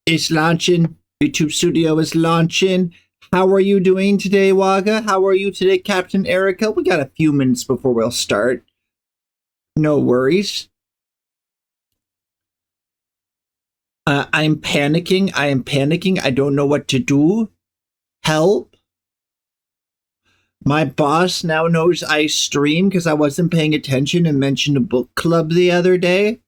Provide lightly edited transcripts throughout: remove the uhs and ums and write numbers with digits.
It's launching. YouTube Studio is launching. How are you doing today, Waga? How are you today, Captain Erica? We got a few minutes before we'll start. No worries. I'm panicking. I am panicking. I don't know what to do. Help. My boss now knows I stream because I wasn't paying attention and mentioned a book club the other day.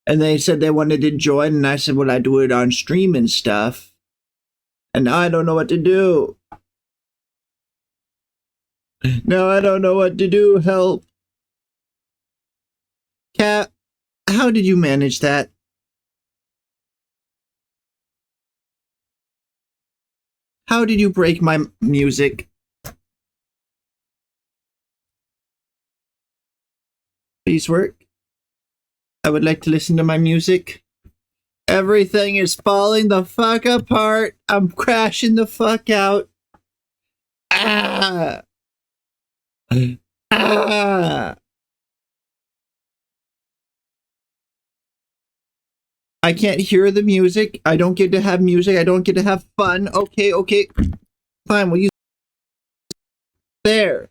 And they said they wanted to join, and I said, well, I do it on stream and stuff. And now I don't know what to do. Now I don't know what to do. Help. Cat, how did you manage that? How did you break my music? Please work. I would like to listen to my music. Everything is falling the fuck apart. I'm crashing the fuck out. Ah! Ah! I can't hear the music. I don't get to have music. I don't get to have fun. Okay. Fine, we'll use there.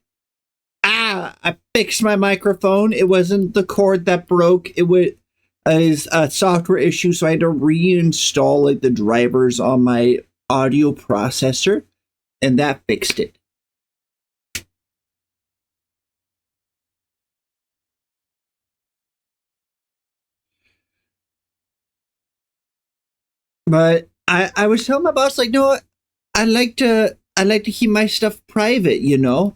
Ah! I fixed my microphone. It wasn't the cord that broke. It was a software issue, so I had to reinstall like the drivers on my audio processor, and that fixed it. But I was telling my boss, like, no, I like to keep my stuff private, you know?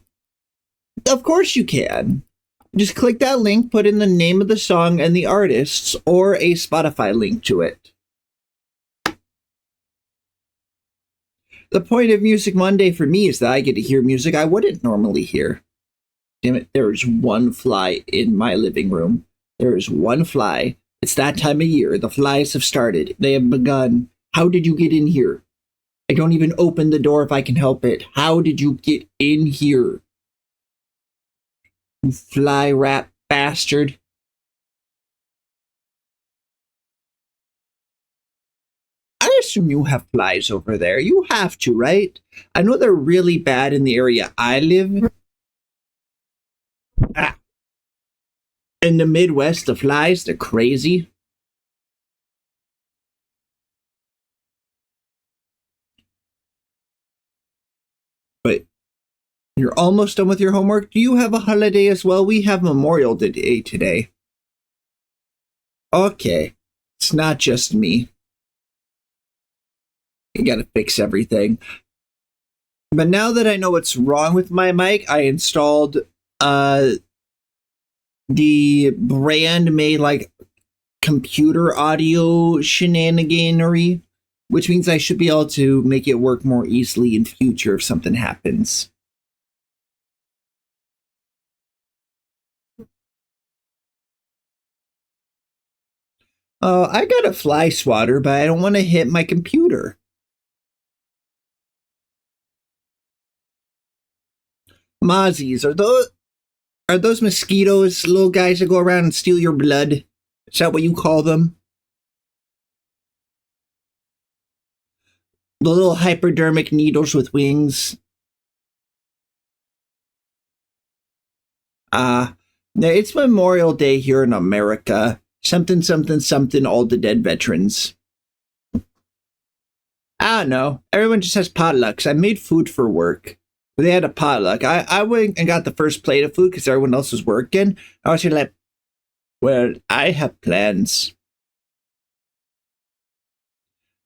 Of course you can. Just click that link, put in the name of the song and the artists, or a Spotify link to it. The point of Music Monday for me is that I get to hear music I wouldn't normally hear. Damn it, there is one fly in my living room. There is one fly. It's that time of year. The flies have started. They have begun. How did you get in here? I don't even open the door if I can help it. How did you get in here? You fly rat bastard. I assume you have flies over there. You have to, right? I know they're really bad in the area I live. Ah. In the Midwest, the flies, they're crazy. But you're almost done with your homework. Do you have a holiday as well? We have Memorial Day today. Okay. It's not just me. I gotta fix everything. But now that I know what's wrong with my mic, I installed the brand made like computer audio shenaniganery, which means I should be able to make it work more easily in future if something happens. I got a fly swatter, but I don't want to hit my computer. Mozzies, are those mosquitoes, little guys that go around and steal your blood? Is that what you call them? The little hypodermic needles with wings. It's Memorial Day here in America. Something, all the dead veterans. I don't know. Everyone just has potlucks. I made food for work. They had a potluck. I went and got the first plate of food because everyone else was working. I was like, well, I have plans.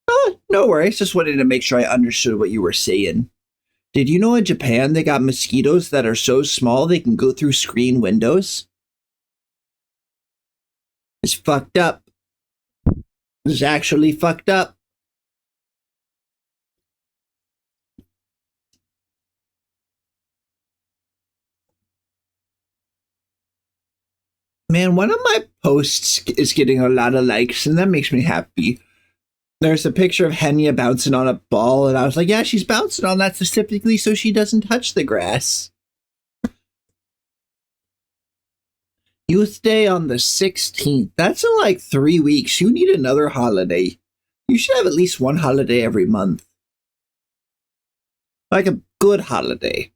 Oh, no worries. Just wanted to make sure I understood what you were saying. Did you know in Japan they got mosquitoes that are so small they can go through screen windows? It's fucked up. It's actually fucked up. Man, one of my posts is getting a lot of likes, and that makes me happy. There's a picture of Henya bouncing on a ball, and I was like, yeah, she's bouncing on that specifically so she doesn't touch the grass. Youth Day on the 16th. That's in like 3 weeks. You need another holiday. You should have at least one holiday every month. Like a good holiday.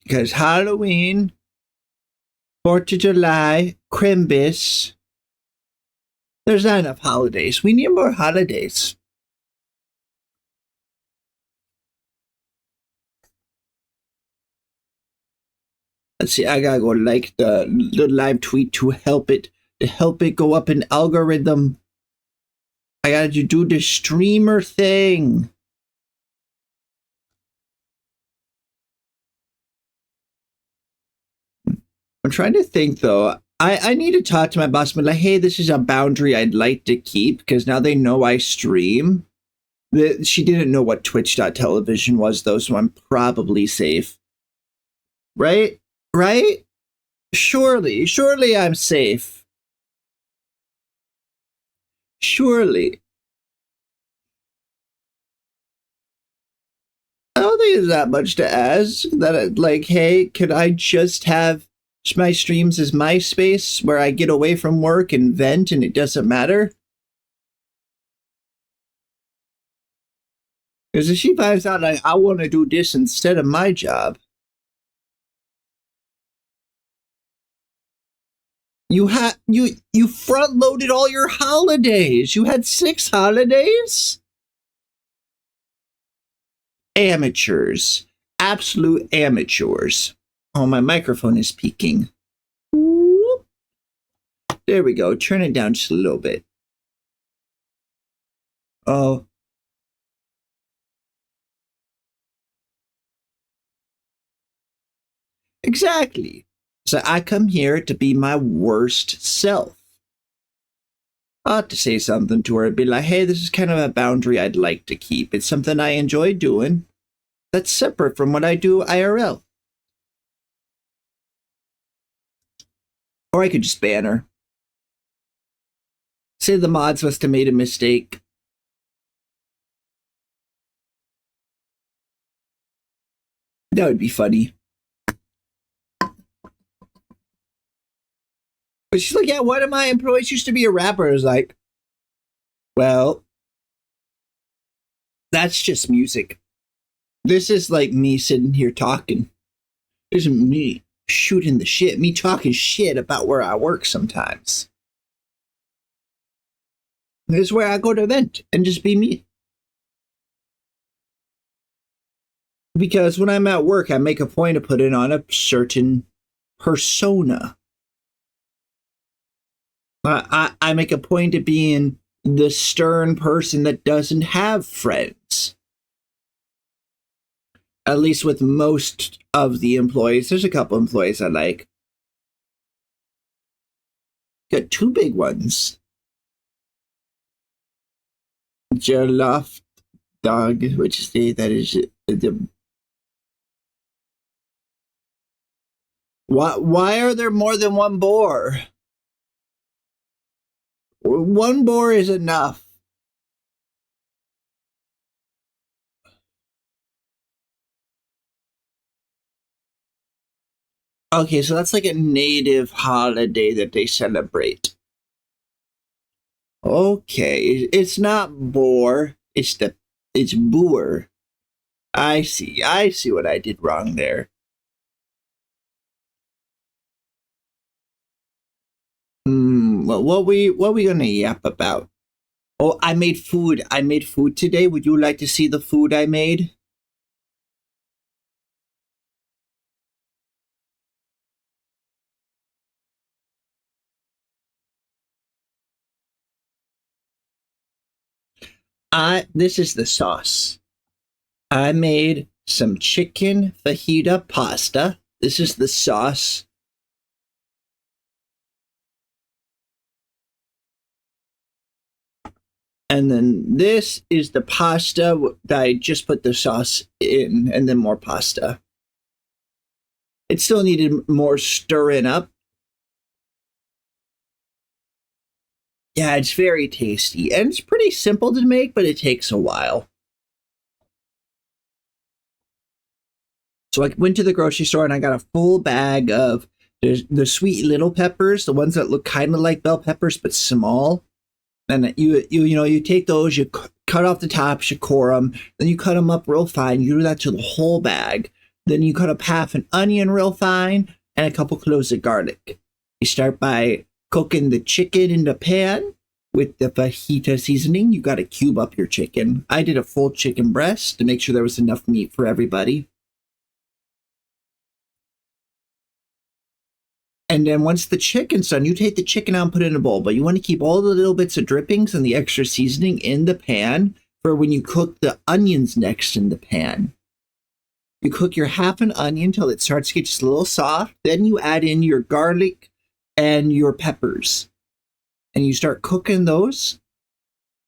Because Halloween, 4th of July, Crimbus. There's not enough holidays. We need more holidays. Let's see, I gotta go like the live tweet to help it go up in algorithm. I gotta do the streamer thing. I'm trying to think though. I need to talk to my boss and be like, hey, this is a boundary I'd like to keep because now they know I stream. She didn't know what Twitch.television was though, so I'm probably safe. Right? Right? Surely I'm safe. Surely. I don't think there's that much to ask. That like, hey, could I just have my streams as my space where I get away from work and vent and it doesn't matter? Because if she finds out I want to do this instead of my job, you front loaded all your holidays. You had 6 holidays. Amateurs, absolute amateurs. Oh, my microphone is peaking. There we go. Turn it down just a little bit. Oh. Exactly. So I come here to be my worst self. I ought to say something to her and be like, hey, this is kind of a boundary I'd like to keep. It's something I enjoy doing that's separate from what I do IRL. Or I could just ban her. Say the mods must have made a mistake. That would be funny. But she's like, yeah, one of my employees used to be a rapper. I was like, well, that's just music. This is like me sitting here talking. This is me shooting the shit, me talking shit about where I work sometimes. This is where I go to vent and just be me. Because when I'm at work, I make a point of putting on a certain persona. I make a point of being the stern person that doesn't have friends. At least with most of the employees. There's a couple employees I like. Got 2 big ones. Joloft dog, which is that is the. Why are there more than one boar? One boar is enough. Okay, so that's like a native holiday that they celebrate. Okay, it's not boar. It's boer. I see what I did wrong there. Well, what we gonna yap about? Oh, I made food. I made food today. Would you like to see the food I made? This is the sauce. I made some chicken fajita pasta. This is the sauce. And then this is the pasta that I just put the sauce in, and then more pasta. It still needed more stirring up. Yeah, it's very tasty. And it's pretty simple to make, but it takes a while. So I went to the grocery store and I got a full bag of There's the sweet little peppers, the ones that look kind of like bell peppers but small. And you take those, you cut off the tops, you core them, then you cut them up real fine. You do that to the whole bag. Then you cut up half an onion real fine and a couple cloves of garlic. You start by cooking the chicken in the pan with the fajita seasoning. You got to cube up your chicken. I did a full chicken breast to make sure there was enough meat for everybody. And then once the chicken's done, you take the chicken out and put it in a bowl. But you want to keep all the little bits of drippings and the extra seasoning in the pan for when you cook the onions next in the pan. You cook your half an onion until it starts to get just a little soft. Then you add in your garlic and your peppers. And you start cooking those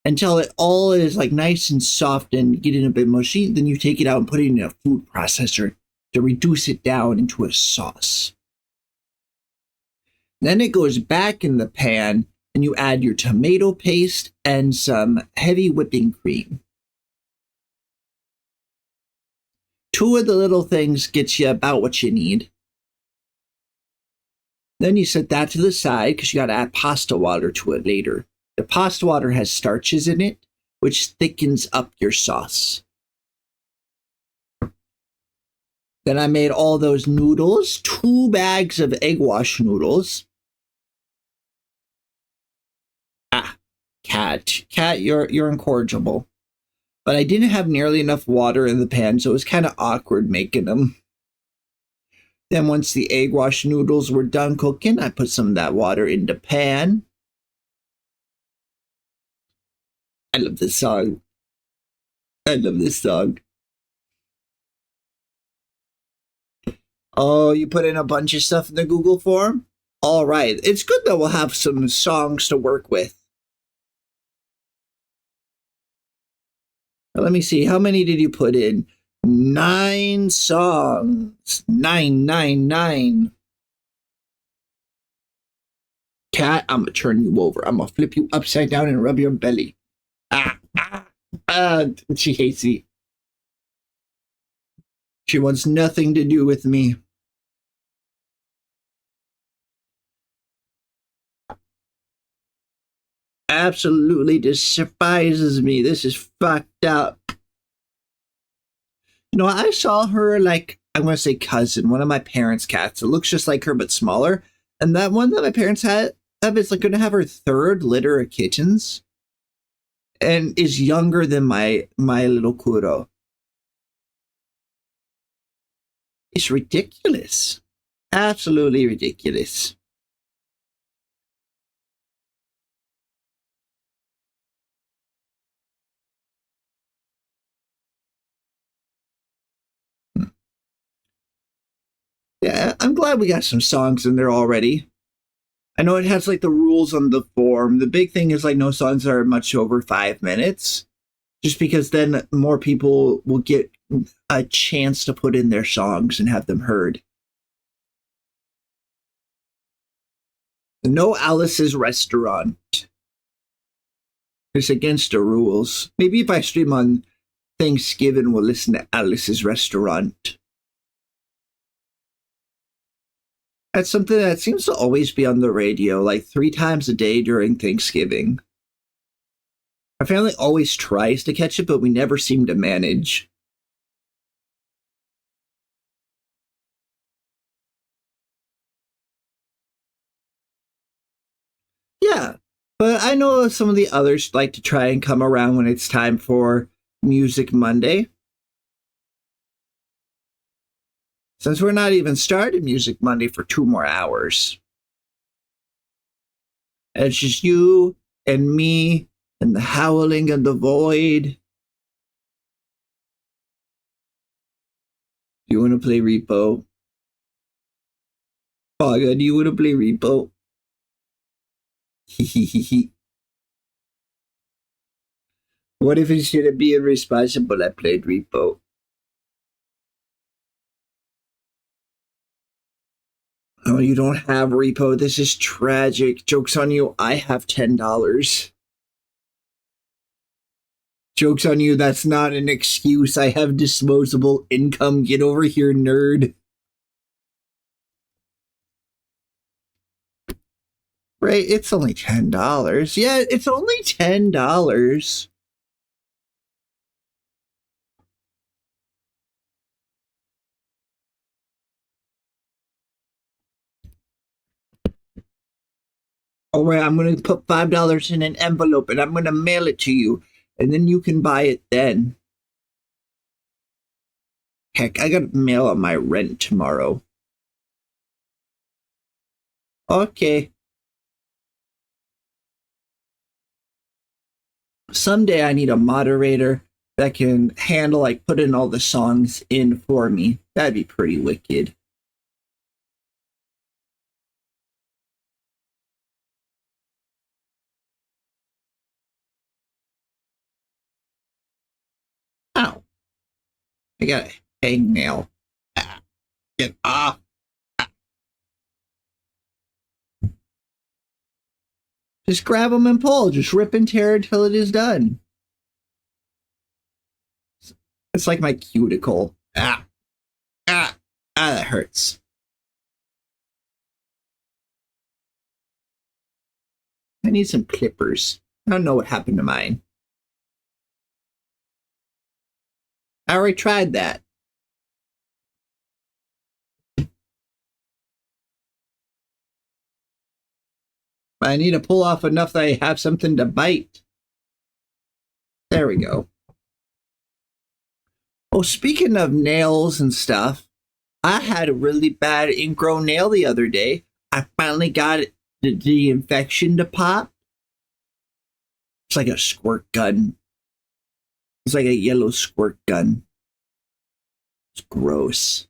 until it all is like nice and soft and getting a bit mushy. Then you take it out and put it in a food processor to reduce it down into a sauce. Then it goes back in the pan and you add your tomato paste and some heavy whipping cream. 2 of the little things gets you about what you need. Then you set that to the side because you got to add pasta water to it later. The pasta water has starches in it, which thickens up your sauce. Then I made all those noodles, 2 bags of egg wash noodles. Cat, you're incorrigible. But I didn't have nearly enough water in the pan, so it was kind of awkward making them. Then once the egg wash noodles were done cooking, I put some of that water in the pan. I love this song. Oh, you put in a bunch of stuff in the Google form? All right. It's good that we'll have some songs to work with. Let me see. How many did you put in? 9 songs. 9. Cat, I'm going to turn you over. I'm going to flip you upside down and rub your belly. She hates me. She wants nothing to do with me. Absolutely despises me. This is fucked up. You know, I saw her like, I want to say cousin, one of my parents' cats. It looks just like her, but smaller. And that one that my parents have is like going to have her 3rd litter of kittens. And is younger than my little Kuro. It's ridiculous. Absolutely ridiculous. Yeah, I'm glad we got some songs in there already. I know it has like the rules on the form. The big thing is like no songs are much over 5 minutes. Just because then more people will get a chance to put in their songs and have them heard. No Alice's Restaurant. It's against the rules. Maybe if I stream on Thanksgiving, we'll listen to Alice's Restaurant. That's something that seems to always be on the radio, like 3 times a day during Thanksgiving. Our family always tries to catch it, but we never seem to manage. Yeah, but I know some of the others like to try and come around when it's time for Music Monday. Since we're not even started Music Monday for 2 more hours. And it's just you and me and the howling and the void. You want to play Repo? Oh, God, you want to play Repo? What if instead of being responsible, I played Repo? Oh, you don't have Repo. This is tragic. Joke's on you. I have $10. Joke's on you. That's not an excuse. I have disposable income. Get over here, nerd. Right? It's only $10. Yeah, it's only $10. All right, I'm going to put $5 in an envelope and I'm going to mail it to you, and then you can buy it then. Heck, I got to mail out my rent tomorrow. Okay. Someday I need a moderator that can handle, like, putting all the songs in for me. That'd be pretty wicked. Ow. I got a hangnail. Ah, get off. Just grab them and pull. Just rip and tear until it is done. It's like my cuticle. Ah, that hurts. I need some clippers. I don't know what happened to mine. I already tried that. I need to pull off enough that I have something to bite. There we go. Oh, speaking of nails and stuff, I had a really bad ingrown nail the other day. I finally got the infection to pop. It's like a squirt gun. It's like a yellow squirt gun. It's gross.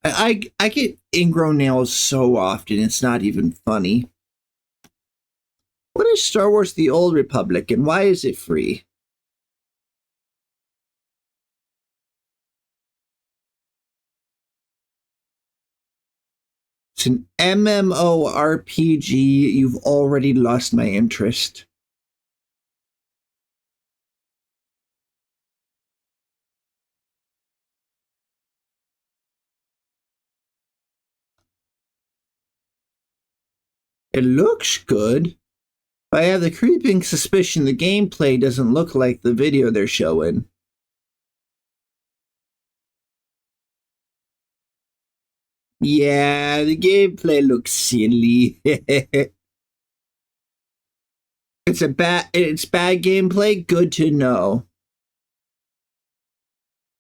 I get ingrown nails so often, it's not even funny. What is Star Wars The Old Republic and why is it free? It's an MMORPG. You've already lost my interest. It looks good. But I have the creeping suspicion the gameplay doesn't look like the video they're showing. Yeah, the gameplay looks silly. It's bad gameplay, good to know.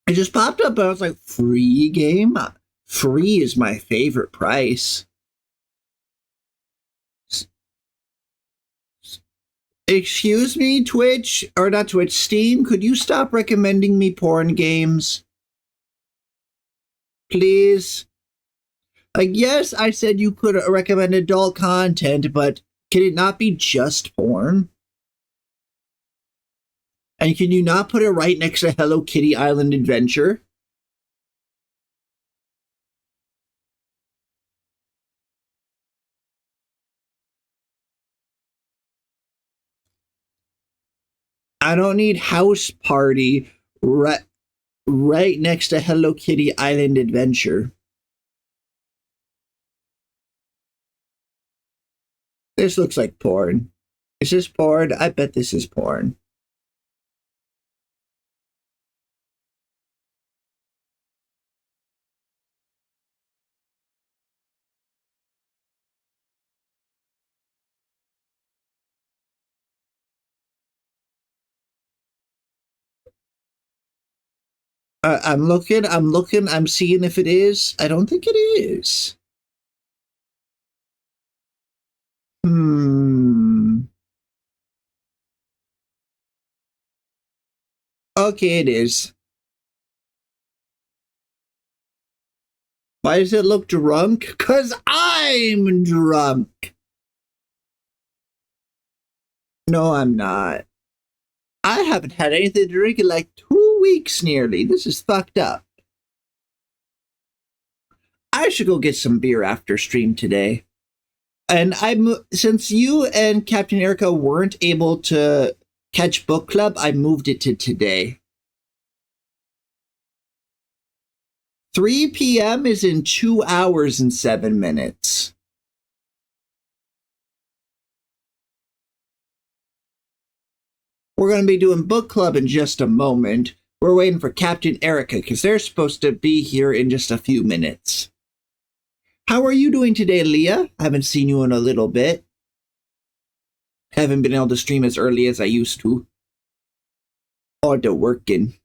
It just popped up and I was like, free game? Free is my favorite price. Excuse me, Twitch, or not Twitch, Steam, could you stop recommending me porn games? Please? Like, yes, I said you could recommend adult content, but can it not be just porn? And can you not put it right next to Hello Kitty Island Adventure? I don't need House Party right next to Hello Kitty Island Adventure. This looks like porn. Is this porn? I bet this is porn. I'm seeing if it is. I don't think it is. Hmm. Okay, it is. Why does it look drunk? Because I'm drunk. No, I'm not. I haven't had anything to drink in like 2 weeks nearly. This is fucked up. I should go get some beer after stream today. And since you and Captain Erica weren't able to catch book club, I moved it to today. 3 p.m. is in 2 hours and 7 minutes. We're going to be doing book club in just a moment. We're waiting for Captain Erica because they're supposed to be here in just a few minutes. How are you doing today, Leah? I haven't seen you in a little bit. Haven't been able to stream as early as I used to. All the working.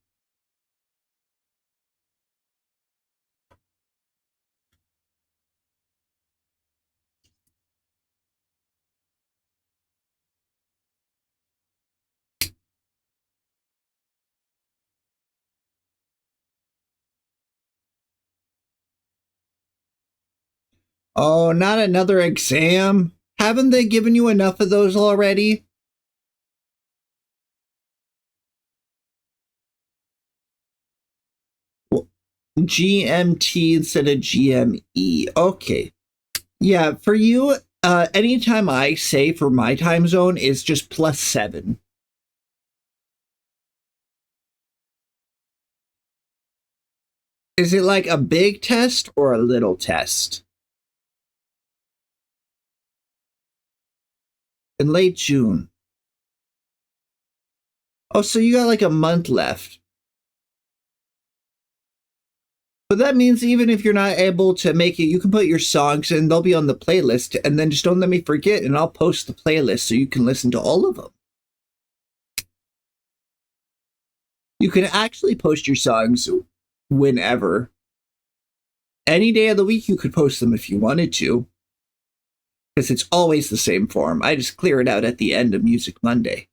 Oh, not another exam? Haven't they given you enough of those already? Well, GMT instead of GME. Okay. Yeah, for you, anytime I say for my time zone is just +7. Is it like a big test or a little test? In late June. Oh, so you got like a month left. But that means even if you're not able to make it, you can put your songs in, they'll be on the playlist, and then just don't let me forget, and I'll post the playlist so you can listen to all of them. You can actually post your songs whenever. Any day of the week, you could post them if you wanted to, because it's always the same form. I just clear it out at the end of Music Monday.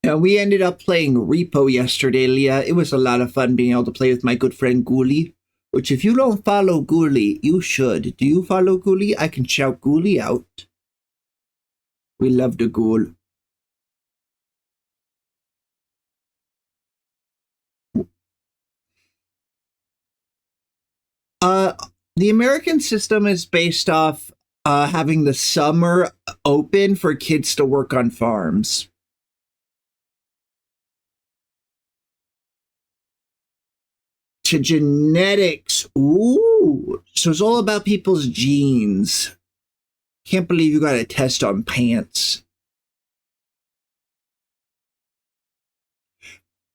We ended up playing Repo yesterday, Leah. It was a lot of fun being able to play with my good friend Ghoulie. Which, if you don't follow Ghoulie, you should. Do you follow Ghoulie? I can shout Ghoulie out. We love the ghoul. The American system is based off having the summer open for kids to work on farms. To genetics. Ooh. So it's all about people's genes. Can't believe you got a test on pants.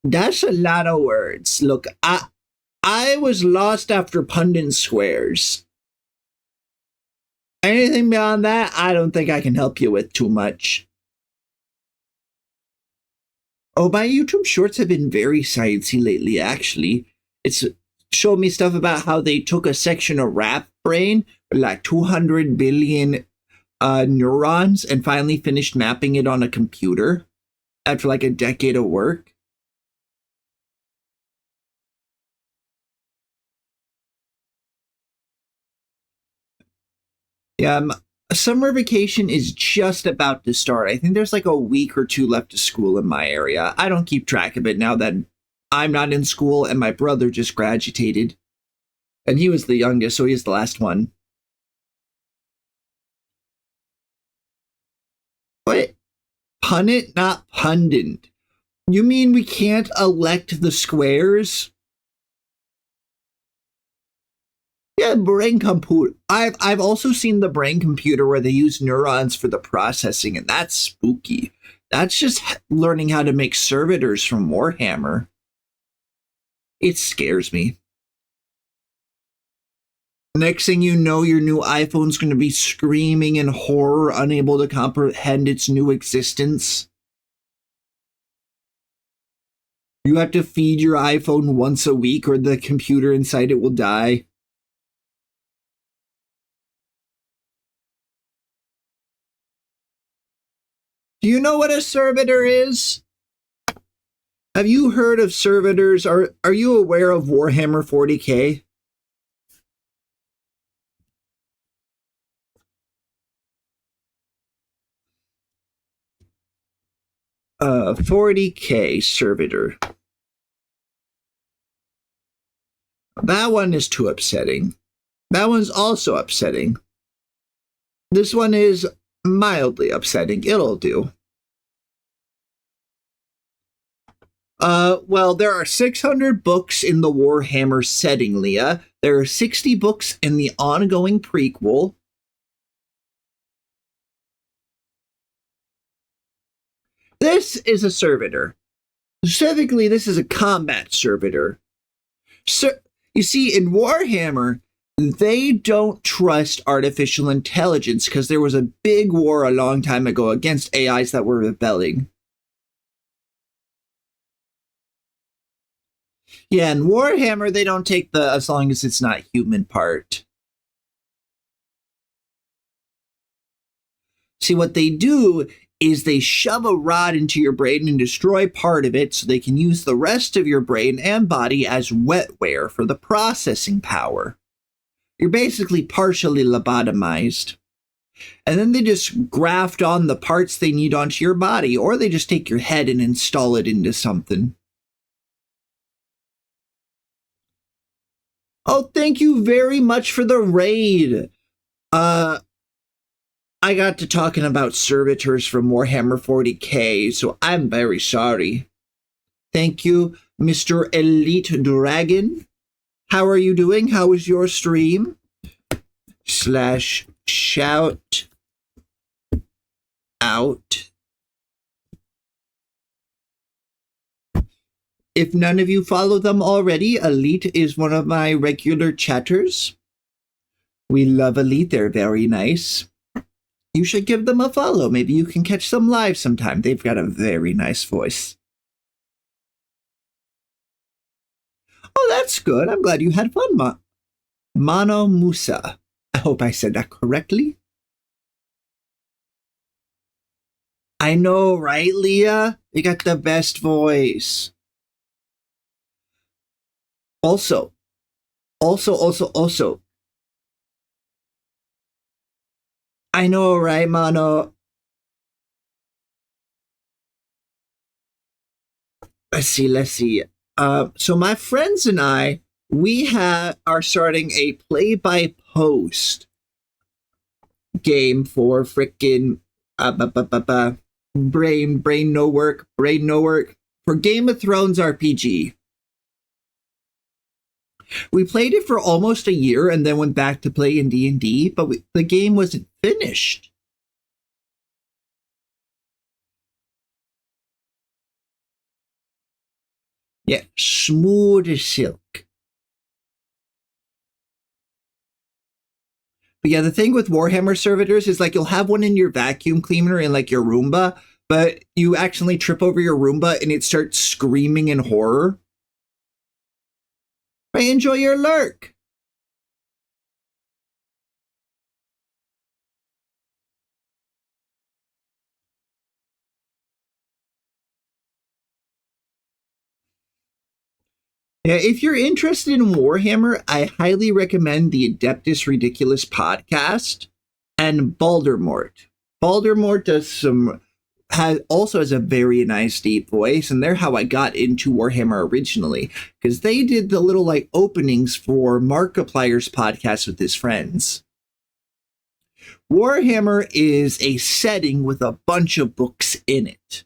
That's a lot of words. Look, I was lost after Pundit Squares. Anything beyond that, I don't think I can help you with too much. Oh, my YouTube shorts have been very sciencey lately, actually. It's showed me stuff about how they took a section of rat brain, like 200 billion neurons, and finally finished mapping it on a computer after like a decade of work. Yeah, summer vacation is just about to start. I think there's like a week or two left of school in my area. I don't keep track of it now that I'm not in school and my brother just graduated. And he was the youngest, so he's the last one. What? Punnet, not pundit. You mean we can't elect the squares? Yeah, brain computer. I've also seen the brain computer where they use neurons for the processing, and that's spooky. That's just learning how to make servitors from Warhammer. It scares me. Next thing you know, your new iPhone's going to be screaming in horror, unable to comprehend its new existence. You have to feed your iPhone once a week, or the computer inside it will die. Do you know what a servitor is? Have you heard of servitors? Are you aware of Warhammer 40k? 40k servitor. That one is too upsetting. That one's also upsetting. This one is mildly upsetting. It'll do. Well, there are 600 books in the Warhammer setting, Leah. There are 60 books in the ongoing prequel. This is a servitor. Specifically, this is a combat servitor. So, you see, in Warhammer, they don't trust artificial intelligence because there was a big war a long time ago against AIs that were rebelling. Yeah, in Warhammer, they don't take the as long as it's not human part. See, what they do is they shove a rod into your brain and destroy part of it so they can use the rest of your brain and body as wetware for the processing power. You're basically partially lobotomized. And then they just graft on the parts they need onto your body, or they just take your head and install it into something. Oh, thank you very much for the raid. I got to talking about servitors from Warhammer 40k, so I'm very sorry. Thank you, Mr. Elite Dragon. How are you doing? How is your stream? / shout out. If none of you follow them already, Elite is one of my regular chatters. We love Elite. They're very nice. You should give them a follow. Maybe you can catch them live sometime. They've got a very nice voice. Oh, that's good. I'm glad you had fun, Mano Musa. I hope I said that correctly. I know, right, Leah? You got the best voice. Also. I know, right, Mano? Let's see. So my friends and I, we are starting a play-by-post game for frickin' brain no work for Game of Thrones RPG. We played it for almost a year and then went back to play in D&D, but the game wasn't finished. Yeah, smooth as silk. But yeah, the thing with Warhammer servitors is like you'll have one in your vacuum cleaner in like your Roomba, but you accidentally trip over your Roomba and it starts screaming in horror. Right, enjoy your lurk. Yeah, if you're interested in Warhammer, I highly recommend the Adeptus Ridiculous podcast and Baldermort. Baldermort also has a very nice deep voice, and they're how I got into Warhammer originally, because they did the little like openings for Markiplier's podcast with his friends. Warhammer is a setting with a bunch of books in it.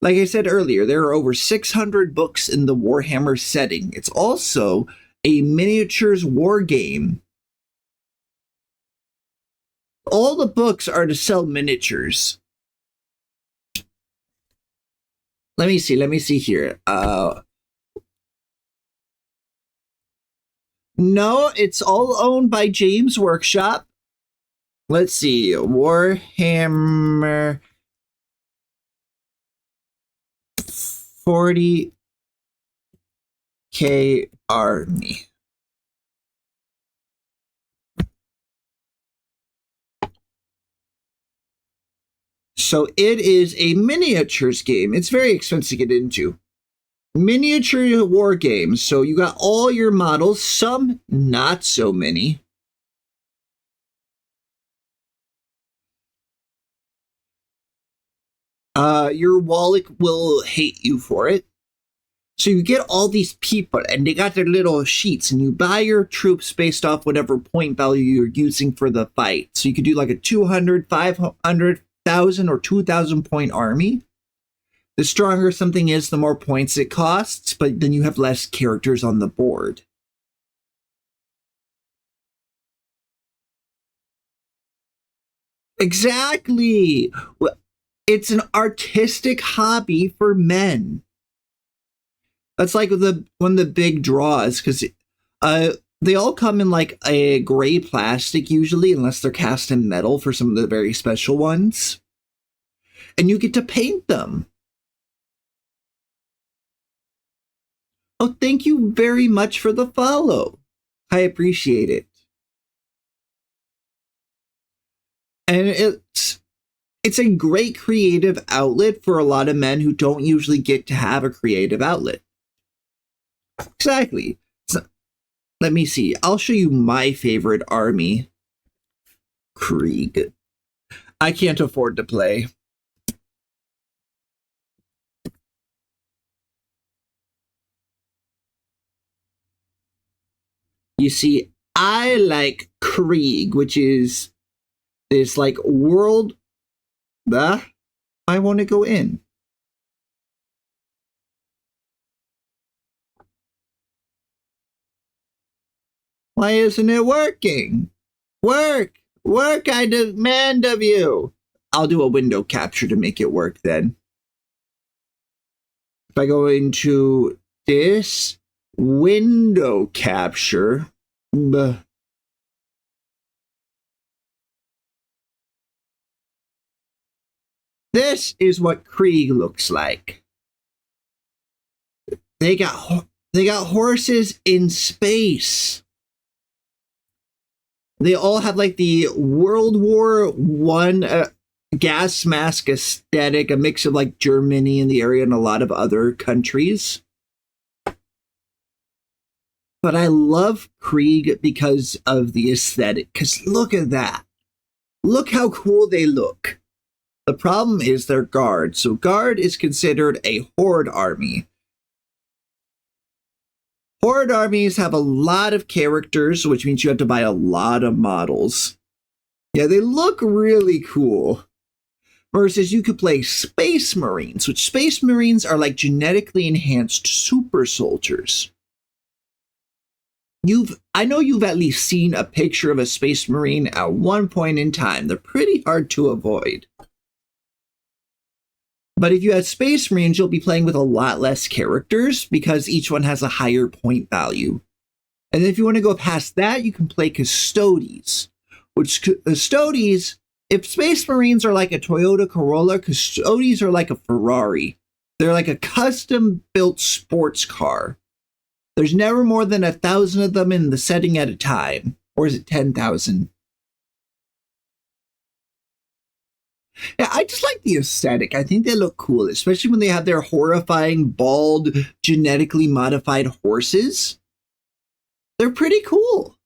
Like I said earlier, there are over 600 books in the Warhammer setting. It's also a miniatures war game. All the books are to sell miniatures. Let me see here. No, it's all owned by James Workshop. Let's see. Warhammer 40k Army. So it is a miniatures game. It's very expensive to get into. Miniature war games. So you got all your models, some not so many. Your wallet will hate you for it. So you get all these people and they got their little sheets and you buy your troops based off whatever point value you're using for the fight. So you could do like a 200, 500,000 or 2,000 point army. The stronger something is, the more points it costs, but then you have less characters on the board. Exactly. It's an artistic hobby for men. That's like one of the big draws, because they all come in like a gray plastic usually, unless they're cast in metal for some of the very special ones. And you get to paint them. Oh, thank you very much for the follow. I appreciate it. And it's a great creative outlet for a lot of men who don't usually get to have a creative outlet. Exactly. So, let me see. I'll show you my favorite army. Krieg. I can't afford to play. You see, I like Krieg, which is this like world. I want to go in. Why isn't it working? Work! Work, I demand of you! I'll do a window capture to make it work then. If I go into this window capture, this is what Krieg looks like. They got horses in space. They all have like the World War I gas mask aesthetic, a mix of like Germany and the area and a lot of other countries. But I love Krieg because of the aesthetic. Because look at that. Look how cool they look. The problem is their guard. So guard is considered a horde army. Horde armies have a lot of characters, which means you have to buy a lot of models. Yeah, they look really cool. Versus you could play Space Marines, which Space Marines are like genetically enhanced super soldiers. I know you've at least seen a picture of a Space Marine at one point in time. They're pretty hard to avoid. But if you have Space Marines, you'll be playing with a lot less characters because each one has a higher point value. And then if you want to go past that, you can play Custodes. Which Custodes, if Space Marines are like a Toyota Corolla, Custodes are like a Ferrari. They're like a custom-built sports car. There's never more than 1,000 of them in the setting at a time. Or is it 10,000? Yeah, I just like the aesthetic. I think they look cool, especially when they have their horrifying, bald, genetically modified horses. They're pretty cool.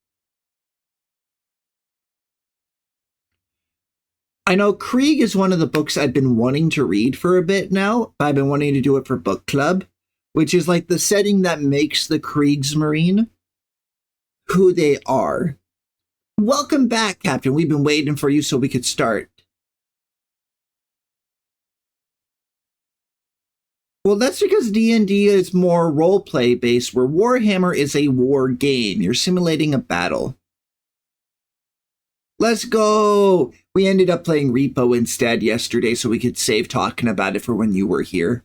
I know Krieg is one of the books I've been wanting to read for a bit now. I've been wanting to do it for book club, which is like the setting that makes the Kriegsmarine who they are. Welcome back, Captain. We've been waiting for you so we could start. Well, that's because D&D is more roleplay based, where Warhammer is a war game. You're simulating a battle. Let's go! We ended up playing Repo instead yesterday so we could save talking about it for when you were here.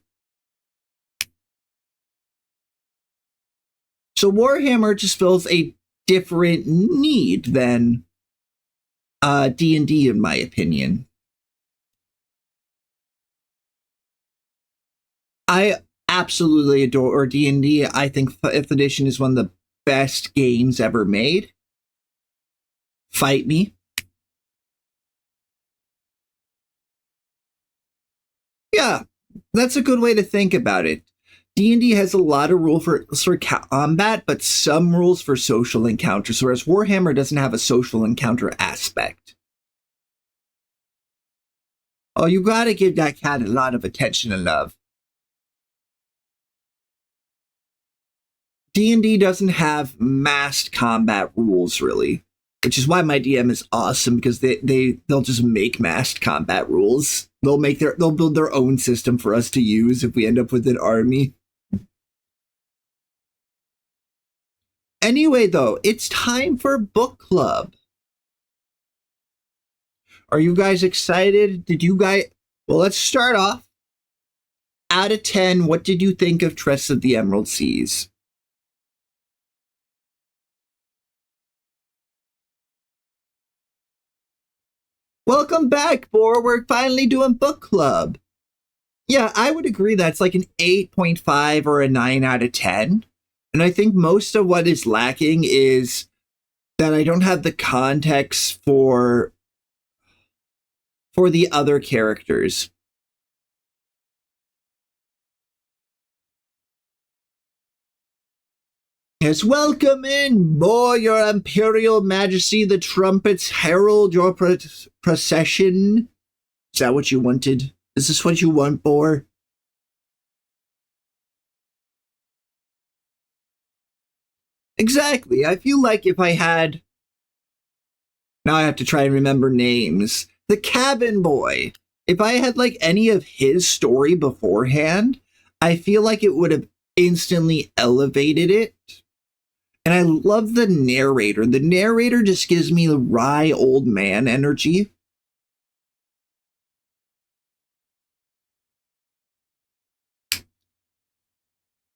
So Warhammer just fills a different need than D&D, in my opinion. I absolutely adore D&D. I think 5th edition is one of the best games ever made. Fight me. Yeah, that's a good way to think about it. D&D has a lot of rules for combat, but some rules for social encounters, whereas Warhammer doesn't have a social encounter aspect. Oh, you gotta give that cat a lot of attention and love. D&D doesn't have massed combat rules, really, which is why my DM is awesome, because they'll just make massed combat rules. they'll build their own system for us to use if we end up with an army. Anyway, though, it's time for book club. Are you guys excited? Well, let's start off. Out of 10, what did you think of Tress of the Emerald Seas? Welcome back, Boar. We're finally doing book club. Yeah, I would agree that's like an 8.5 or a 9 out of 10. And I think most of what is lacking is that I don't have the context for the other characters. Yes, welcome in, boy, your imperial majesty, the trumpets herald your procession. Is that what you wanted? Is this what you want, boar? Exactly. I feel like if I had... Now I have to try and remember names. The cabin boy. If I had like any of his story beforehand, I feel like it would have instantly elevated it. And I love the narrator. The narrator just gives me the wry old man energy.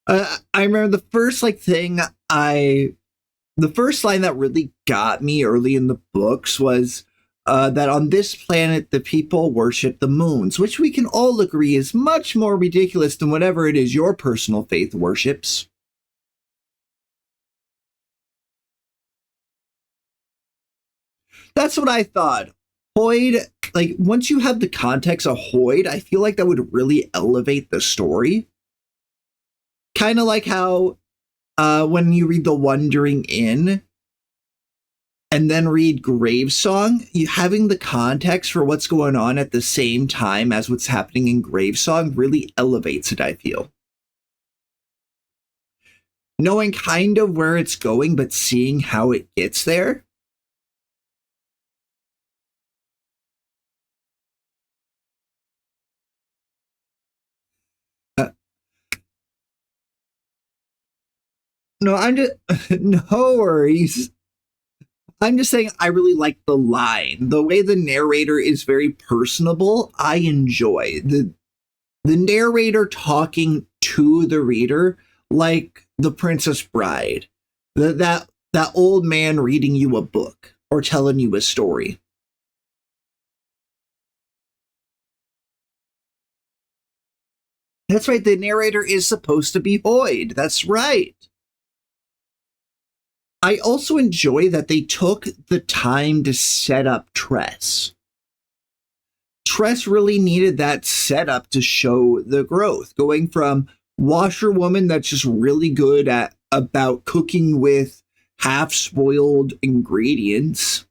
I remember the first the first line that really got me early in the books was that on this planet the people worship the moons, which we can all agree is much more ridiculous than whatever it is your personal faith worships. That's what I thought. Hoid, like, once you have the context of Hoid, I feel like that would really elevate the story. Kind of like how when you read The Wandering Inn and then read Gravesong, you having the context for what's going on at the same time as what's happening in Gravesong really elevates it, I feel. Knowing kind of where it's going, but seeing how it gets there. No, I'm just no worries. I'm just saying I really like the line. The way the narrator is very personable, I enjoy. The narrator talking to the reader like the Princess Bride. That old man reading you a book or telling you a story. That's right, the narrator is supposed to be Hoid. That's right. I also enjoy that they took the time to set up Tress. Tress really needed that setup to show the growth, going from washerwoman that's just really good at about cooking with half spoiled ingredients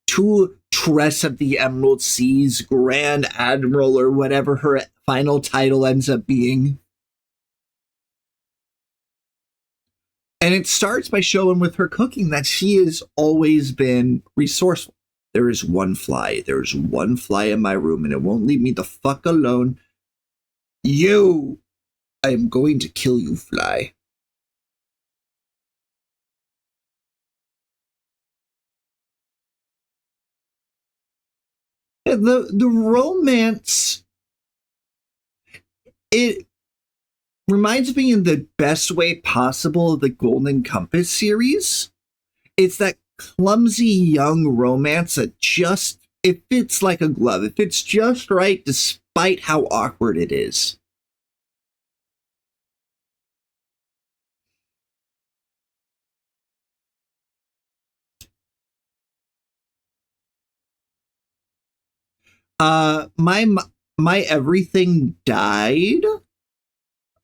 to Tress of the Emerald Seas, Grand Admiral, or whatever her final title ends up being. And it starts by showing with her cooking that she has always been resourceful. There's one fly in my room, and it won't leave me the fuck alone. You! I am going to kill you, fly. The romance, it reminds me in the best way possible of the Golden Compass series. It's that clumsy young romance that just, it fits like a glove. It fits just right despite how awkward it is. My everything died.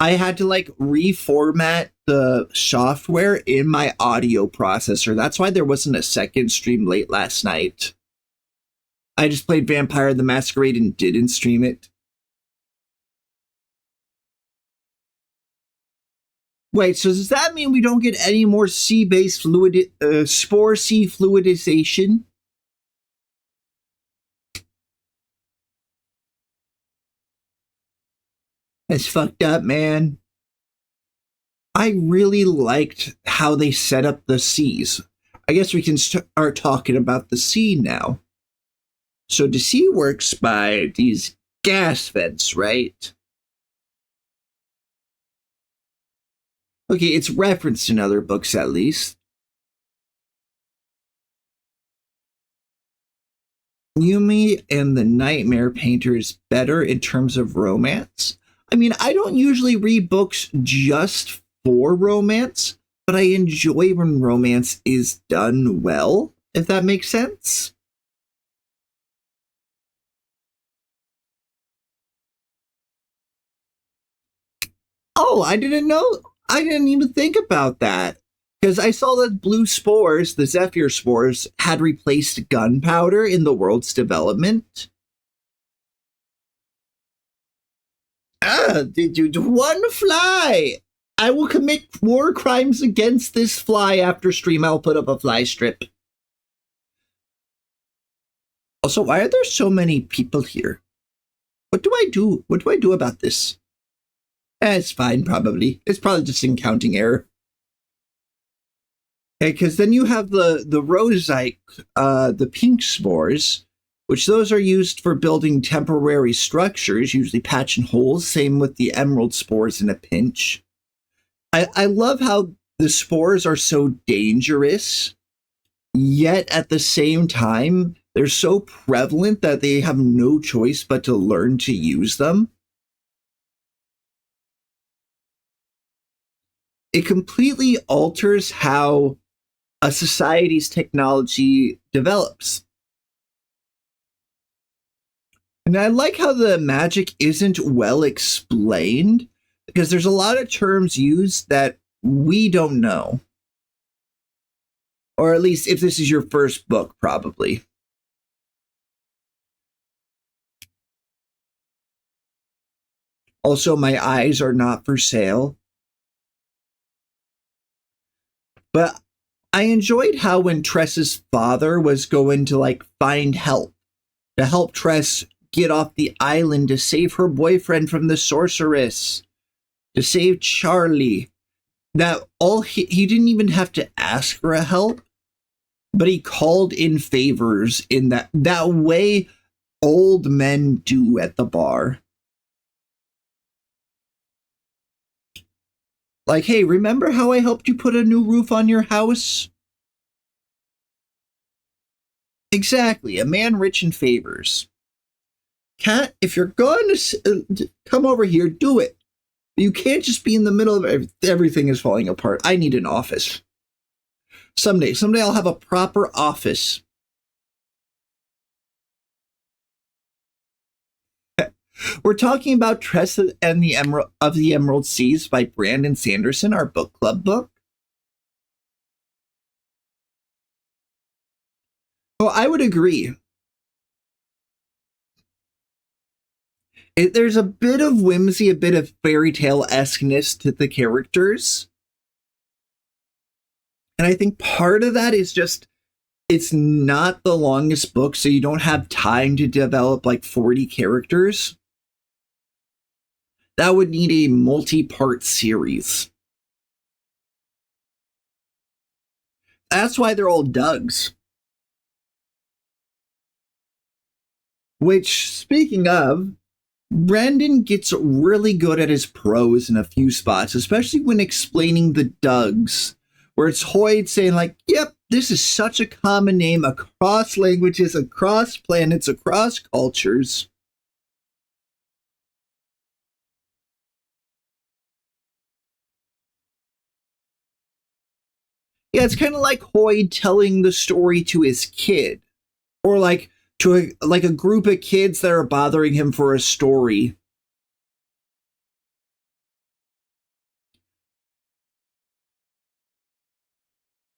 I had to like reformat the software in my audio processor. That's why there wasn't a second stream late last night. I just played Vampire the Masquerade and didn't stream it. Wait, so does that mean we don't get any more sea-based spore sea fluidization? That's fucked up, man. I really liked how they set up the seas. I guess we can start talking about the sea now. So the sea works by these gas vents, right? Okay, it's referenced in other books at least. Yumi and the Nightmare Painter is better in terms of romance. I mean, I don't usually read books just for romance, but I enjoy when romance is done well, if that makes sense. Oh, I didn't know. I didn't even think about that. Because I saw that blue spores, the Zephyr spores, had replaced gunpowder in the world's development. Dude, one fly! I will commit war crimes against this fly after stream. I'll put up a fly strip. Also, why are there so many people here? What do I do? What do I do about this? It's fine, probably. It's probably just in counting error. Okay, because then you have the rosite, the pink spores, which those are used for building temporary structures, usually patching holes. Same with the emerald spores in a pinch. I love how the spores are so dangerous, yet at the same time, they're so prevalent that they have no choice but to learn to use them. It completely alters how a society's technology develops. And I like how the magic isn't well explained because there's a lot of terms used that we don't know. Or at least if this is your first book, probably. Also, my eyes are not for sale. But I enjoyed how when Tress's father was going to like find help to help Tress get off the island to save her boyfriend from the sorceress, to save Charlie, that all he didn't even have to ask for a help, but he called in favors in that way old men do at the bar. Like, hey, remember how I helped you put a new roof on your house? Exactly, a man rich in favors. Cat, if you're going to come over here, do it. You can't just be in the middle of everything is falling apart. I need an office. Someday I'll have a proper office. We're talking about Tress and the Emerald Seas by Brandon Sanderson, our book club book. Well, I would agree. There's a bit of whimsy, a bit of fairy tale esqueness to the characters. And I think part of that is just it's not the longest book, so you don't have time to develop like 40 characters. That would need a multi-part series. That's why they're all Dougs. Which, speaking of, Brandon gets really good at his prose in a few spots, especially when explaining the Dougs, where it's Hoyd saying, like, yep, this is such a common name across languages, across planets, across cultures. Yeah, it's kind of like Hoyd telling the story to his kid, or like to like a group of kids that are bothering him for a story.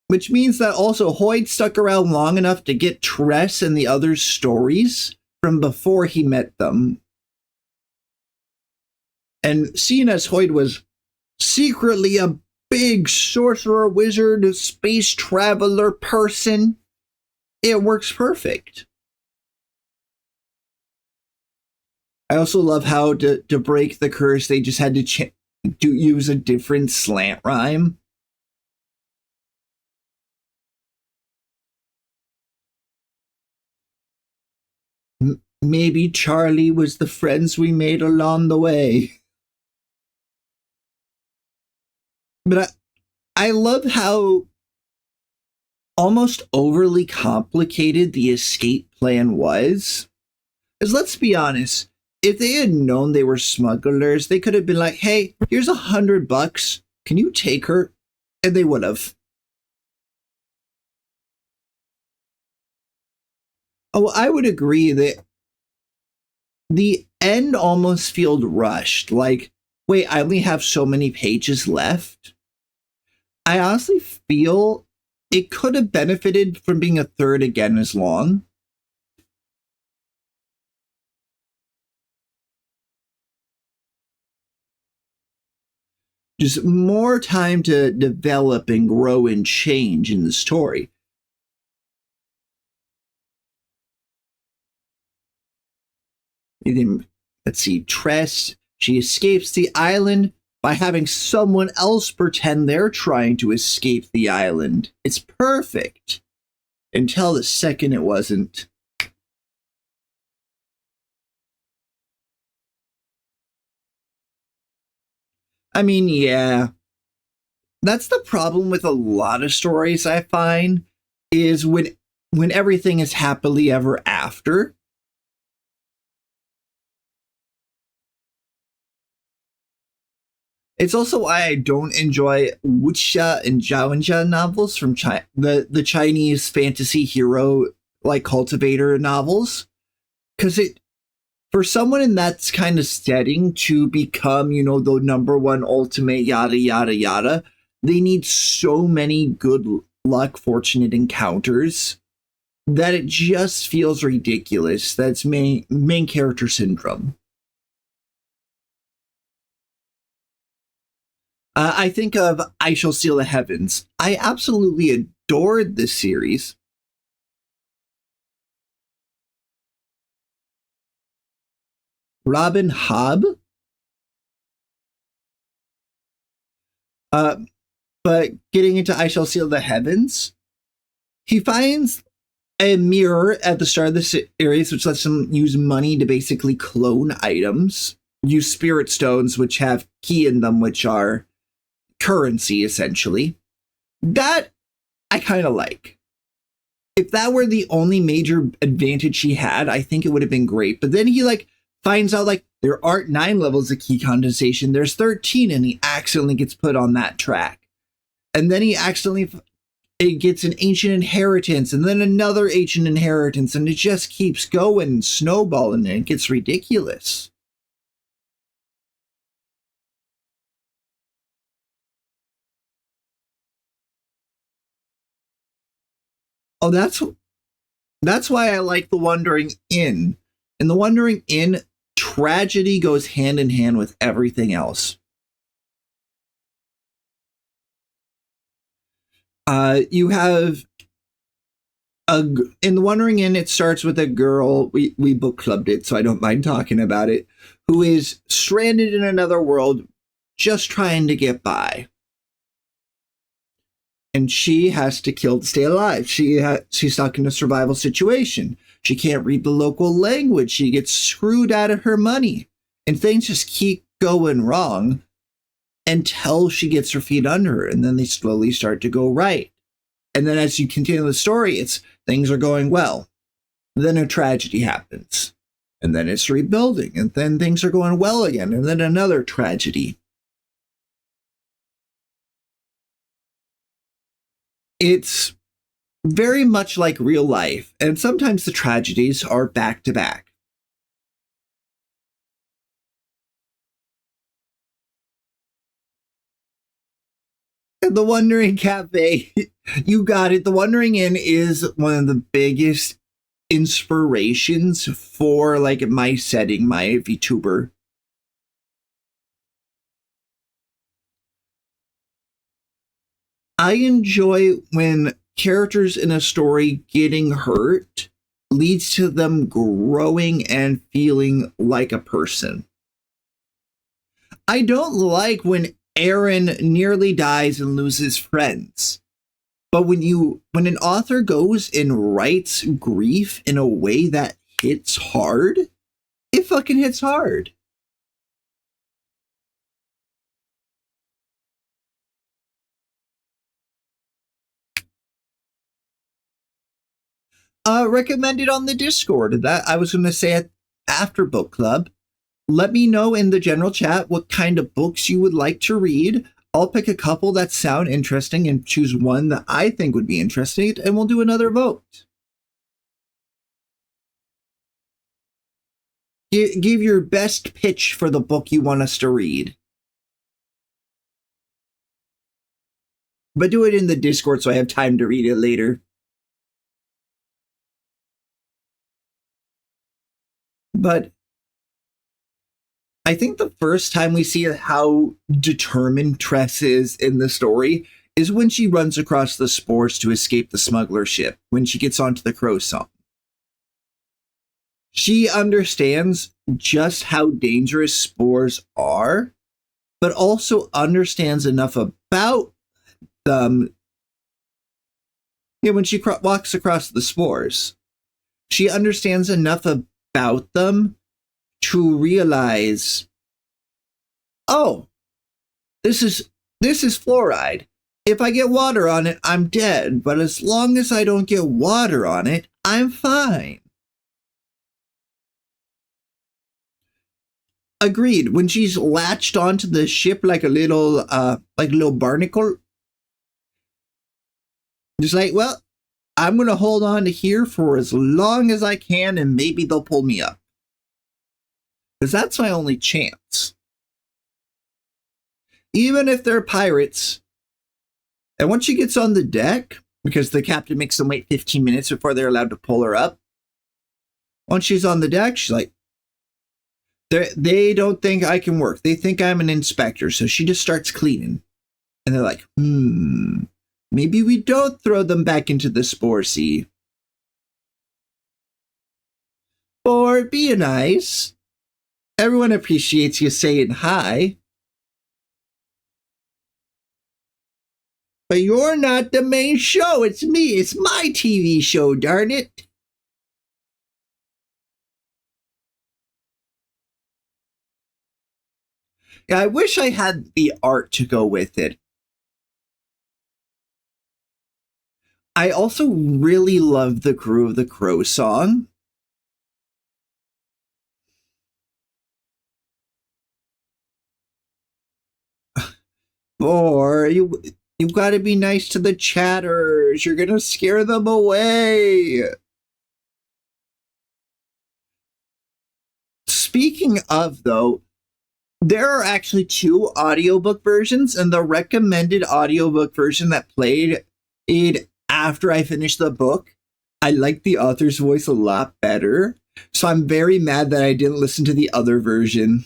Which means that also Hoyd stuck around long enough to get Tress and the others' stories from before he met them. And seeing as Hoyd was secretly a big sorcerer, wizard, space traveler person, it works perfect. I also love how to break the curse, they just had to use a different slant rhyme. Maybe Charlie was the friends we made along the way. But I love how almost overly complicated the escape plan was. Because let's be honest, if they had known they were smugglers, they could have been like, "Hey, here's $100. Can you take her?" And they would have. Oh, I would agree that the end almost felt rushed. Like, wait, I only have so many pages left. I honestly feel it could have benefited from being a third again as long. Just more time to develop and grow and change in the story. Let's see, Tress, she escapes the island by having someone else pretend they're trying to escape the island. It's perfect. Until the second it wasn't. I mean, yeah, that's the problem with a lot of stories I find is when everything is happily ever after. It's also why I don't enjoy wuxia and zhaoenjia novels from China, the Chinese fantasy hero like cultivator novels, because it for someone in that kind of setting to become, the number one ultimate yada yada yada, they need so many good luck, fortunate encounters that it just feels ridiculous. That's main character syndrome. I think of I Shall Seal the Heavens. I absolutely adored this series. Robin Hobb, uh, but getting into I Shall Seal the Heavens, he finds a mirror at the start of the series, which lets him use money to basically clone items, use spirit stones, which have key in them, which are currency essentially. That I kind of like. If that were the only major advantage he had, I think it would have been great. But then he finds out there aren't 9 levels of key condensation, there's 13, and he accidentally gets put on that track. And then he accidentally it gets an ancient inheritance and then another ancient inheritance, and it just keeps going, snowballing, and it gets ridiculous. Oh, that's why I like The Wandering Inn. In The Wandering Inn, tragedy goes hand in hand with everything else. You have a in The Wandering Inn, it starts with a girl. We book clubbed it, so I don't mind talking about it. Who is stranded in another world, just trying to get by, and she has to kill to stay alive. She's stuck in a survival situation. She can't read the local language. She gets screwed out of her money, and things just keep going wrong until she gets her feet under her, and then they slowly start to go right. And then as you continue the story, it's things are going well. Then a tragedy happens, and then it's rebuilding, and then things are going well again, and then another tragedy. It's very much like real life, and sometimes the tragedies are back to back. The Wandering Cafe, you got it. The Wandering Inn is one of the biggest inspirations for my setting, my VTuber. I enjoy when characters in a story getting hurt leads to them growing and feeling like a person. I don't like when Aaron nearly dies and loses friends. But when an author goes and writes grief in a way that hits hard, it fucking hits hard. Recommended on the Discord. That I was going to say it after book club. Let me know in the general chat what kind of books you would like to read. I'll pick a couple that sound interesting and choose one that I think would be interesting, and we'll do another vote. Give your best pitch for the book you want us to read. But do it in the Discord so I have time to read it later. But I think the first time we see how determined Tress is in the story is when she runs across the spores to escape the smuggler ship, when she gets onto the Croissant. She understands just how dangerous spores are, but also understands enough about them. Yeah, when she walks across the spores, she understands enough about them to realize, oh, this is fluoride. If I get water on it, I'm dead. But as long as I don't get water on it, I'm fine. Agreed. When she's latched onto the ship like a little barnacle, just like, well, I'm gonna hold on to here for as long as I can, and maybe they'll pull me up. Because that's my only chance. Even if they're pirates. And once she gets on the deck, because the captain makes them wait 15 minutes before they're allowed to pull her up. Once she's on the deck, she's like, they don't think I can work. They think I'm an inspector. So she just starts cleaning. And they're like, maybe we don't throw them back into the spore sea. Or be nice. Everyone appreciates you saying hi. But you're not the main show. It's me. It's my TV show, darn it. Yeah, I wish I had the art to go with it. I also really love the Crew of the Crow song. Or you've got to be nice to the chatters. You're going to scare them away. Speaking of, though, there are actually 2 audiobook versions, and the recommended audiobook version that played it after I finished the book, I like the author's voice a lot better. So I'm very mad that I didn't listen to the other version.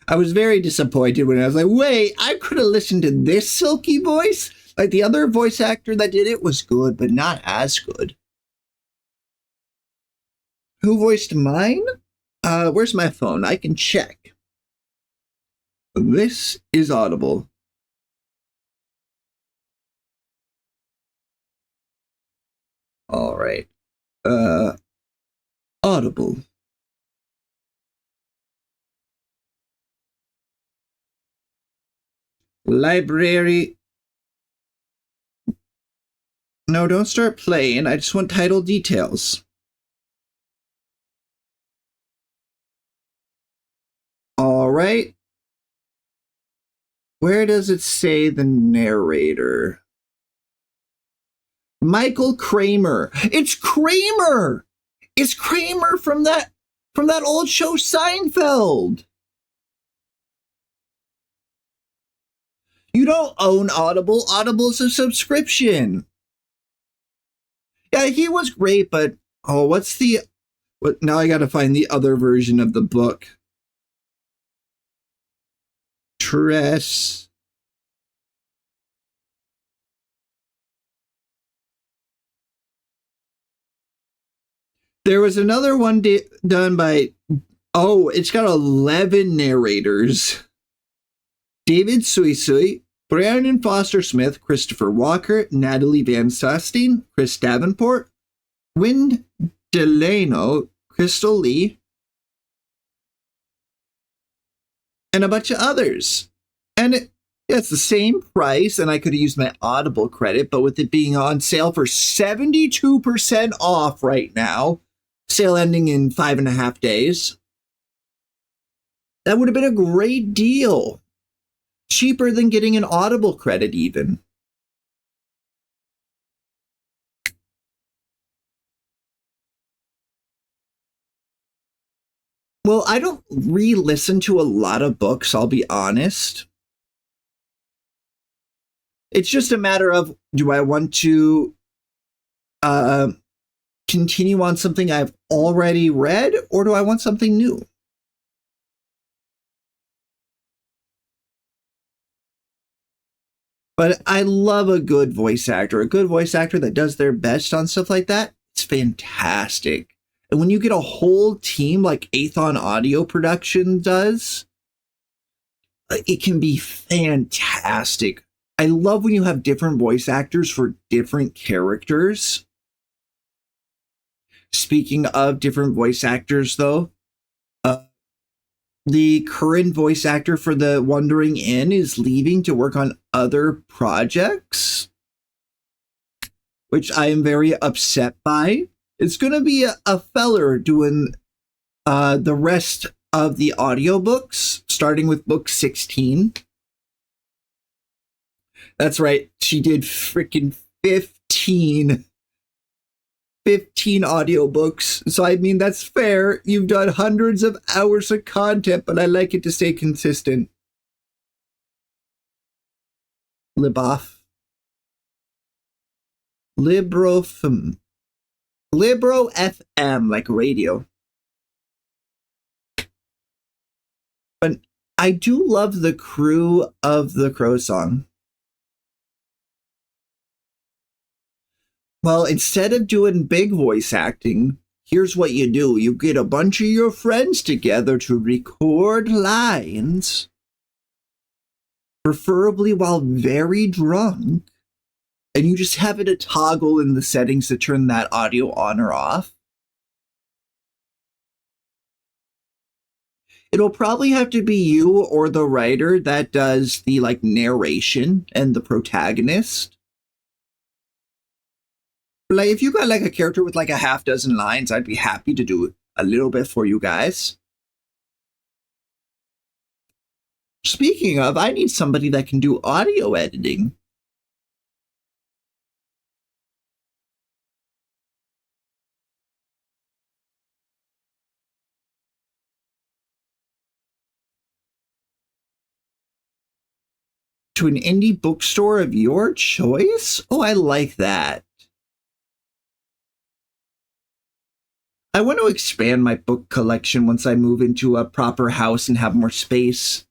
I was very disappointed when I was like, wait, I could have listened to this silky voice? Like the other voice actor that did it was good, but not as good. Who voiced mine? Where's my phone? I can check. This is Audible. All right. Audible. Library. No, don't start playing. I just want title details. All right. Where does it say the narrator? Michael Kramer. It's Kramer. It's Kramer from that old show Seinfeld. You don't own Audible. Audible's a subscription. Yeah, he was great, but what's the what now I gotta find the other version of the book. Tress. There was another one done by, oh, it's got 11 narrators. David Suisui, Brandon Foster Smith, Christopher Walker, Natalie Van Sustine, Chris Davenport, Wind Delano, Crystal Lee, and a bunch of others. And it's the same price, and I could have used my Audible credit, but with it being on sale for 72% off right now, sale ending in 5.5 days, that would have been a great deal. Cheaper than getting an Audible credit, even. Well, I don't re-listen to a lot of books, I'll be honest. It's just a matter of, do I want to continue on something I've already read, or do I want something new? But I love a good voice actor. A good voice actor that does their best on stuff like that, it's fantastic. And when you get a whole team like Athon Audio Production does, it can be fantastic. I love when you have different voice actors for different characters. Speaking of different voice actors, though, the current voice actor for the Wandering Inn is leaving to work on other projects, which I am very upset by. It's going to be a feller doing the rest of the audiobooks, starting with book 16. That's right. She did freaking 15 audiobooks. So, I mean, that's fair. You've done hundreds of hours of content, but I like it to stay consistent. Liboff. Libro FM, like radio. But I do love the crew of the Crow song. Well, instead of doing big voice acting, here's what you do. You get a bunch of your friends together to record lines, preferably while very drunk, and you just have it a toggle in the settings to turn that audio on or off. It'll probably have to be you or the writer that does the like narration and the protagonist. Like, if you got like a character with like a half dozen lines, I'd be happy to do a little bit for you guys. Speaking of, I need somebody that can do audio editing. To an indie bookstore of your choice? Oh, I like that. I want to expand my book collection once I move into a proper house and have more space.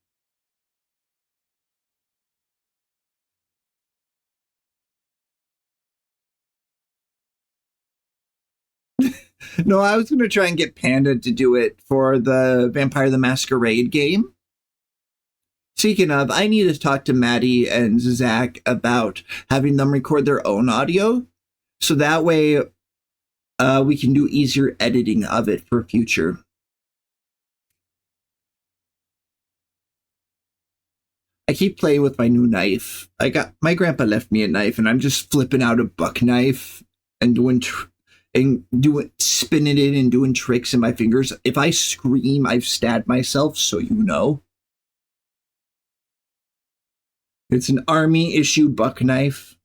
No, I was going to try and get Panda to do it for the Vampire the Masquerade game. Speaking of, I need to talk to Maddie and Zach about having them record their own audio. So that way we can do easier editing of it for future. I keep playing with my new knife. My grandpa left me a knife, and I'm just flipping out a buck knife and doing spinning it and doing tricks in my fingers. If I scream, I've stabbed myself, so you know. It's an army issue buck knife.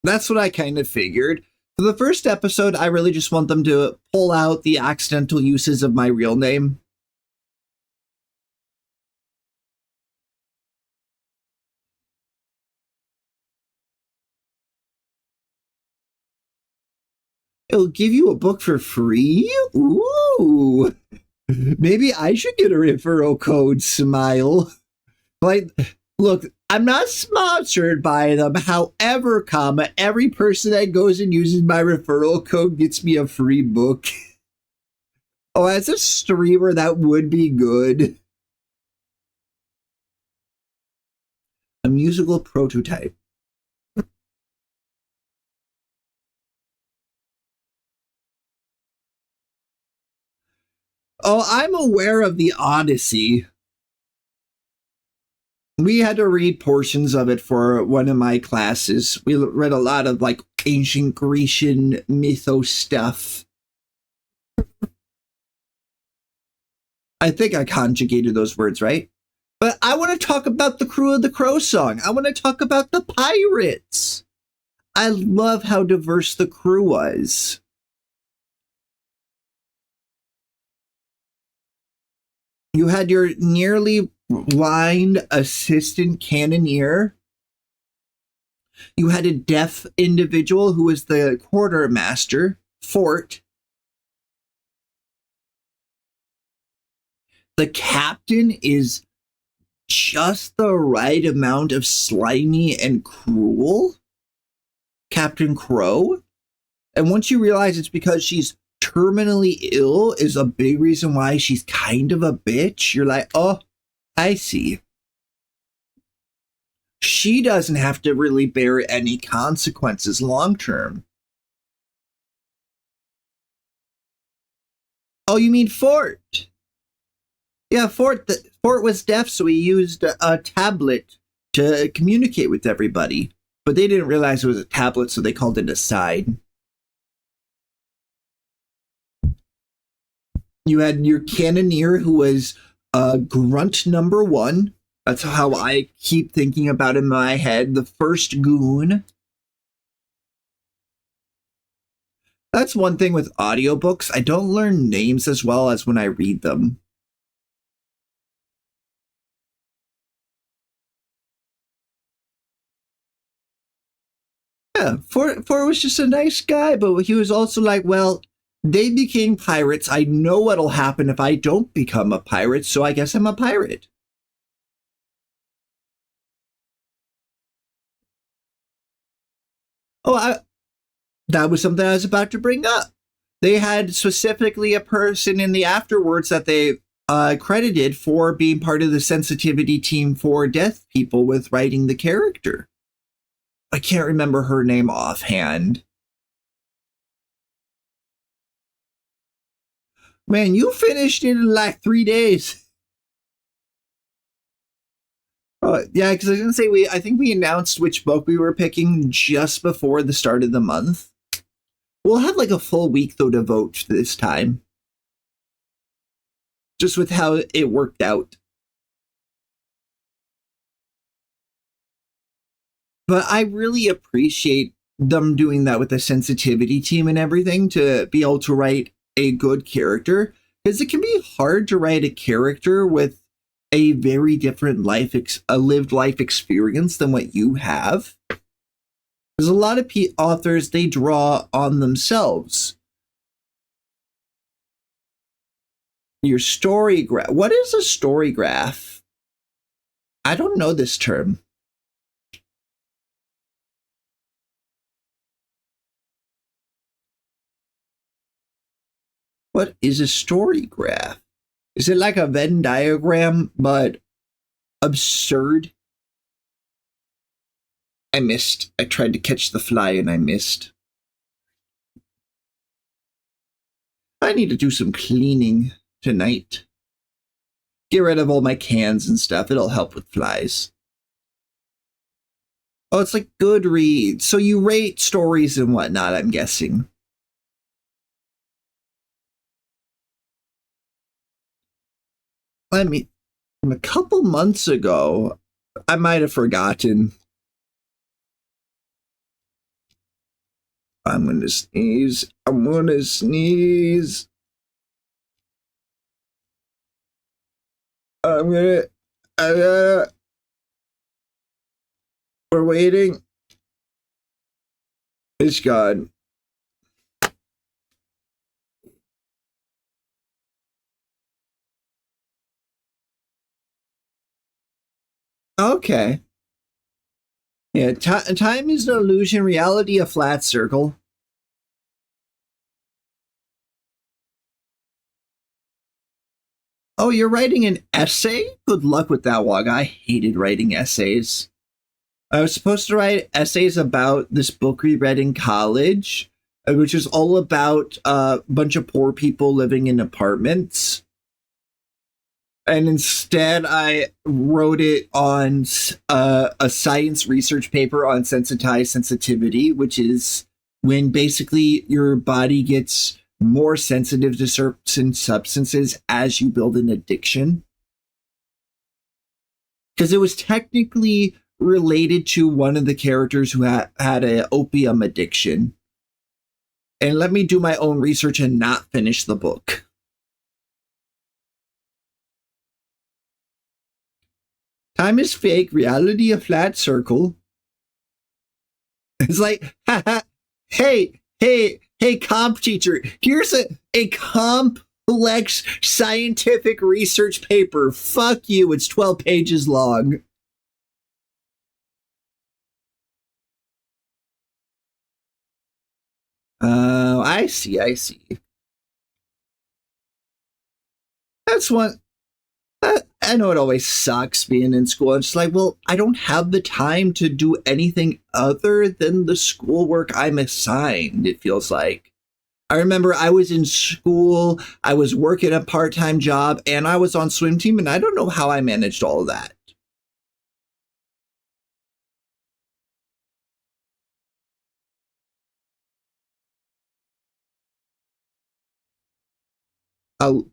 That's what I kind of figured. For the first episode, I really just want them to pull out the accidental uses of my real name. It'll give you a book for free? Ooh. Maybe I should get a referral code, Smile. Like, look, I'm not sponsored by them. However, comma, every person that goes and uses my referral code gets me a free book. Oh, as a streamer, that would be good. A musical prototype. Oh, I'm aware of the Odyssey. We had to read portions of it for one of my classes. We read a lot of like ancient Grecian mythos stuff. I think I conjugated those words right. But I want to talk about the crew of the Crow song. I want to talk about the pirates. I love how diverse the crew was. You had your nearly blind assistant cannoneer. You had a deaf individual who was the quartermaster, Fort. The captain is just the right amount of slimy and cruel. Captain Crow. And once you realize it's because she's terminally ill is a big reason why she's kind of a bitch, you're like, oh, I see. She doesn't have to really bear any consequences long term. Oh, you mean Fort? Yeah, Fort was deaf, so he used a tablet to communicate with everybody. But they didn't realize it was a tablet, so they called it a side. You had your cannoneer, who was grunt number one. That's how I keep thinking about in my head. The first goon. That's one thing with audiobooks. I don't learn names as well as when I read them. Yeah, Fort was just a nice guy, but he was also like, well, they became pirates. I know what'll happen if I don't become a pirate, so I guess I'm a pirate. Oh, that was something I was about to bring up. They had specifically a person in the afterwards that they credited for being part of the sensitivity team for deaf people with writing the character. I can't remember her name offhand. Man, you finished it in like 3 days. Yeah, because I was gonna say I think we announced which book we were picking just before the start of the month. We'll have like a full week though to vote this time, just with how it worked out. But I really appreciate them doing that with the sensitivity team and everything to be able to write a good character, because it can be hard to write a character with a very different a lived life experience than what you have. There's a lot of authors, they draw on themselves. Your story graph. What is a story graph? I don't know this term. What is a story graph? Is it like a Venn diagram, but absurd? I missed. I tried to catch the fly and I missed. I need to do some cleaning tonight. Get rid of all my cans and stuff. It'll help with flies. Oh, it's like Goodreads. So you rate stories and whatnot, I'm guessing. I mean, a couple months ago, I might have forgotten. I'm going to sneeze. I'm going to sneeze. I'm going to. We're waiting. It's gone. Okay. Yeah, time is an illusion, reality a flat circle. Oh, you're writing an essay? Good luck with that, Wog. I hated writing essays. I was supposed to write essays about this book we read in college, which is all about a bunch of poor people living in apartments. And instead, I wrote it on a science research paper on sensitized sensitivity, which is when basically your body gets more sensitive to certain substances as you build an addiction. Because it was technically related to one of the characters who had an opium addiction. And let me do my own research and not finish the book. Time is fake, reality a flat circle. It's like, hey, comp teacher, here's a complex scientific research paper. Fuck you, it's 12 pages long. Oh, I see. That's one. I know it always sucks being in school. It's like, well, I don't have the time to do anything other than the schoolwork I'm assigned, it feels like. I remember I was in school, I was working a part time job, and I was on swim team, and I don't know how I managed all of that.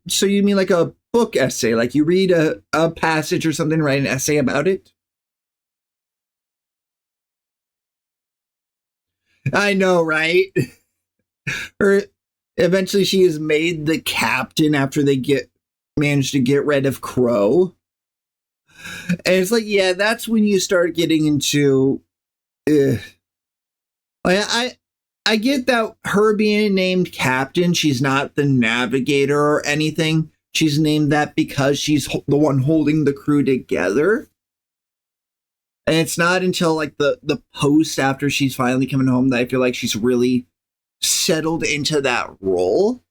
So you mean like a book essay? Like you read a passage or something, write an essay about it? I know, right? Or eventually she is made the captain after they get managed to get rid of Crow. And it's like, yeah, that's when you start getting into like I get that her being named captain, she's not the navigator or anything. She's named that because she's the one holding the crew together. And it's not until like the post after she's finally coming home that I feel like she's really settled into that role.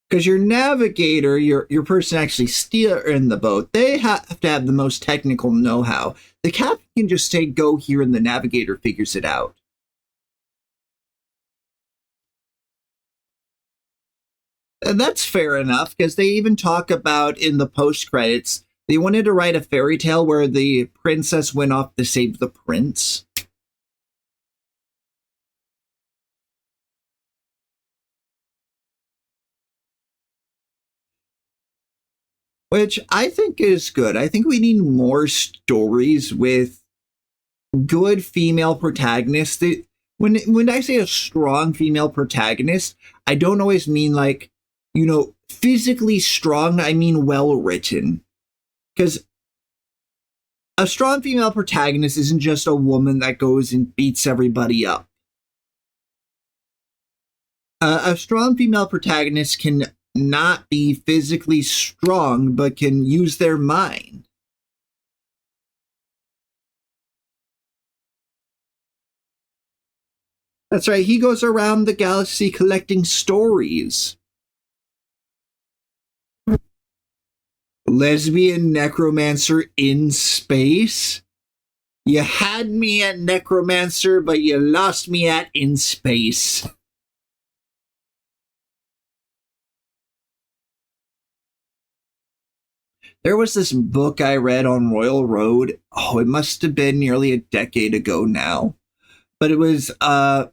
Because your navigator, your person actually steering the boat, they have to have the most technical know-how. The captain can just say go here and the navigator figures it out. And that's fair enough because they even talk about in the post credits they wanted to write a fairy tale where the princess went off to save the prince. Which I think is good. I think we need more stories with good female protagonists. When I say a strong female protagonist, I don't always mean like, physically strong. I mean well written. Because a strong female protagonist isn't just a woman that goes and beats everybody up. A strong female protagonist can not be physically strong, but can use their mind. That's right, he goes around the galaxy collecting stories. Lesbian necromancer in space? You had me at necromancer, but you lost me at in space. There was this book I read on Royal Road. Oh, it must have been nearly a decade ago now. But it was about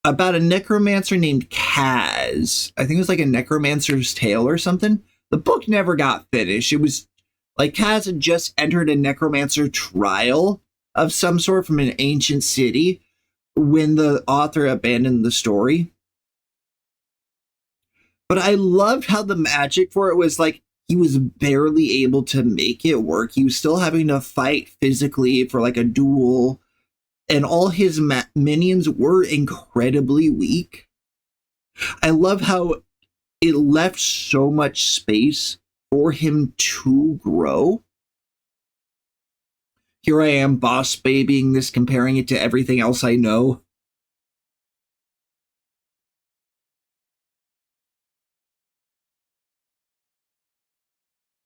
a necromancer named Kaz. I think it was like a necromancer's tale or something. The book never got finished. It was like Kaz had just entered a necromancer trial of some sort from an ancient city when the author abandoned the story. But I loved how the magic for it was like he was barely able to make it work. He was still having to fight physically for like a duel, and all his minions were incredibly weak. I love how it left so much space for him to grow. Here I am, boss babying this, comparing it to everything else I know.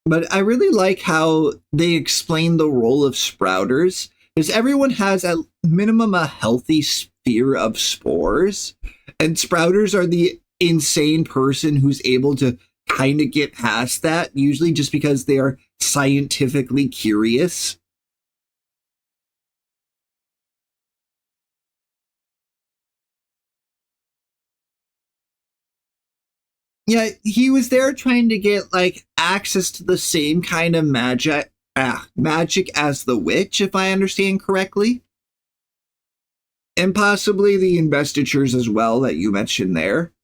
But I really like how they explain the role of sprouters, because everyone has at minimum a healthy sphere of spores, and sprouters are the insane person who's able to kind of get past that, usually just because they are scientifically curious. Yeah, he was there trying to get like access to the same kind of magic as the witch, if I understand correctly, and possibly the investitures as well that you mentioned there.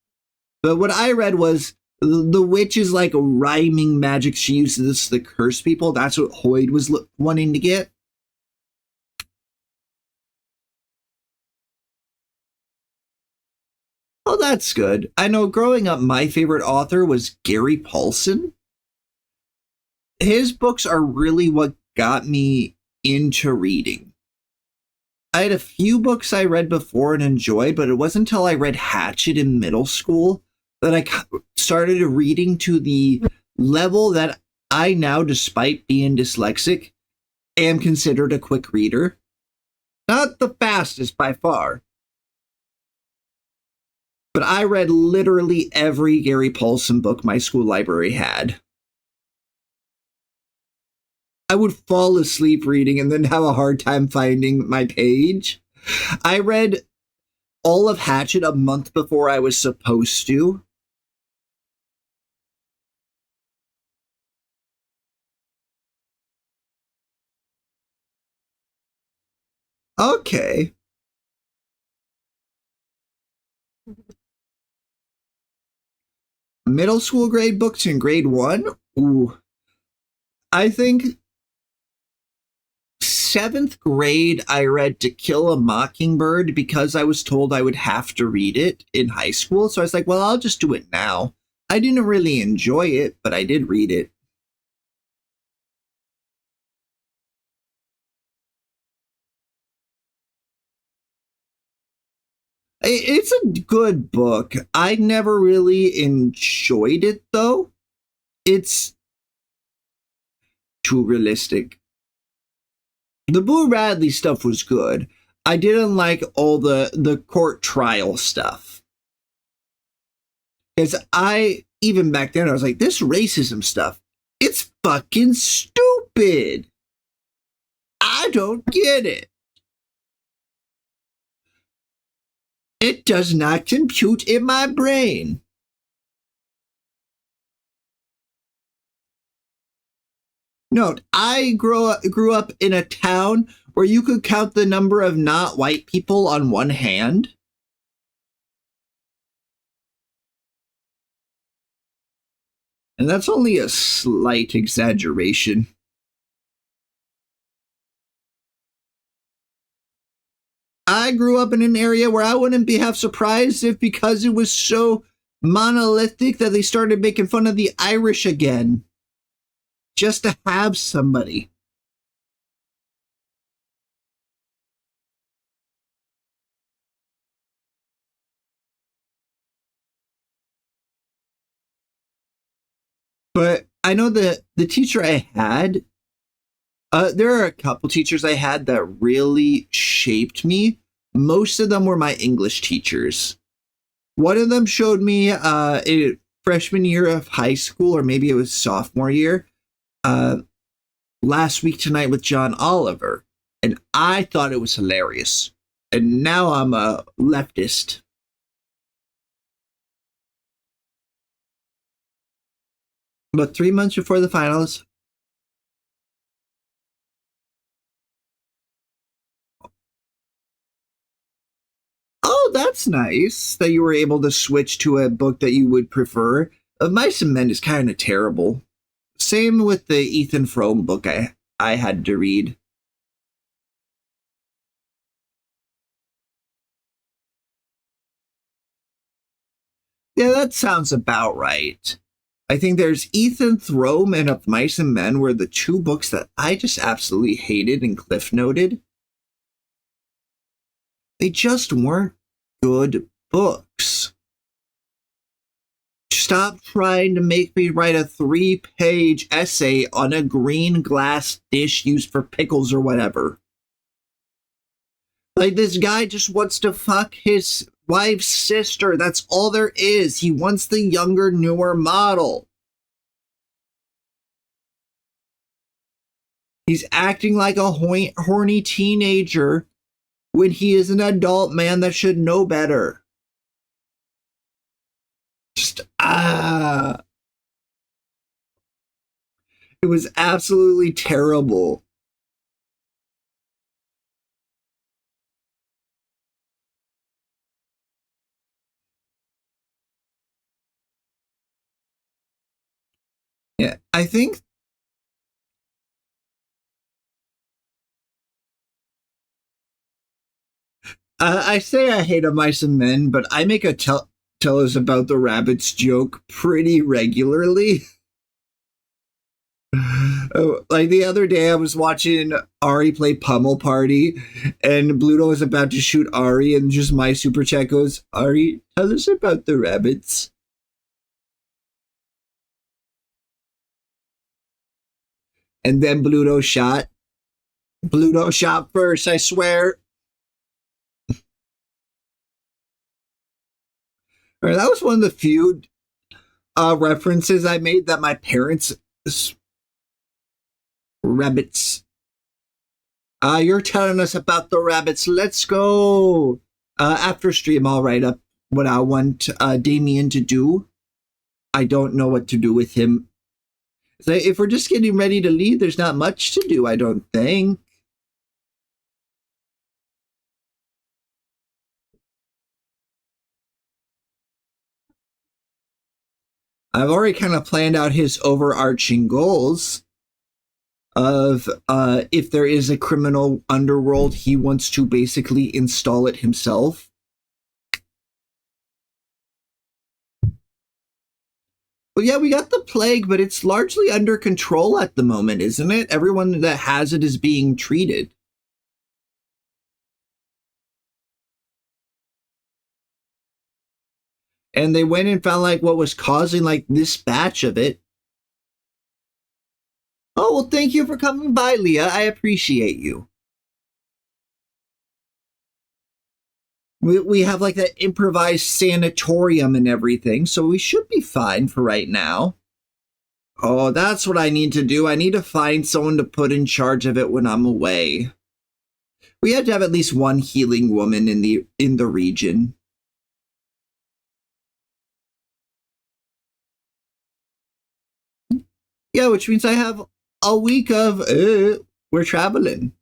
But what I read was the witch is like a rhyming magic she uses to curse people. That's what Hoyd was wanting to get. Oh, that's good. I know growing up, my favorite author was Gary Paulson. His books are really what got me into reading. I had a few books I read before and enjoyed, but it wasn't until I read Hatchet in middle school that I started reading to the level that I now, despite being dyslexic, am considered a quick reader. Not the fastest by far, but I read literally every Gary Paulson book my school library had. I would fall asleep reading and then have a hard time finding my page. I read all of Hatchet a month before I was supposed to. Okay. Middle school grade books in grade one? Ooh. I think seventh grade, I read To Kill a Mockingbird because I was told I would have to read it in high school. So I was like, well, I'll just do it now. I didn't really enjoy it, but I did read it. It's a good book. I never really enjoyed it, though. It's too realistic. The Boo Radley stuff was good. I didn't like all the court trial stuff. Because even back then, I was like, this racism stuff, it's fucking stupid. I don't get it. It does not compute in my brain. Note, I grew up in a town where you could count the number of not white people on one hand. And that's only a slight exaggeration. I grew up in an area where I wouldn't be half surprised if, because it was so monolithic, that they started making fun of the Irish again just to have somebody. But I know the teacher I had, there are a couple teachers I had that really shaped me. Most of them were my English teachers. One of them showed me in freshman year of high school, or maybe it was sophomore year, uh, Last Week Tonight with John Oliver. And I thought it was hilarious. And now I'm a leftist. But 3 months before the finals, oh, that's nice that you were able to switch to a book that you would prefer. Mice and Men is kind of terrible. Same with the Ethan Frome book I had to read. Yeah, that sounds about right. I think there's Ethan Throme and Of Mice and Men were the two books that I just absolutely hated and cliff noted. They just weren't good books. Stop trying to make me write a 3-page essay on a green glass dish used for pickles or whatever. Like, this guy just wants to fuck his wife's sister. That's all there is. He wants the younger, newer model. He's acting like a horny teenager when he is an adult man that should know better. Just, It was absolutely terrible. Yeah, I think I say I hate Of Mice and Men, but I make a tell us about the rabbits joke pretty regularly. Oh, like the other day, I was watching Ari play Pummel Party, and Bluto was about to shoot Ari, and just my super chat goes, "Ari, tell us about the rabbits." And then Bluto shot. Bluto shot first, I swear. Or that was one of the few references I made that my parents rabbits. You're telling us about the rabbits. Let's go. After stream, I'll write up what I want Damien to do. I don't know what to do with him. So if we're just getting ready to leave, there's not much to do, I don't think. I've already kind of planned out his overarching goals of if there is a criminal underworld, he wants to basically install it himself. Well, yeah, we got the plague, but it's largely under control at the moment, isn't it? Everyone that has it is being treated. And they went and found like what was causing like this batch of it. Oh, well, thank you for coming by, Leah. I appreciate you. We have like that improvised sanatorium and everything, so we should be fine for right now. Oh, that's what I need to do. I need to find someone to put in charge of it when I'm away. We had to have at least one healing woman in the region. Yeah, which means I have a week of we're traveling.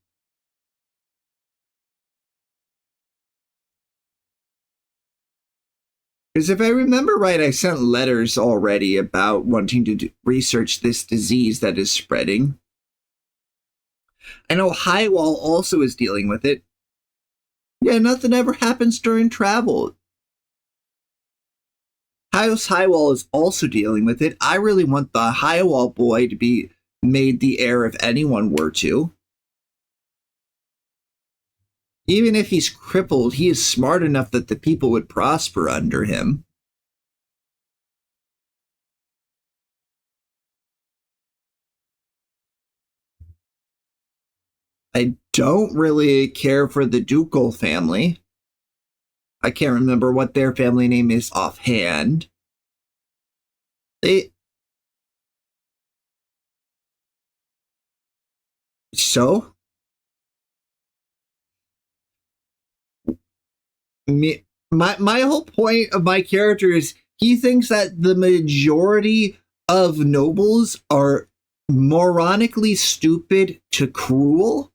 Because if I remember right, I sent letters already about wanting to research this disease that is spreading. I know Highwall also is dealing with it. Yeah, nothing ever happens during travel. House Highwall is also dealing with it. I really want the Highwall boy to be made the heir if anyone were to. Even if he's crippled, he is smart enough that the people would prosper under him. I don't really care for the Ducal family. I can't remember what their family name is offhand. They so me my whole point of my character is he thinks that the majority of nobles are moronically stupid to cruel.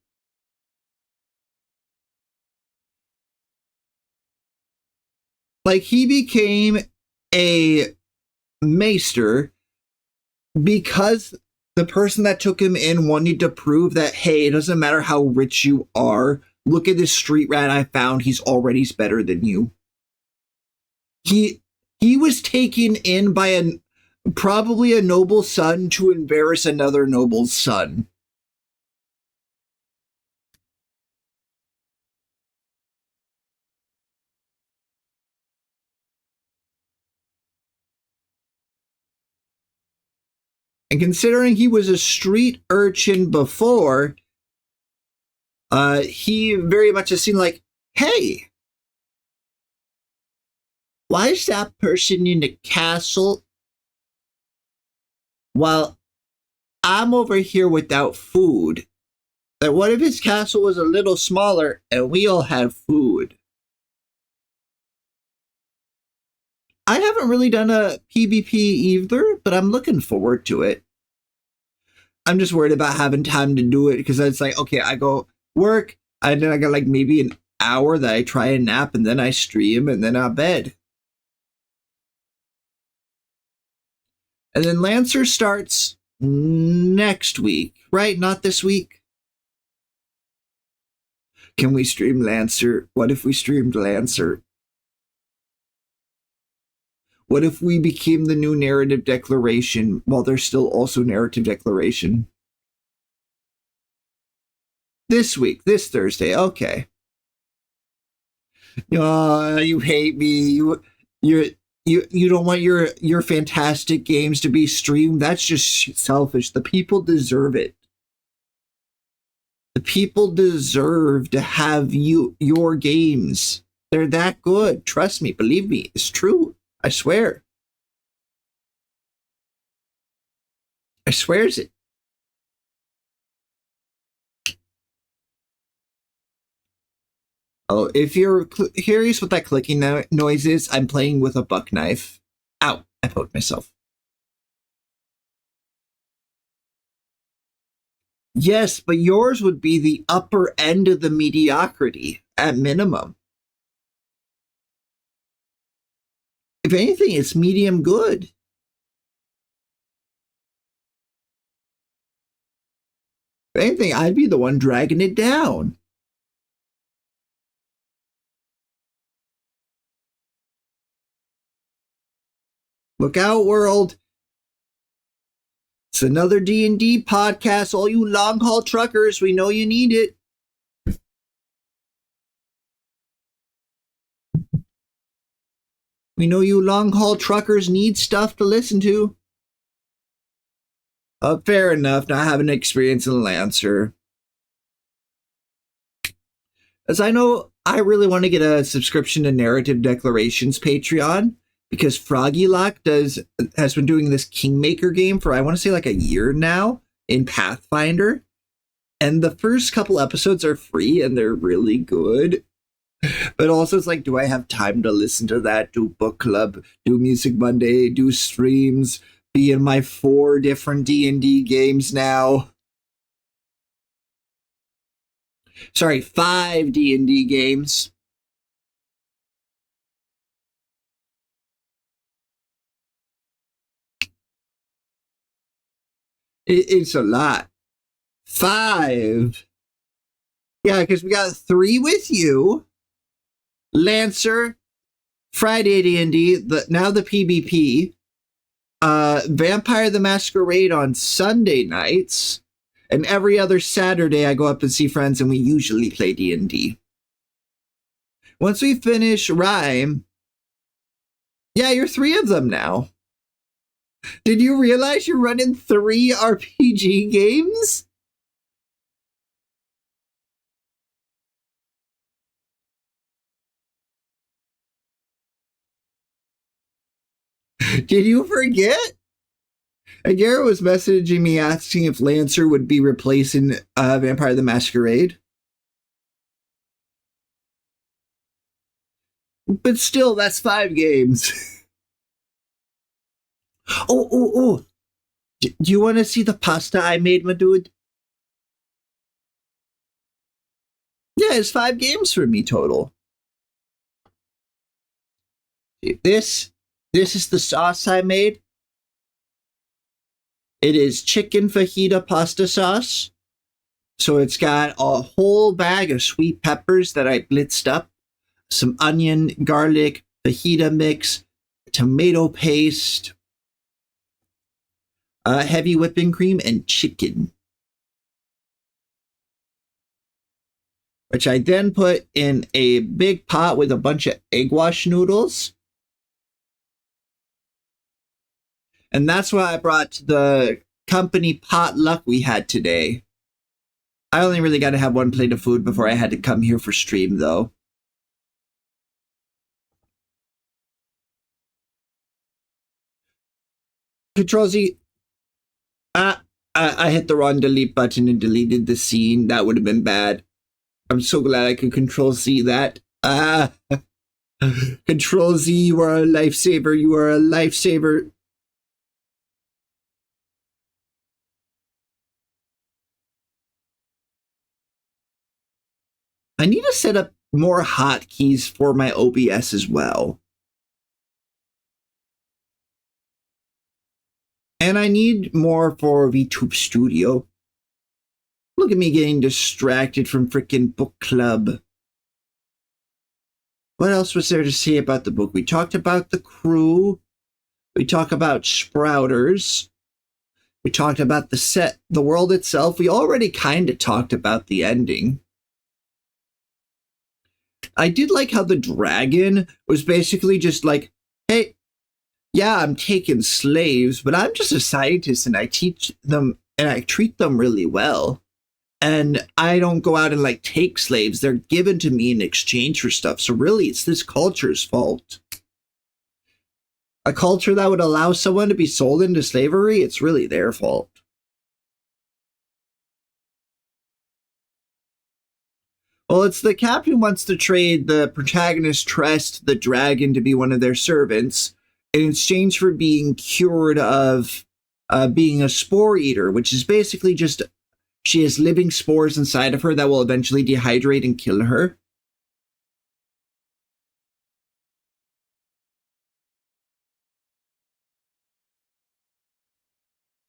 Like he became a maester because the person that took him in wanted to prove that, hey, it doesn't matter how rich you are. Look at this street rat I found. He's already better than you. He was taken in by Probably a noble son to embarrass another noble son. And considering he was a street urchin before, he very much has seen like, hey, why is that person in the castle while I'm over here without food? Like, what if his castle was a little smaller and we all had food? I haven't really done a PvP either, but I'm looking forward to it. I'm just worried about having time to do it because it's like, okay, I go work, and then I got like maybe an hour that I try and nap, and then I stream, and then I bed. And then Lancer starts next week, right? Not this week. Can we stream Lancer? What if we streamed Lancer? What if we became the new narrative declaration while there's still also narrative declaration? This week, this Thursday. Okay. You hate me. You don't want your fantastic games to be streamed. That's just selfish. The people deserve it. The people deserve to have your games. They're that good. Trust me, believe me, it's true. I swear. I swears it. Oh, if you're curious what that clicking noise is, I'm playing with a buck knife. Ow, I poked myself. Yes, but yours would be the upper end of the mediocrity at minimum. If anything, it's medium good. If anything, I'd be the one dragging it down. Look out, world. It's another D&D podcast. All you long haul truckers, we know you need it. We know you long haul truckers need stuff to listen to. Fair enough, not having experience in Lancer. As I know, I really want to get a subscription to Narrative Declarations Patreon because Froggy Lock has been doing this Kingmaker game for I want to say like a year now in Pathfinder. And the first couple episodes are free and they're really good. But also it's like, do I have time to listen to that, do book club, do Music Monday, do streams, be in my 4 different D&D games now? Sorry, 5 D&D games. It's a lot. 5. Yeah, because we got 3 with you. Lancer, Friday D&D, now the PvP, Vampire the Masquerade on Sunday nights, and every other Saturday I go up and see friends and we usually play D&D. Once we finish Rhyme, yeah, you're 3 of them now. Did you realize you're running 3 RPG games? Did you forget? And Garrett was messaging me asking if Lancer would be replacing Vampire the Masquerade. But still, that's 5 games. Oh. Do you want to see the pasta I made, my dude? Yeah, it's 5 games for me total. This is the sauce I made. It is chicken fajita pasta sauce. So it's got a whole bag of sweet peppers that I blitzed up, some onion, garlic, fajita mix, tomato paste, heavy whipping cream, and chicken, which I then put in a big pot with a bunch of egg wash noodles. And that's why I brought the company potluck we had today. I only really got to have one plate of food before I had to come here for stream, though. Control Z. I hit the wrong delete button and deleted the scene. That would have been bad. I'm so glad I could Control Z that. Control Z, you are a lifesaver. You are a lifesaver. I need to set up more hotkeys for my OBS as well. And I need more for VTube Studio. Look at me getting distracted from freaking book club. What else was there to say about the book? We talked about the crew. We talked about Sprouters. We talked about the set, the world itself. We already kind of talked about the ending. I did like how the dragon was basically just like, hey, yeah, I'm taking slaves, but I'm just a scientist and I teach them and I treat them really well. And I don't go out and like take slaves. They're given to me in exchange for stuff. So really, it's this culture's fault. A culture that would allow someone to be sold into slavery, it's really their fault. Well, it's the captain wants to trade the protagonist Tress, the dragon, to be one of their servants in exchange for being cured of being a spore eater, which is basically just she has living spores inside of her that will eventually dehydrate and kill her.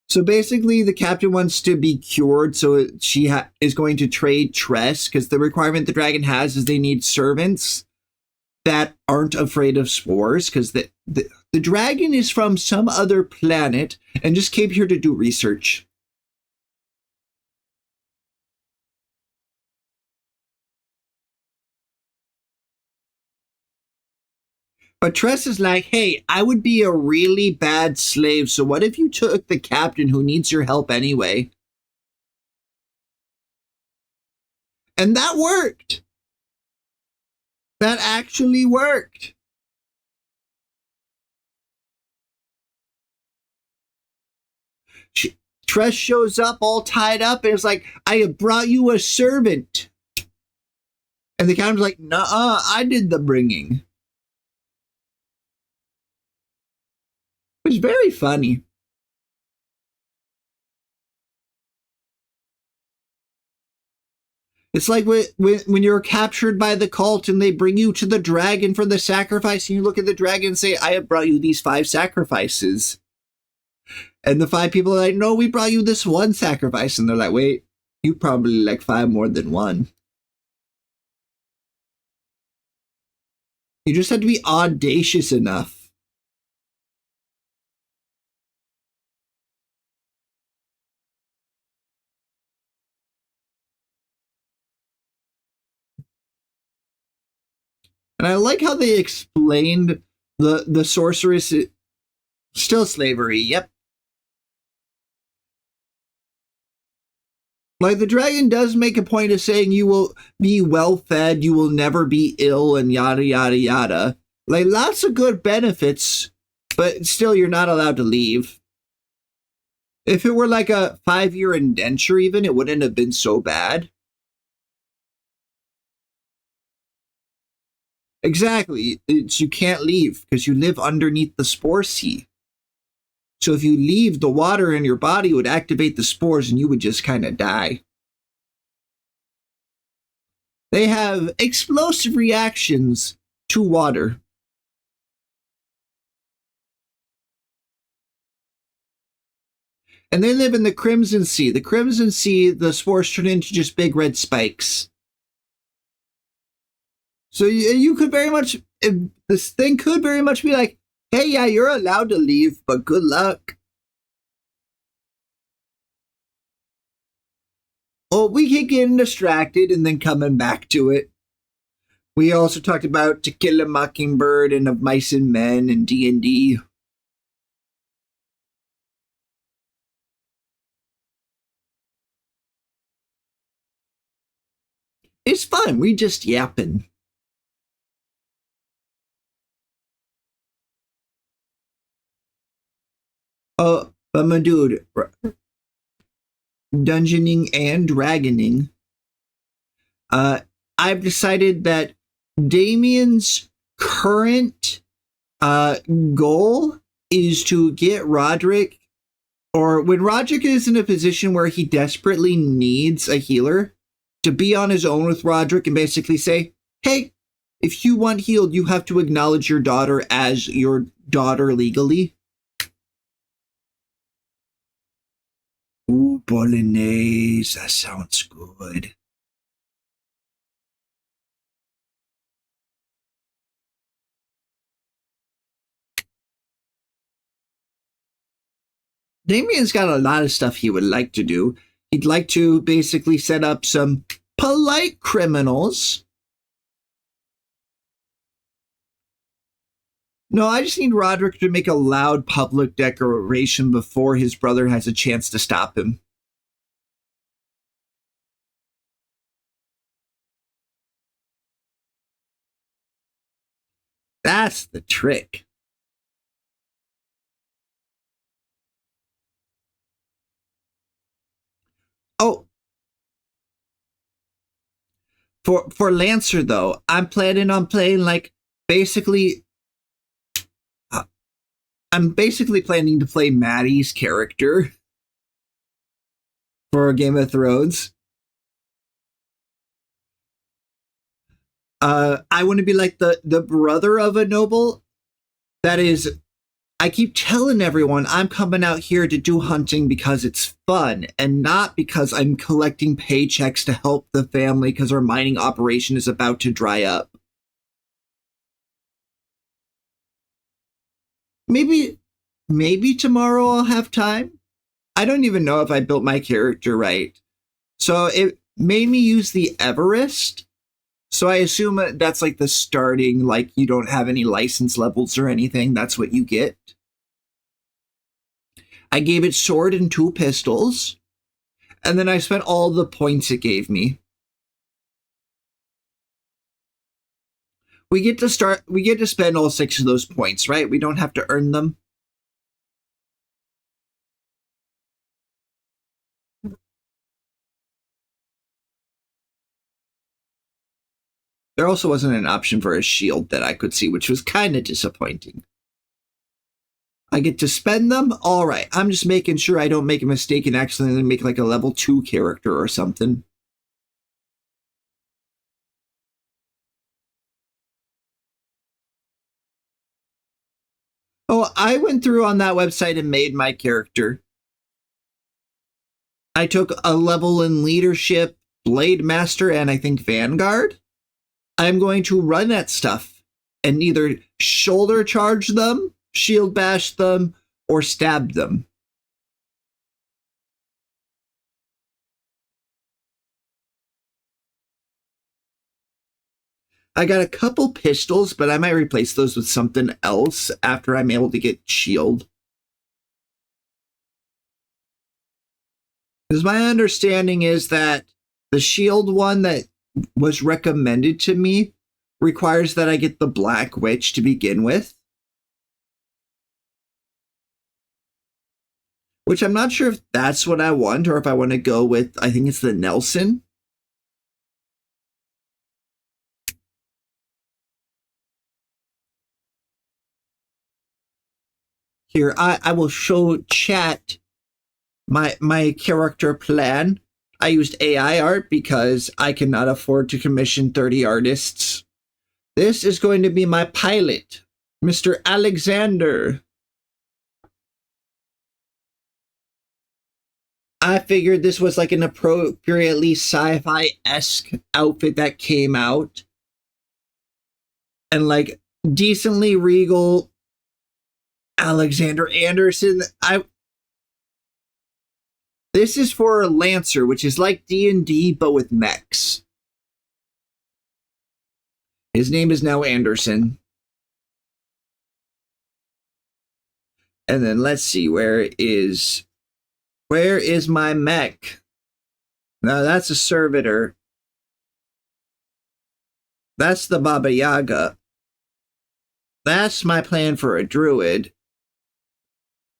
So basically, the captain wants to be cured, so she is going to trade Tress, because the requirement the dragon has is they need servants that aren't afraid of spores, because the dragon is from some other planet and just came here to do research. But Tress is like, hey, I would be a really bad slave, so what if you took the captain who needs your help anyway? And that worked. That actually worked. Tress shows up all tied up and is like, I have brought you a servant. And the captain's like, nuh-uh, I did the bringing. It was very funny. It's like when you're captured by the cult and they bring you to the dragon for the sacrifice, and you look at the dragon and say, I have brought you these 5 sacrifices. And the 5 people are like, no, we brought you this one sacrifice. And they're like, wait, you probably like 5 more than one. You just have to be audacious enough. And I like how they explained the sorceress still slavery. Yep. Like the dragon does make a point of saying you will be well fed, you will never be ill, and yada yada yada. Like lots of good benefits, but still you're not allowed to leave. If it were like a 5-year indenture, even, it wouldn't have been so bad. Exactly. You can't leave because you live underneath the spore sea. So if you leave, the water in your body would activate the spores and you would just kind of die. They have explosive reactions to water. And they live in the Crimson Sea. The Crimson Sea, the spores turn into just big red spikes. So you could very much, this thing could very much be like, hey, yeah, you're allowed to leave, but good luck. Oh, we keep getting distracted and then coming back to it. We also talked about To Kill a Mockingbird and Of Mice and Men and D&D. It's fun. We just yapping. Oh, but my dude, dungeoning and dragoning. Uh, I've decided that Damien's current uh, goal is to get Roderick, or when Roderick is in a position where he desperately needs a healer, to be on his own with Roderick and basically say, hey, if you want healed, you have to acknowledge your daughter as your daughter legally. Ooh, Bolognese, that sounds good. Damien's got a lot of stuff he would like to do. He'd like to basically set up some polite criminals. No, I just need Roderick to make a loud public declaration before his brother has a chance to stop him. That's the trick. Oh, for Lancer though, I'm planning on playing like basically uh, I'm basically planning to play Maddie's character for Game of Thrones. I want to be like the brother of a noble. That is, I keep telling everyone I'm coming out here to do hunting because it's fun and not because I'm collecting paychecks to help the family because our mining operation is about to dry up. Maybe, maybe tomorrow I'll have time. I don't even know if I built my character right. So it made me use the Everest. So I assume that's like the starting, like you don't have any license levels or anything. That's what you get. I gave it sword and two pistols, and then I spent all the points it gave me. We get to spend all six of those points, right? We don't have to earn them. There also wasn't an option for a shield that I could see, which was kind of disappointing. I get to spend them? All right. I'm just making sure I don't make a mistake and accidentally make like a level 2 character or something. Oh, I went through on that website and made my character. I took a level in leadership, Blade Master, and I think Vanguard. I'm going to run that stuff and either shoulder charge them, shield bash them, or stab them. I got a couple pistols, but I might replace those with something else after I'm able to get shield. Because my understanding is that the shield one that was recommended to me requires that I get the Black Witch to begin with, which I'm not sure if that's what I want or if I want to go with, I think it's the Nelson. Here, I will show chat my character plan. I used AI art because I cannot afford to commission 30 artists. This is going to be my pilot, Mr. Alexander. I figured this was like an appropriately sci-fi esque outfit that came out, and like decently regal Alexander Anderson. This is for Lancer, which is like D&D, but with mechs. His name is now Anderson. And then let's see, where is my mech? No, that's a servitor. That's the Baba Yaga. That's my plan for a druid.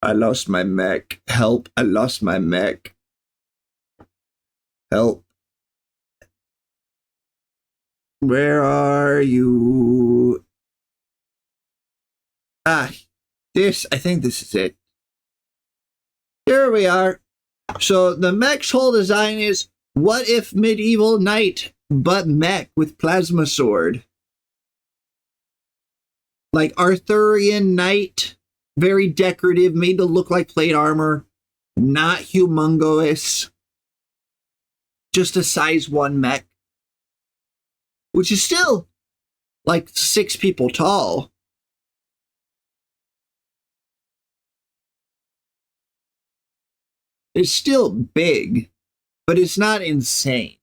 I lost my mech. Help, I lost my mech. Help. Where are you? Ah, I think this is it. Here we are. So the mech's whole design is, what if medieval knight, but mech with plasma sword? Like Arthurian knight, very decorative, made to look like plate armor, not humongous, just a size 1 mech, which is still like 6 people tall. It's still big, but it's not insane.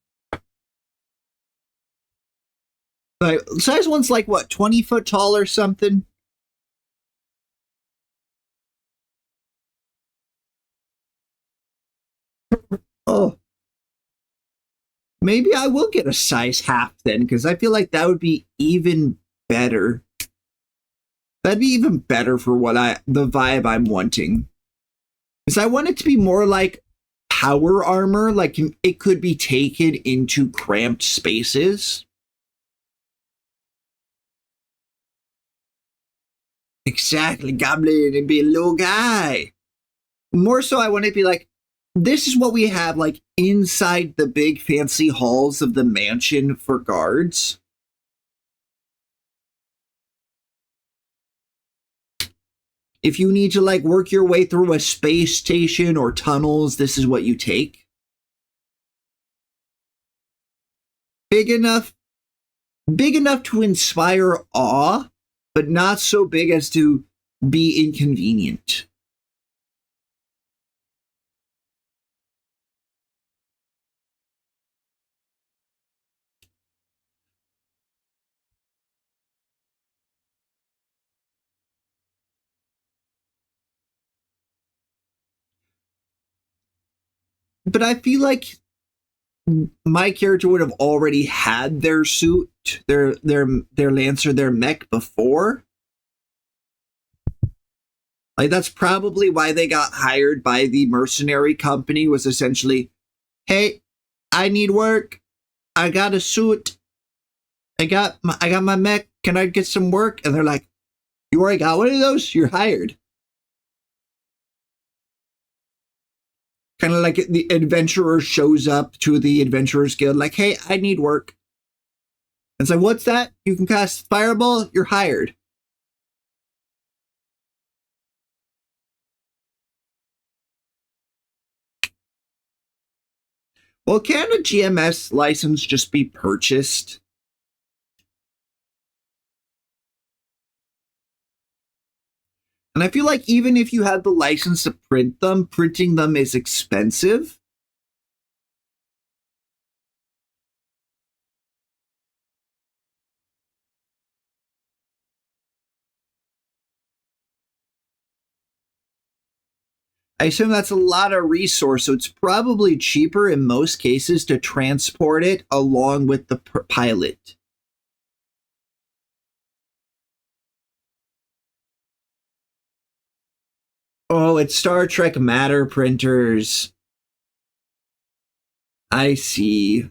Like size 1's like what, 20 foot tall or something? Oh, maybe I will get a size half then, because I feel like that would be even better. That'd be even better for the vibe I'm wanting. Because I want it to be more like power armor, like it could be taken into cramped spaces. Exactly, Goblin and be a little guy. More so, I want it to be like, this is what we have like inside the big fancy halls of the mansion for guards. If you need to like work your way through a space station or tunnels, this is what you take. Big enough to inspire awe, but not so big as to be inconvenient. But I feel like my character would have already had their suit, their lancer, their mech before. Like that's probably why they got hired by the mercenary company, was essentially, hey, I need work. I got a suit. I got my mech. Can I get some work? And they're like, you already got one of those? You're hired. Kind of like the adventurer shows up to the adventurers guild, like, hey, I need work. And so, what's that? You can cast fireball. You're hired. Well, can a GMS license just be purchased? And I feel like even if you had the license to print them, printing them is expensive. I assume that's a lot of resource, so it's probably cheaper in most cases to transport it along with the pilot. Oh, it's Star Trek matter printers. I see.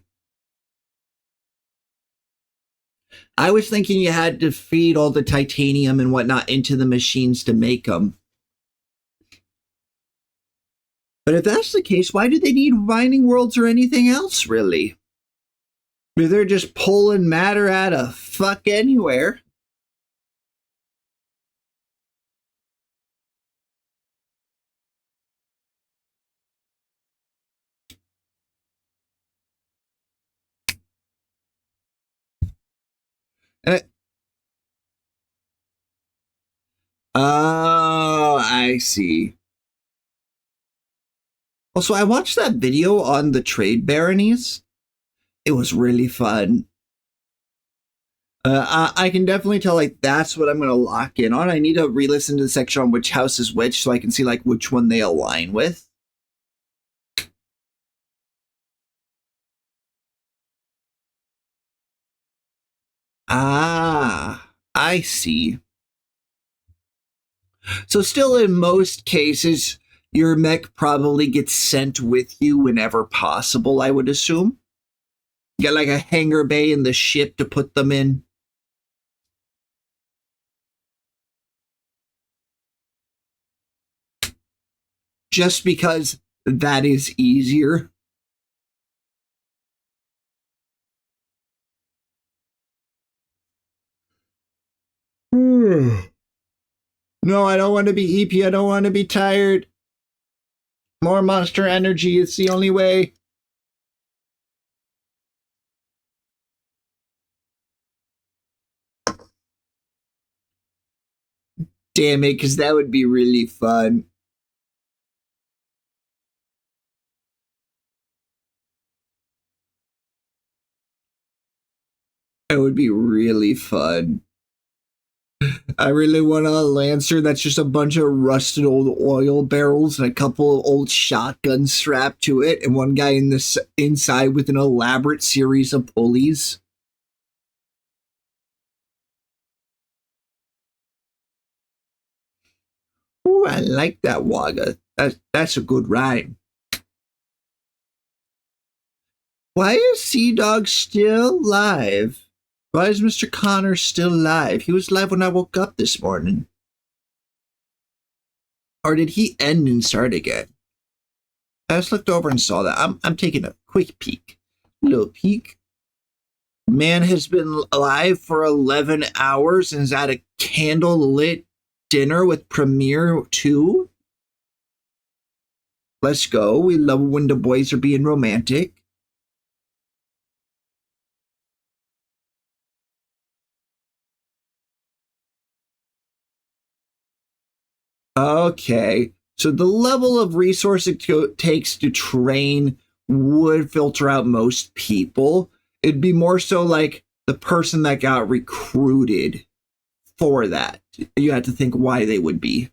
I was thinking you had to feed all the titanium and whatnot into the machines to make them. But if that's the case, why do they need mining worlds or anything else, really? If they're just pulling matter out of fuck anywhere. Uh, oh, I see. Also, I watched that video on the trade baronies. It was really fun. I can definitely tell like that's what I'm gonna lock in on. I need to re-listen to the section on which house is which so I can see like which one they align with. Ah, I see. So still in most cases, your mech probably gets sent with you whenever possible, I would assume. You got like a hangar bay in the ship to put them in. Just because that is easier. No, I don't want to be EP. I don't want to be tired. More monster energy. It's the only way. Damn it, because that would be really fun. It would be really fun. I really want a Lancer that's just a bunch of rusted old oil barrels and a couple of old shotguns strapped to it, and one guy in this inside with an elaborate series of pulleys. Ooh, I like that Wagga. That's a good rhyme. Why is Sea Dog still alive? Why is Mr. Connor still alive? He was alive when I woke up this morning. Or did he end and start again? I just looked over and saw that. I'm taking a quick peek. Little peek. Man has been alive for 11 hours and is at a candle-lit dinner with Premiere 2. Let's go. We love when the boys are being romantic. Okay. So the level of resource it takes to train would filter out most people. It'd be more so like the person that got recruited for that. You have to think why they would be.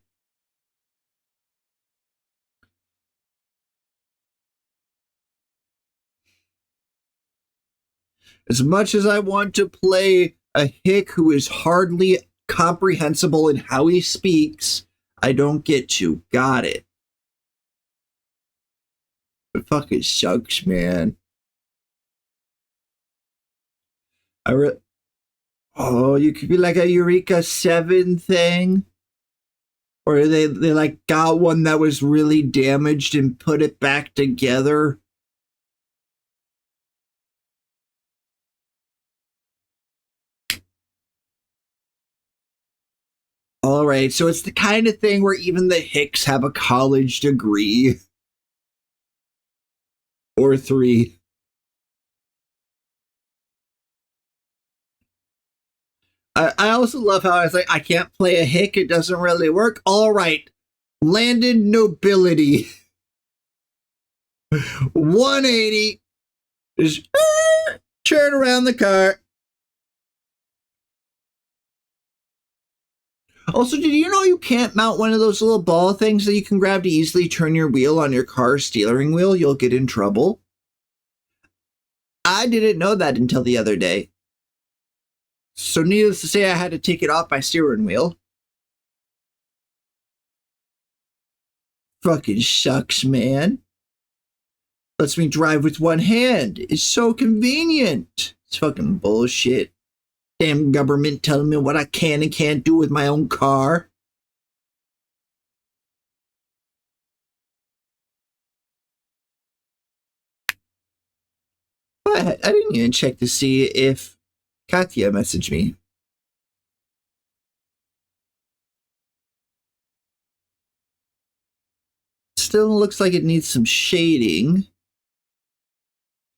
As much as I want to play a hick who is hardly comprehensible in how he speaks, I don't get to. Got it. It fucking sucks, man. Oh, you could be like a Eureka 7 thing. Or they like got one that was really damaged and put it back together. All right, so it's the kind of thing where even the Hicks have a college degree or 3. I also love how I was like, I can't play a Hick, it doesn't really work. All right, landed nobility. 180. Just turn around the car. Also, did you know you can't mount one of those little ball things that you can grab to easily turn your wheel on your car's steering wheel? You'll get in trouble. I didn't know that until the other day. So needless to say, I had to take it off my steering wheel. Fucking sucks, man. Lets me drive with one hand. It's so convenient. It's fucking bullshit. Damn government telling me what I can and can't do with my own car. But I didn't even check to see if Katya messaged me. Still looks like it needs some shading.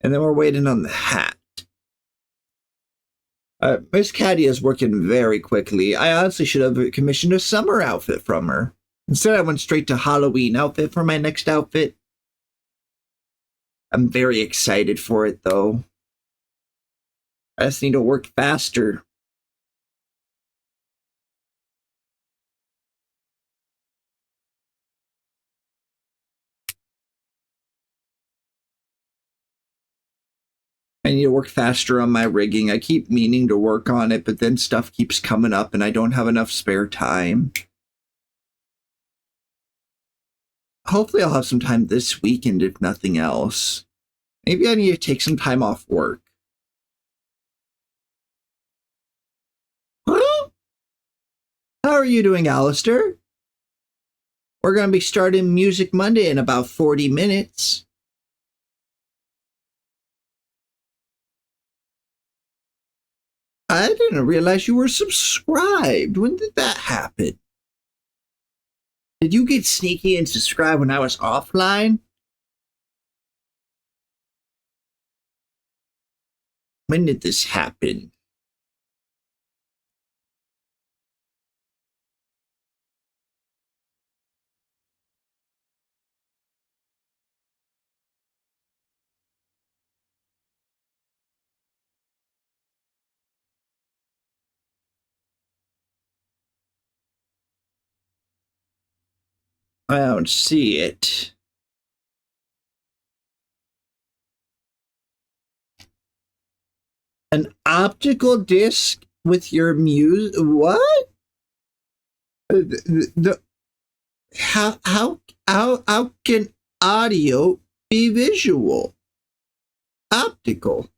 And then we're waiting on the hat. Miss Caddy is working very quickly. I honestly should have commissioned a summer outfit from her. Instead, I went straight to Halloween outfit for my next outfit. I'm very excited for it, though. I just need to work faster. I need to work faster on my rigging. I keep meaning to work on it, but then stuff keeps coming up and I don't have enough spare time. Hopefully I'll have some time this weekend, if nothing else. Maybe I need to take some time off work. Huh? How are you doing, Alistair? We're going to be starting Music Monday in about 40 minutes. I didn't realize you were subscribed. When did that happen? Did you get sneaky and subscribe when I was offline? When did this happen? I don't see it. An optical disc with your music? What? The how can audio be visual? Optical.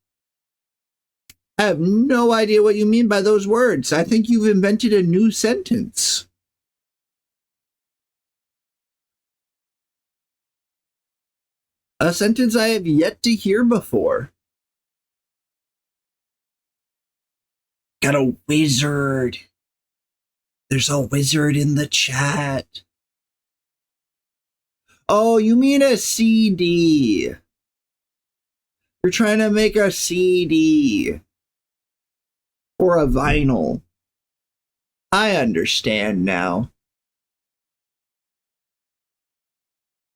I have no idea what you mean by those words. I think you've invented a new sentence. A sentence I have yet to hear before. Got a wizard. There's a wizard in the chat. Oh, you mean a CD. You're trying to make a CD. Or a vinyl. I understand now.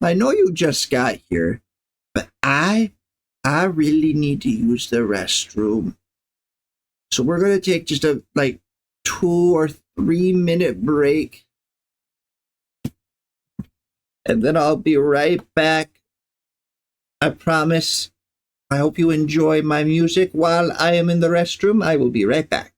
I know you just got here, but I really need to use the restroom. So we're gonna take just a 2 or 3 minute break. And then I'll be right back. I promise. I hope you enjoy my music while I am in the restroom. I will be right back.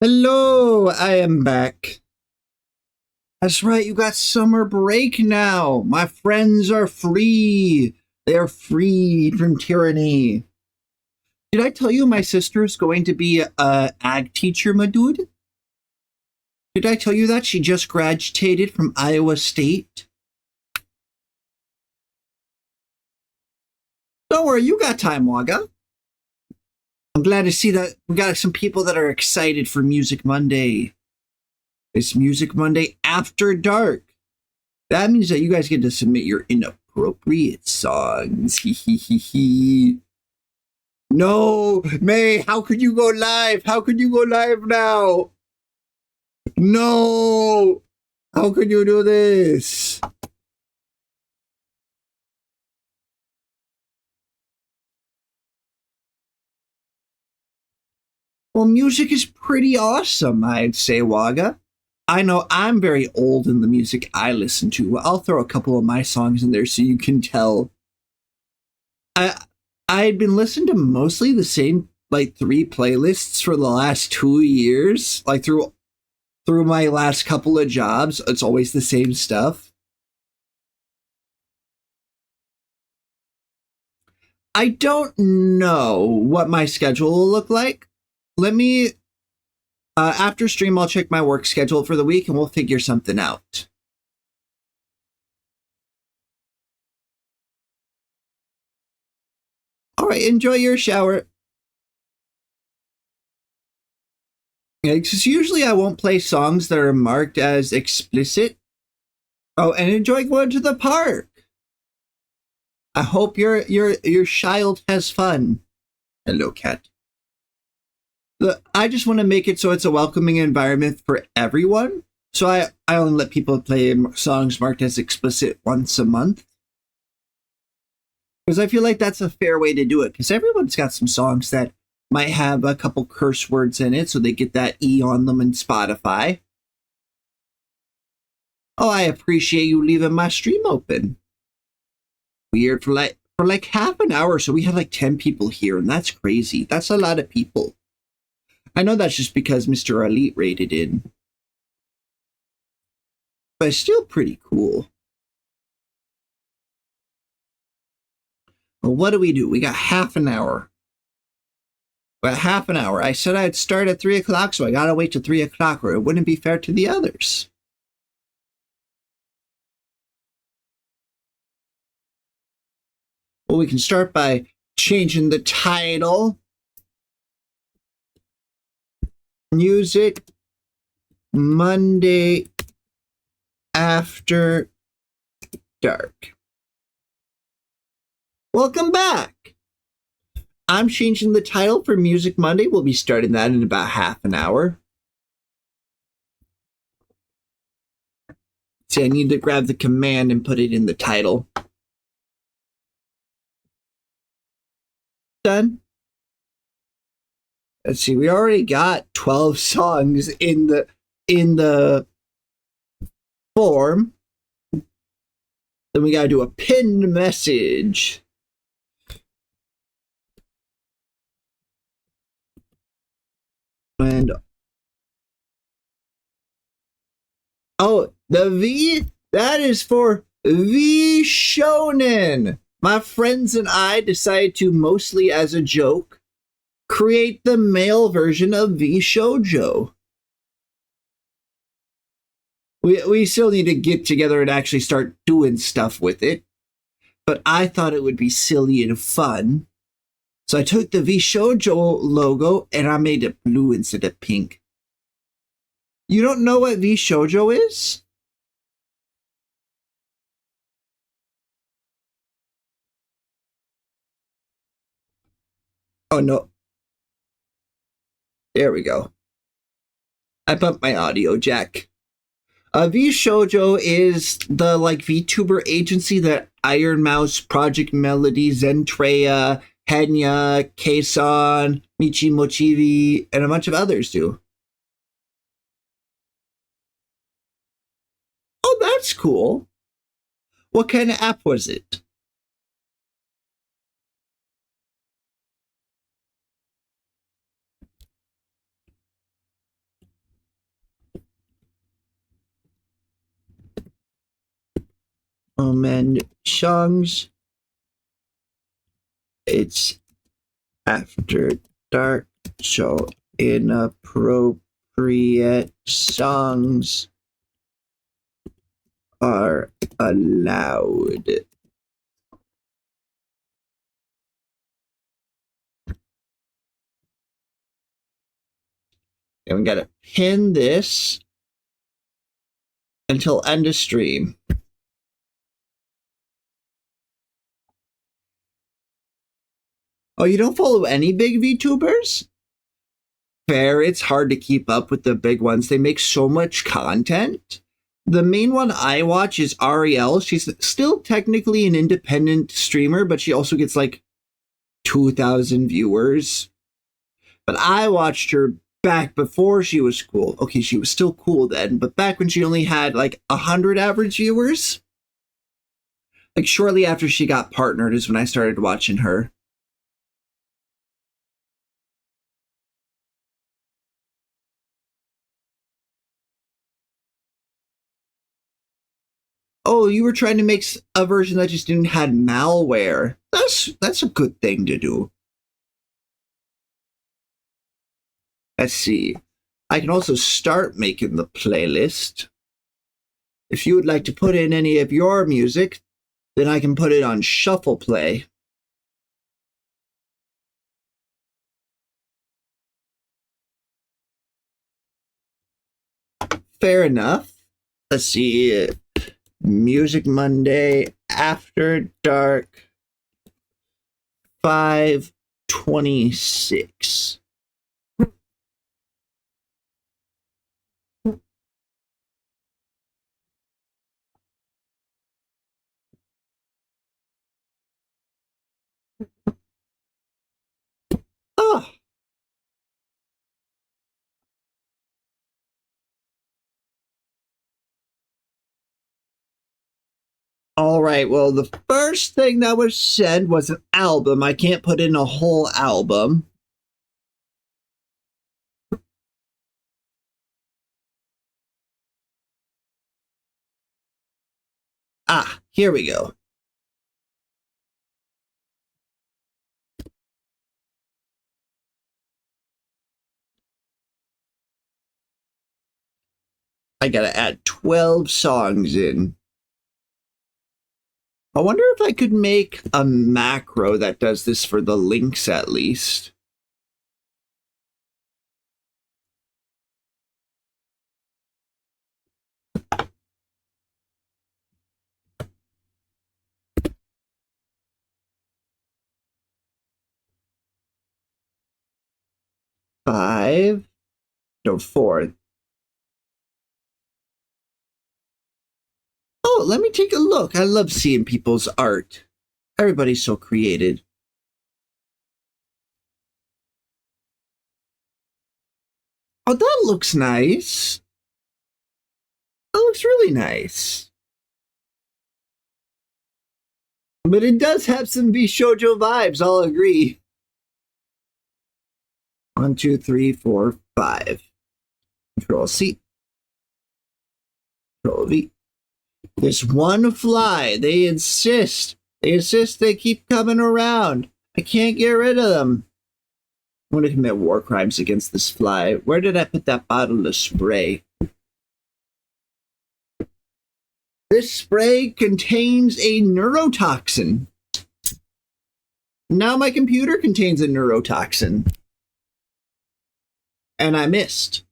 Hello, I am back. That's right, you got summer break now. My friends are free. They are freed from tyranny. Did I tell you my sister is going to be a ag teacher, my dude? Did I tell you that? She just graduated from Iowa State. Don't worry, you got time, Waga. I'm glad to see that we got some people that are excited for Music Monday. It's Music Monday after dark. That means that you guys get to submit your inappropriate songs. No, May, how could you go live? How could you go live now? No! How could you do this? Well, music is pretty awesome, I'd say, Waga. I know I'm very old in the music I listen to. I'll throw a couple of my songs in there so you can tell. I had been listening to mostly the same like three playlists for the last 2 years, like through my last couple of jobs. It's always the same stuff. I don't know what my schedule will look like. Let me after stream, I'll check my work schedule for the week and we'll figure something out. All right, enjoy your shower. Because usually I won't play songs that are marked as explicit. Oh, and enjoy going to the park. I hope your child has fun. Hello, cat. I just want to make it so it's a welcoming environment for everyone. So I only let people play songs marked as explicit once a month. Because I feel like that's a fair way to do it. Because everyone's got some songs that might have a couple curse words in it, so they get that E on them in Spotify. Oh, I appreciate you leaving my stream open. Weird for like half an hour, so we had like 10 people here, and that's crazy. That's a lot of people. I know that's just because Mr. Elite rated in. But it's still pretty cool. Well, what do? We got half an hour. But half an hour. I said I'd start at 3 o'clock, so I gotta wait till 3 o'clock, or it wouldn't be fair to the others. Well, we can start by changing the title. Music Monday After Dark. Welcome back. I'm changing the title for Music Monday. We'll be starting that in about half an hour. See, I need to grab the command and put it in the title. Done. Let's see, we already got 12 songs in the form. Then we gotta do a pinned message. And oh, the V, that is for V Shonen. My friends and I decided to, mostly as a joke, create the male version of V Shoujo. We still need to get together and actually start doing stuff with it. But I thought it would be silly and fun. So I took the V Shoujo logo and I made it blue instead of pink. You don't know what V Shoujo is? Oh no. There we go. I bumped my audio jack. V Shoujo is the like VTuber agency that Iron Mouse, Project Melody, Zentreya, Henya, Kason, Michi Mochivi, and a bunch of others do. Oh, that's cool. What kind of app was it? And songs. It's after dark, so inappropriate songs are allowed. And we gotta pin this until end of stream. Oh, you don't follow any big VTubers? Fair, it's hard to keep up with the big ones. They make so much content. The main one I watch is Ariel. She's still technically an independent streamer, but she also gets like 2,000 viewers. But I watched her back before she was cool. Okay, she was still cool then, but back when she only had like 100 average viewers. Like shortly after she got partnered is when I started watching her. Oh, you were trying to make a version that just didn't had malware. That's a good thing to do. Let's see. I can also start making the playlist. If you would like to put in any of your music, then I can put it on shuffle play. Fair enough. Let's see. Music Monday After Dark 526. Oh. All right. Well, the first thing that was said was an album. I can't put in a whole album. Ah, here we go. I gotta add 12 songs in. I wonder if I could make a macro that does this for the links at least. Five, no, four. Oh, let me take a look. I love seeing people's art. Everybody's so creative. Oh, that looks nice. That looks really nice. But it does have some Shoujo vibes, I'll agree. 1, 2, 3, 4, 5. Control C. Control V. This one fly, they insist. They keep coming around. I can't get rid of them. I want to commit war crimes against this fly. Where did I put that bottle of spray? This spray contains a neurotoxin. Now my computer contains a neurotoxin. And I missed.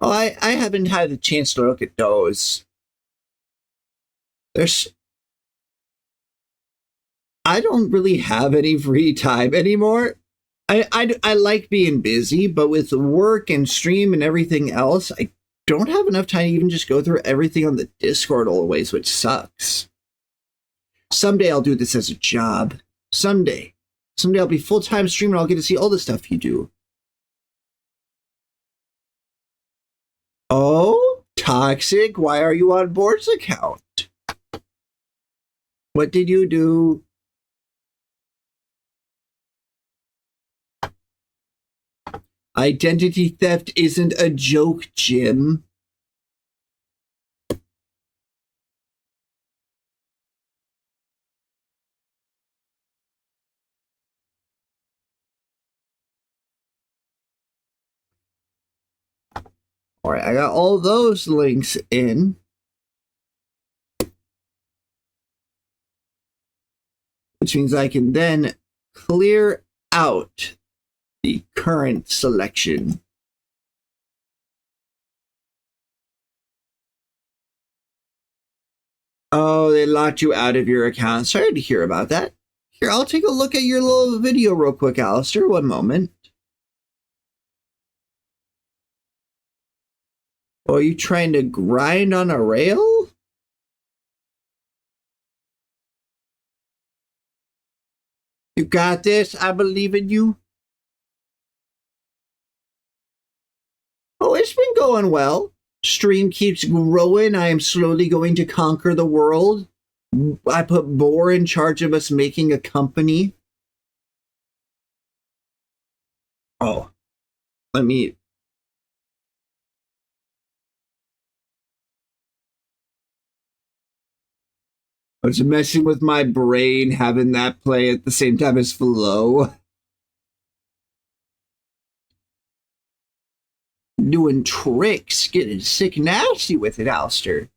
Oh, I haven't had a chance to look at those. There's. I don't really have any free time anymore. I like being busy, but with work and stream and everything else, I don't have enough time to even just go through everything on the Discord always, which sucks. Someday I'll do this as a job. Someday. Someday I'll be full-time streamer and I'll get to see all the stuff you do. Oh, Toxic, why are you on Board's account? What did you do? Identity theft isn't a joke, Jim. All right, I got all those links in. Which means I can then clear out the current selection. Oh, they locked you out of your account. Sorry to hear about that. Here, I'll take a look at your little video real quick, Alistair. One moment. Oh, are you trying to grind on a rail? You got this. I believe in you. Oh, it's been going well. Stream keeps growing. I am slowly going to conquer the world. I put Boar in charge of us making a company. Oh, let me. I was messing with my brain having that play at the same time as Flow. Doing tricks, getting sick nasty with it, Alistair.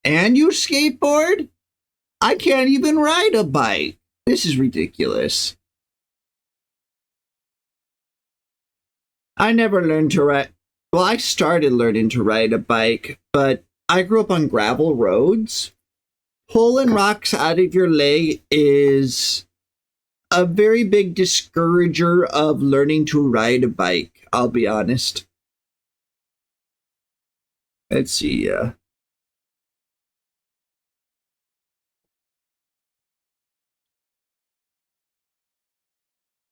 And you skateboard? I can't even ride a bike. This is ridiculous. I never learned to ride. Well, I started learning to ride a bike, but I grew up on gravel roads. Pulling rocks out of your leg is a very big discourager of learning to ride a bike, I'll be honest. Let's see.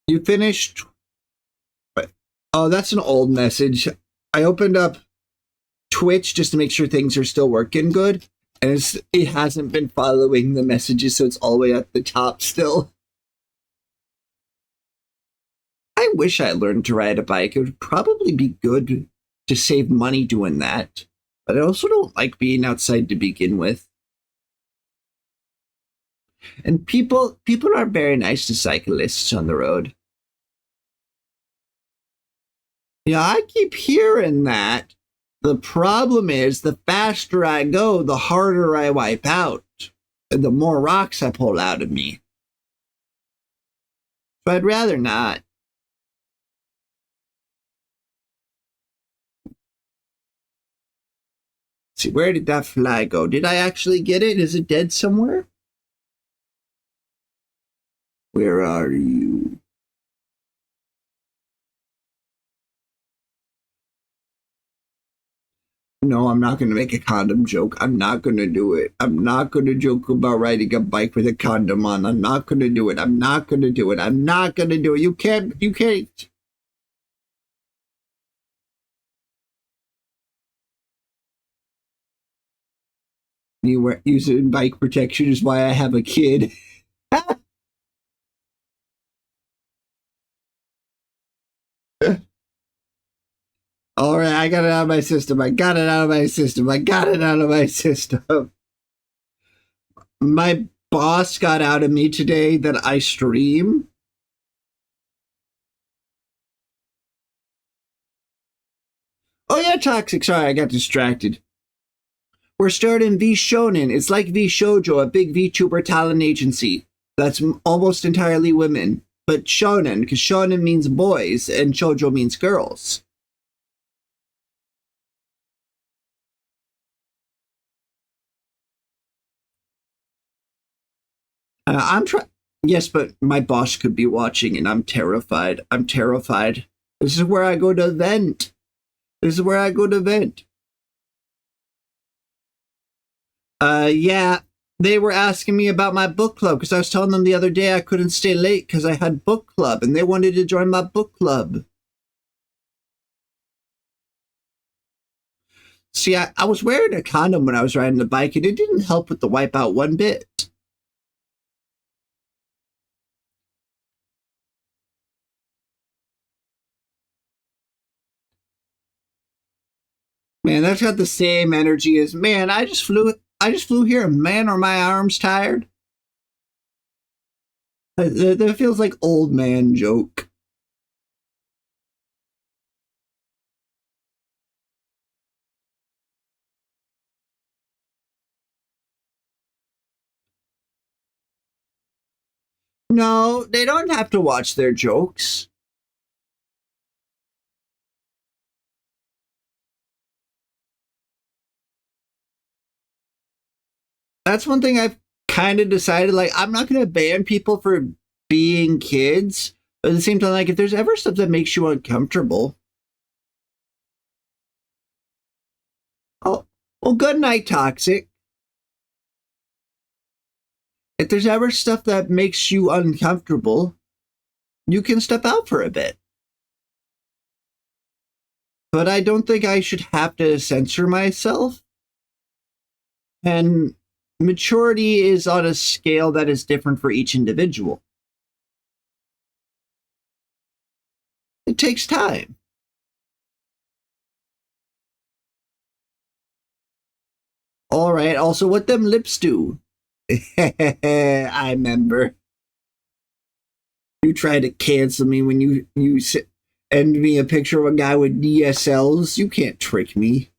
You finished. Oh, that's an old message. I opened up Twitch just to make sure things are still working good, and it hasn't been following the messages, so it's all the way at the top still. I wish I learned to ride a bike. It would probably be good to save money doing that, but I also don't like being outside to begin with. And people are very nice to cyclists on the road. Yeah, I keep hearing that. The problem is the faster I go, the harder I wipe out, and the more rocks I pull out of me. So I'd rather not. Let's see, where did that fly go? Did I actually get it? Is it dead somewhere? Where are you? No, I'm not going to make a condom joke. I'm not going to do it. I'm not going to joke about riding a bike with a condom on. I'm not going to do it. I'm not going to do it. I'm not going to do it. You can't. You can't. You were using bike protection is why I have a kid. All right, I got it out of my system. I got it out of my system. I got it out of my system. My boss got out of me today that I stream. Oh yeah, Toxic. Sorry, I got distracted. We're starting V Shonen. It's like V Shoujo, a big VTuber talent agency that's almost entirely women. But shonen, because shonen means boys and shoujo means girls. I'm trying. Yes, but my boss could be watching, and I'm terrified. I'm terrified. This is where I go to vent. This is where I go to vent. Yeah, they were asking me about my book club because I was telling them the other day I couldn't stay late because I had book club, and they wanted to join my book club. See, I was wearing a condom when I was riding the bike, and it didn't help with the wipeout one bit. Man, that's got the same energy as man. I just flew here. Man, are my arms tired? That feels like old man joke. No, they don't have to watch their jokes. That's one thing I've kind of decided. Like, I'm not going to ban people for being kids, but at the same time, like, if there's ever stuff that makes you uncomfortable, oh, well, good night, toxic. If there's ever stuff that makes you uncomfortable, you can step out for a bit. But I don't think I should have to censor myself. And maturity is on a scale that is different for each individual. It takes time. All right. Also, what them lips do? I remember you tried to cancel me when you send me a picture of a guy with DSLs. You can't trick me.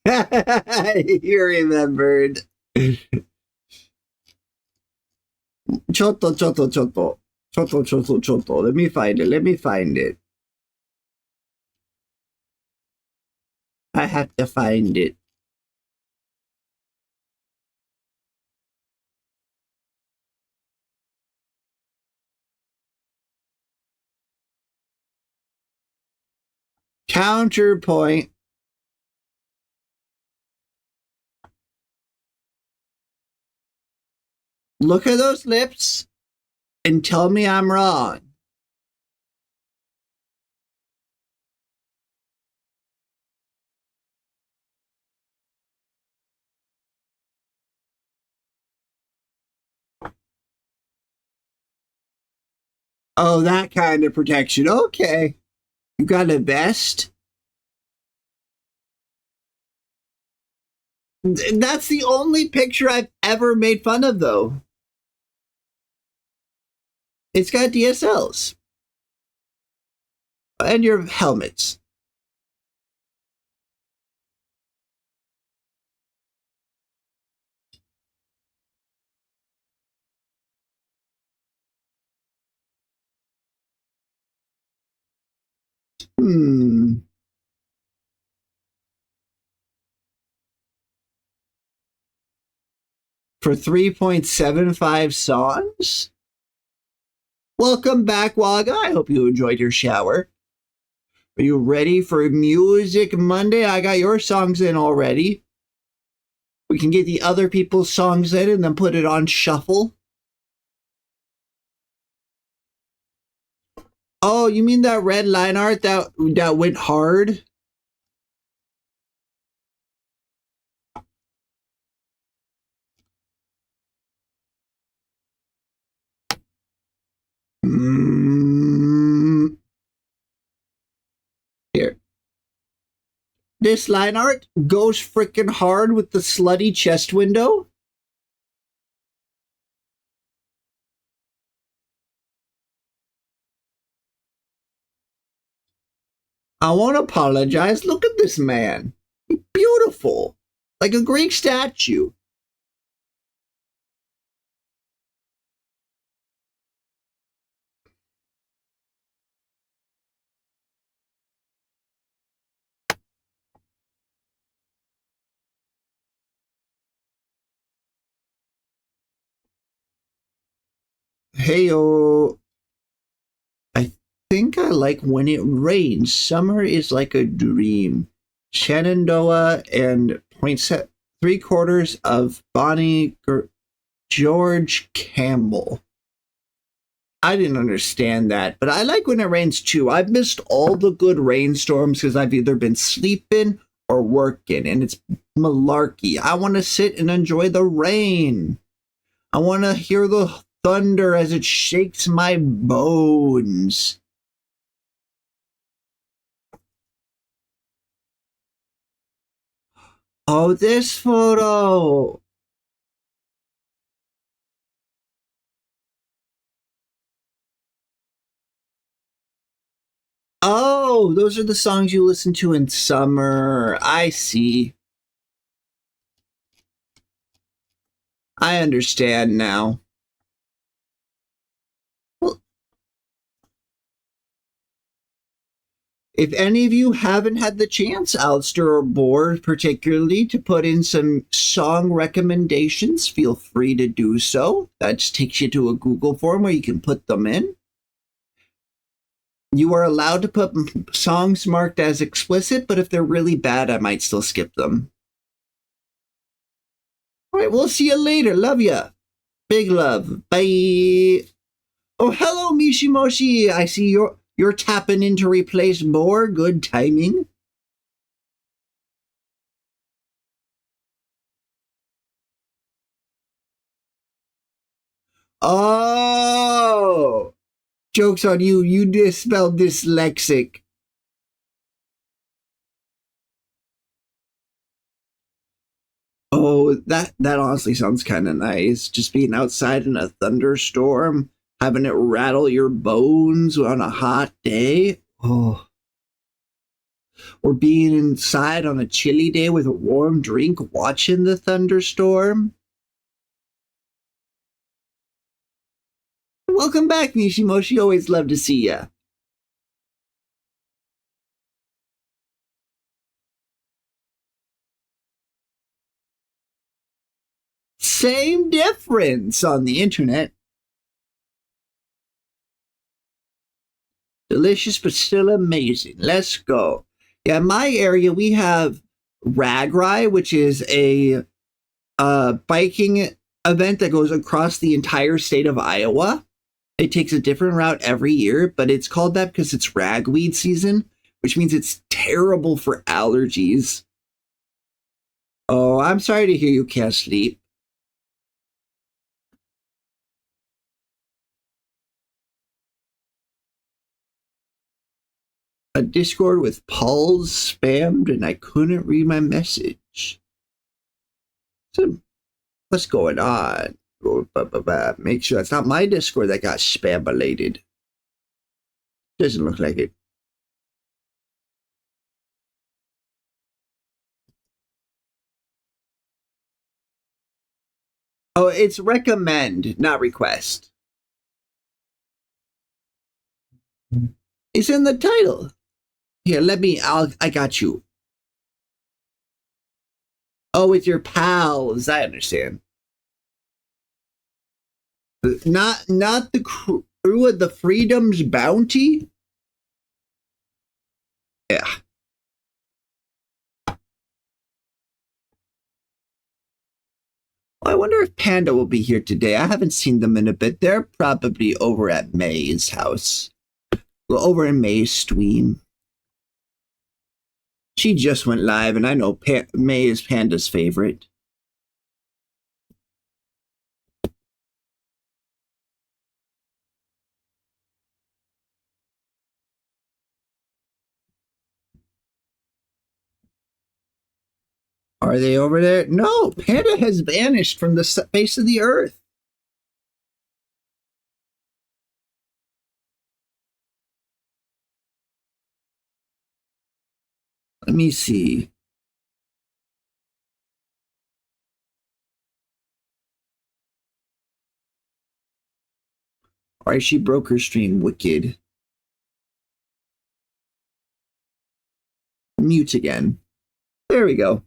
You remembered. Chotto, chotto, chotto. Chotto, chotto, chotto. Let me find it. Let me find it. I have to find it. Counterpoint. Look at those lips and tell me I'm wrong. Oh, that kind of protection. Okay. You got a vest? That's the only picture I've ever made fun of, though. It's got DSLs and your helmets. Hmm. For 3.75 songs? Welcome back, Waga. I hope you enjoyed your shower. Are you ready for Music Monday? I got your songs in already. We can get the other people's songs in and then put it on shuffle. Oh, you mean that red line art that went hard? Mm, here. This line art goes freaking hard with the slutty chest window. I won't apologize. Look at this man. Beautiful. Like a Greek statue. Heyo. I think I like when it rains. Summer is like a dream. Shenandoah and three quarters of Bonnie George Campbell. I didn't understand that, but I like when it rains too. I've missed all the good rainstorms because I've either been sleeping or working, and it's malarkey. I want to sit and enjoy the rain. I want to hear the thunder as it shakes my bones. Oh, this photo. Oh, those are the songs you listen to in summer. I see. I understand now. Well, if any of you haven't had the chance, Alistair or Board particularly, to put in some song recommendations, feel free to do so. That just takes you to a Google form where you can put them in. You are allowed to put songs marked as explicit, but if they're really bad, I might still skip them. All right, we'll see you later. Love ya. Big love. Bye. Oh, hello, Mishimoshi. I see you're tapping in to replace Boar. Good timing. Oh, joke's on you. You just spelled dyslexic. Oh, that honestly sounds kind of nice. Just being outside in a thunderstorm, having it rattle your bones on a hot day. Oh, or being inside on a chilly day with a warm drink, watching the thunderstorm. Welcome back, Nishimoshi. Always love to see ya. Same difference on the internet. Delicious, but still amazing. Let's go. Yeah, in my area, we have Ragrai, which is a biking event that goes across the entire state of Iowa. It takes a different route every year, but it's called that because it's ragweed season, which means it's terrible for allergies. Oh, I'm sorry to hear you can't sleep. A Discord with Paul's spammed and I couldn't read my message. So, what's going on? Make sure it's not my Discord that got spam related. Doesn't look like it. Oh, it's recommend, not request. It's in the title. Here, I got you. Oh, with your pals. I understand. Not the crew of the Freedom's Bounty. Yeah. Well, I wonder if Panda will be here today. I haven't seen them in a bit. They're probably over at May's house. Well, over in May's stream. She just went live, and I know May is Panda's favorite. Are they over there? No, Panda has vanished from the face of the earth. Let me see. All right, she broke her stream. Wicked. Mute again. There we go.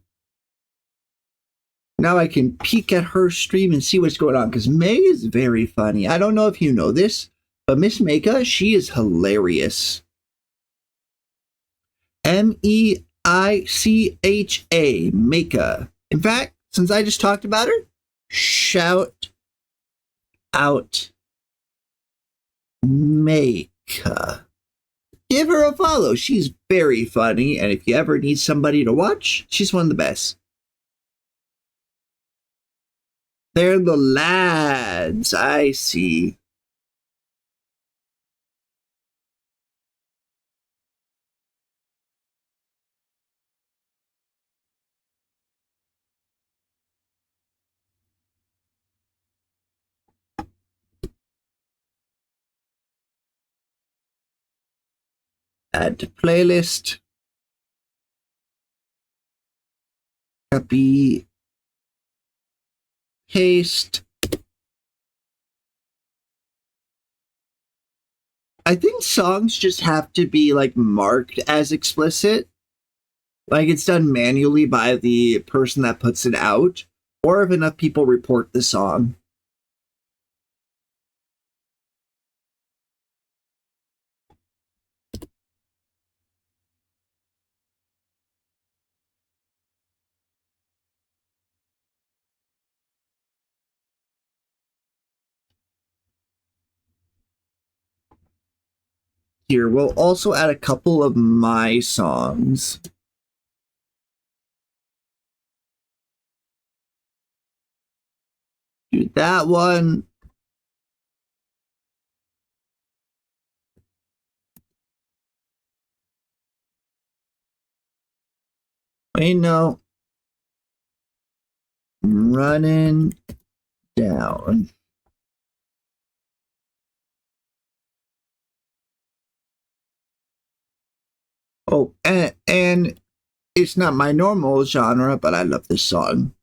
Now I can peek at her stream and see what's going on because May is very funny. I don't know if you know this, but Miss Meika, she is hilarious. Meicha, Meika. In fact, since I just talked about her, shout out. Maka. Give her a follow. She's very funny, and if you ever need somebody to watch, she's one of the best. They're the lads. I see. Add to playlist. Copy. Paste. I think songs just have to be like marked as explicit. Like it's done manually by the person that puts it out, or if enough people report the song. Here, we'll also add a couple of my songs. Do that one. Wait, no. Running down. Oh, and it's not my normal genre, but I love this song.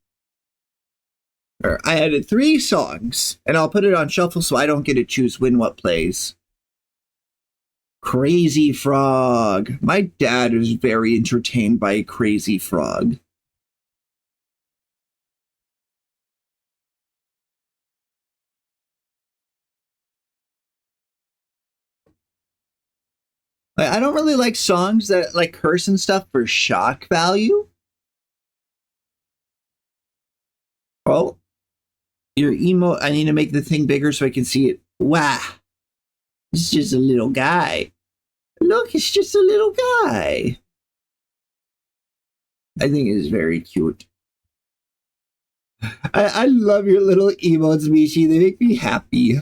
I added 3 songs, and I'll put it on shuffle so I don't get to choose when what plays. Crazy Frog. My dad is very entertained by Crazy Frog. I don't really like songs that like curse and stuff for shock value. Oh, your emo. I need to make the thing bigger so I can see it. Wow. It's just a little guy. Look, it's just a little guy. I think it is very cute. I love your little emotes, Mishi. They make me happy.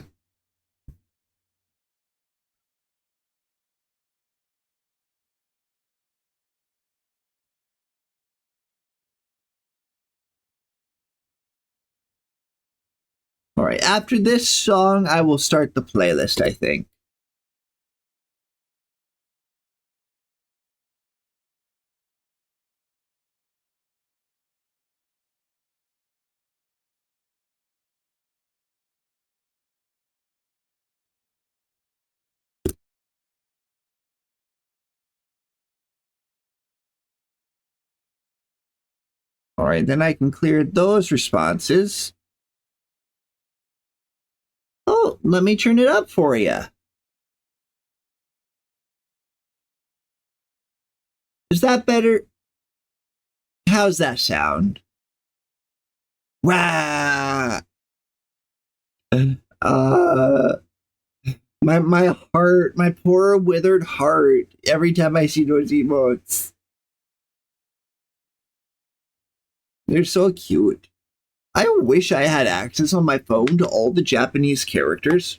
All right, after this song, I will start the playlist, I think. All right, then I can clear those responses. Oh, let me turn it up for you. Is that better? How's that sound? Wow. Uh, my heart, my poor withered heart. Every time I see those emotes, they're so cute. I wish I had access on my phone to all the Japanese characters.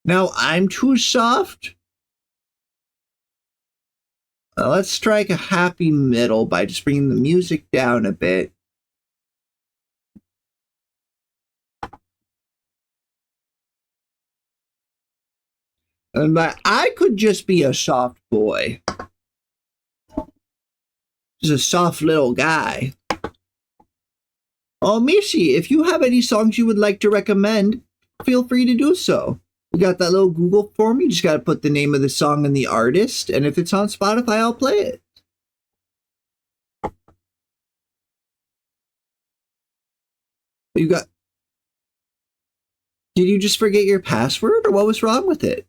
Now I'm too soft. Let's strike a happy middle by just bringing the music down a bit. And I could just be a soft boy. Just a soft little guy. Oh, Mishi, if you have any songs you would like to recommend, feel free to do so. We got that little Google form. You just got to put the name of the song and the artist, and if it's on Spotify, I'll play it. You got. Did you just forget your password, or what was wrong with it?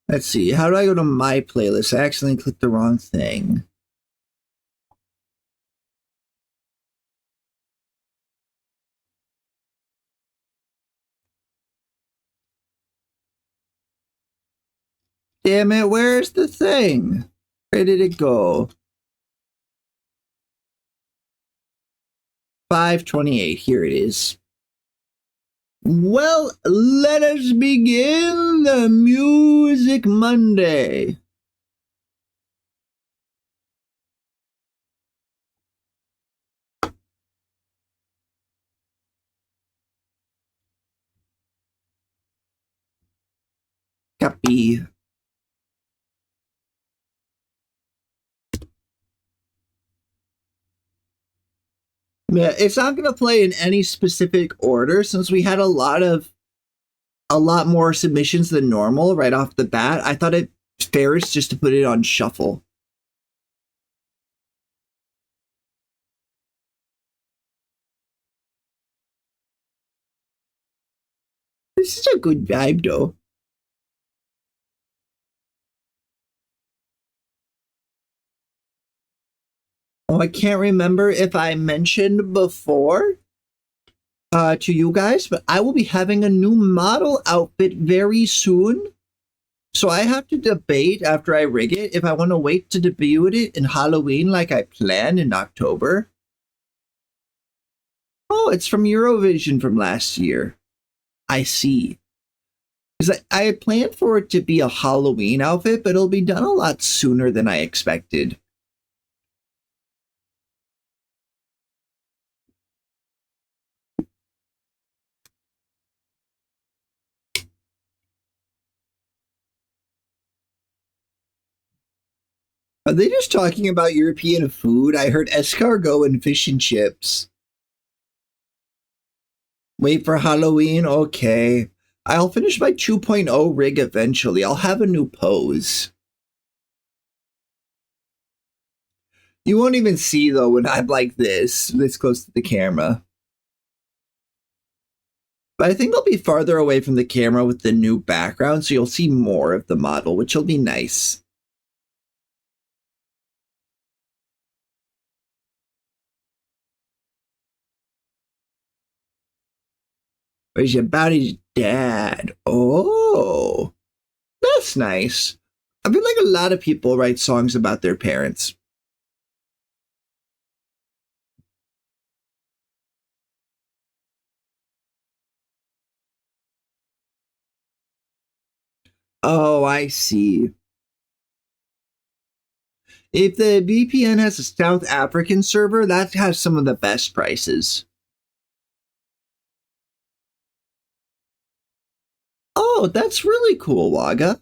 Let's see. How do I go to my playlist? I accidentally clicked the wrong thing. Damn it, where's the thing? Where did it go? 528. Here it is. Well, let us begin the Music Monday. Copy. Yeah, it's not going to play in any specific order since we had a lot more submissions than normal right off the bat. I thought it fairest just to put it on shuffle. This is a good vibe, though. Oh, I can't remember if I mentioned before to you guys, but I will be having a new model outfit very soon. So I have to debate after I rig it if I want to wait to debut it in Halloween like I planned in October. Oh, it's from Eurovision from last year. I see. Because I had planned for it to be a Halloween outfit, but it'll be done a lot sooner than I expected. Are they just talking about European food? I heard escargot and fish and chips. Wait for Halloween? Okay. I'll finish my 2.0 rig eventually. I'll have a new pose. You won't even see, though, when I'm like this close to the camera. But I think I'll be farther away from the camera with the new background, so you'll see more of the model, which will be nice. Where's about his dad? Oh, that's nice. I feel like a lot of people write songs about their parents. Oh, I see. If the VPN has a South African server, that has some of the best prices. Oh, that's really cool, Waga.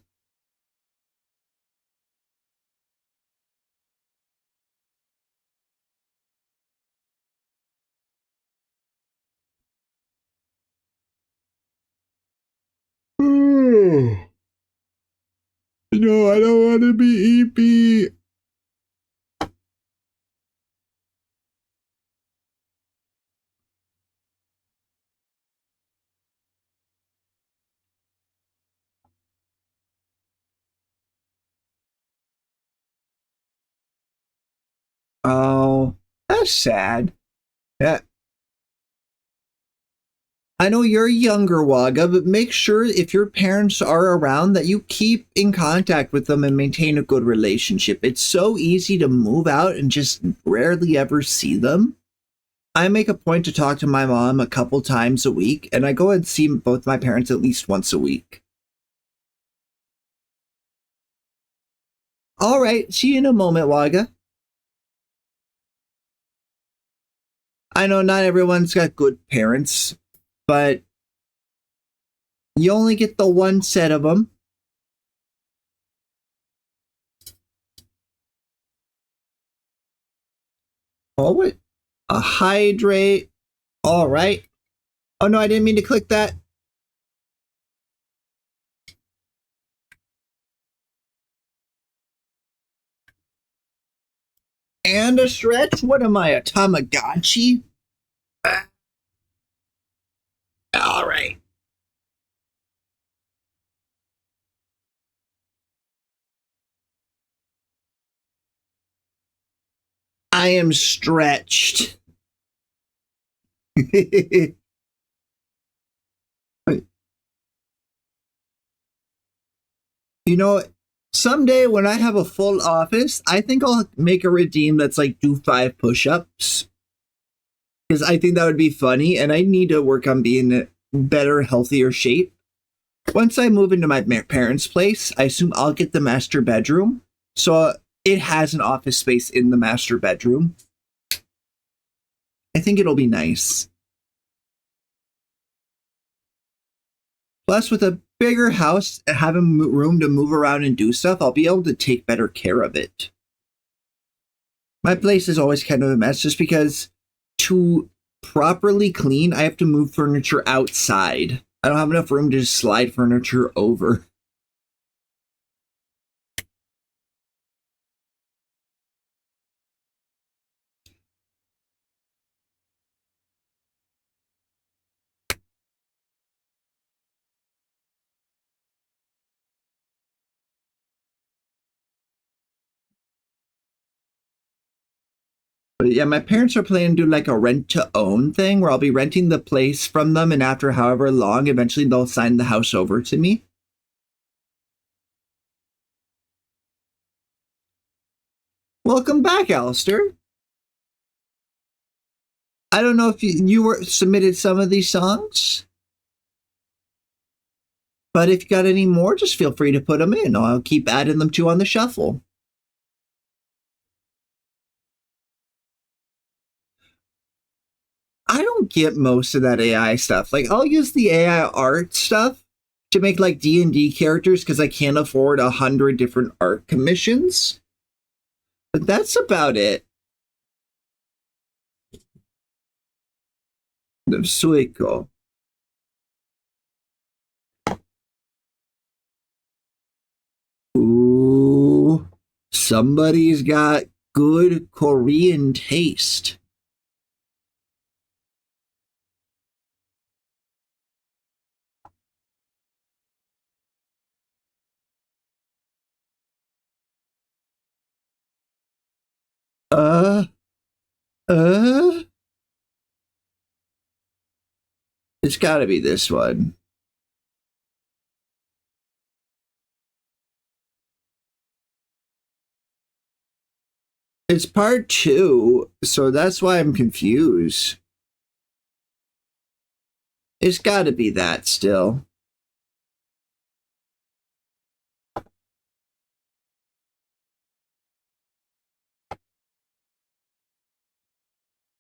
No, I don't want to be EP. Oh, that's sad. Yeah, I know you're younger, Waga, but make sure if your parents are around that you keep in contact with them and maintain a good relationship. It's so easy to move out and just rarely ever see them. I make a point to talk to my mom a couple times a week, and I go and see both my parents at least once a week. All right, see you in a moment, Waga. I know not everyone's got good parents, but you only get the one set of them. Oh, what? A hydrate. All right. Oh, no, I didn't mean to click that. And a stretch? What am I, a Tamagotchi? All right. I am stretched. You know, someday when I have a full office, I think I'll make a redeem that's like do 5 push-ups. Because I think that would be funny, and I need to work on being in better, healthier shape. Once I move into my parents' place, I assume I'll get the master bedroom. So it has an office space in the master bedroom. I think it'll be nice. Plus, with a bigger house and having room to move around and do stuff, I'll be able to take better care of it. My place is always kind of a mess just because to properly clean, I have to move furniture outside. I don't have enough room to just slide furniture over. But yeah, my parents are planning to do like a rent to own thing where I'll be renting the place from them, and after however long, eventually they'll sign the house over to me. Welcome back, Alistair. I don't know if you were submitted some of these songs, but if you got any more, just feel free to put them in. I'll keep adding them to on the shuffle. I don't get most of that AI stuff. Like I'll use the AI art stuff to make like D&D characters because I can't afford 100 different art commissions. But that's about it. The Suiko. Ooh, somebody's got good Korean taste. Uh, uh, it's gotta be this one. It's part two, so that's why I'm confused. It's gotta be that still.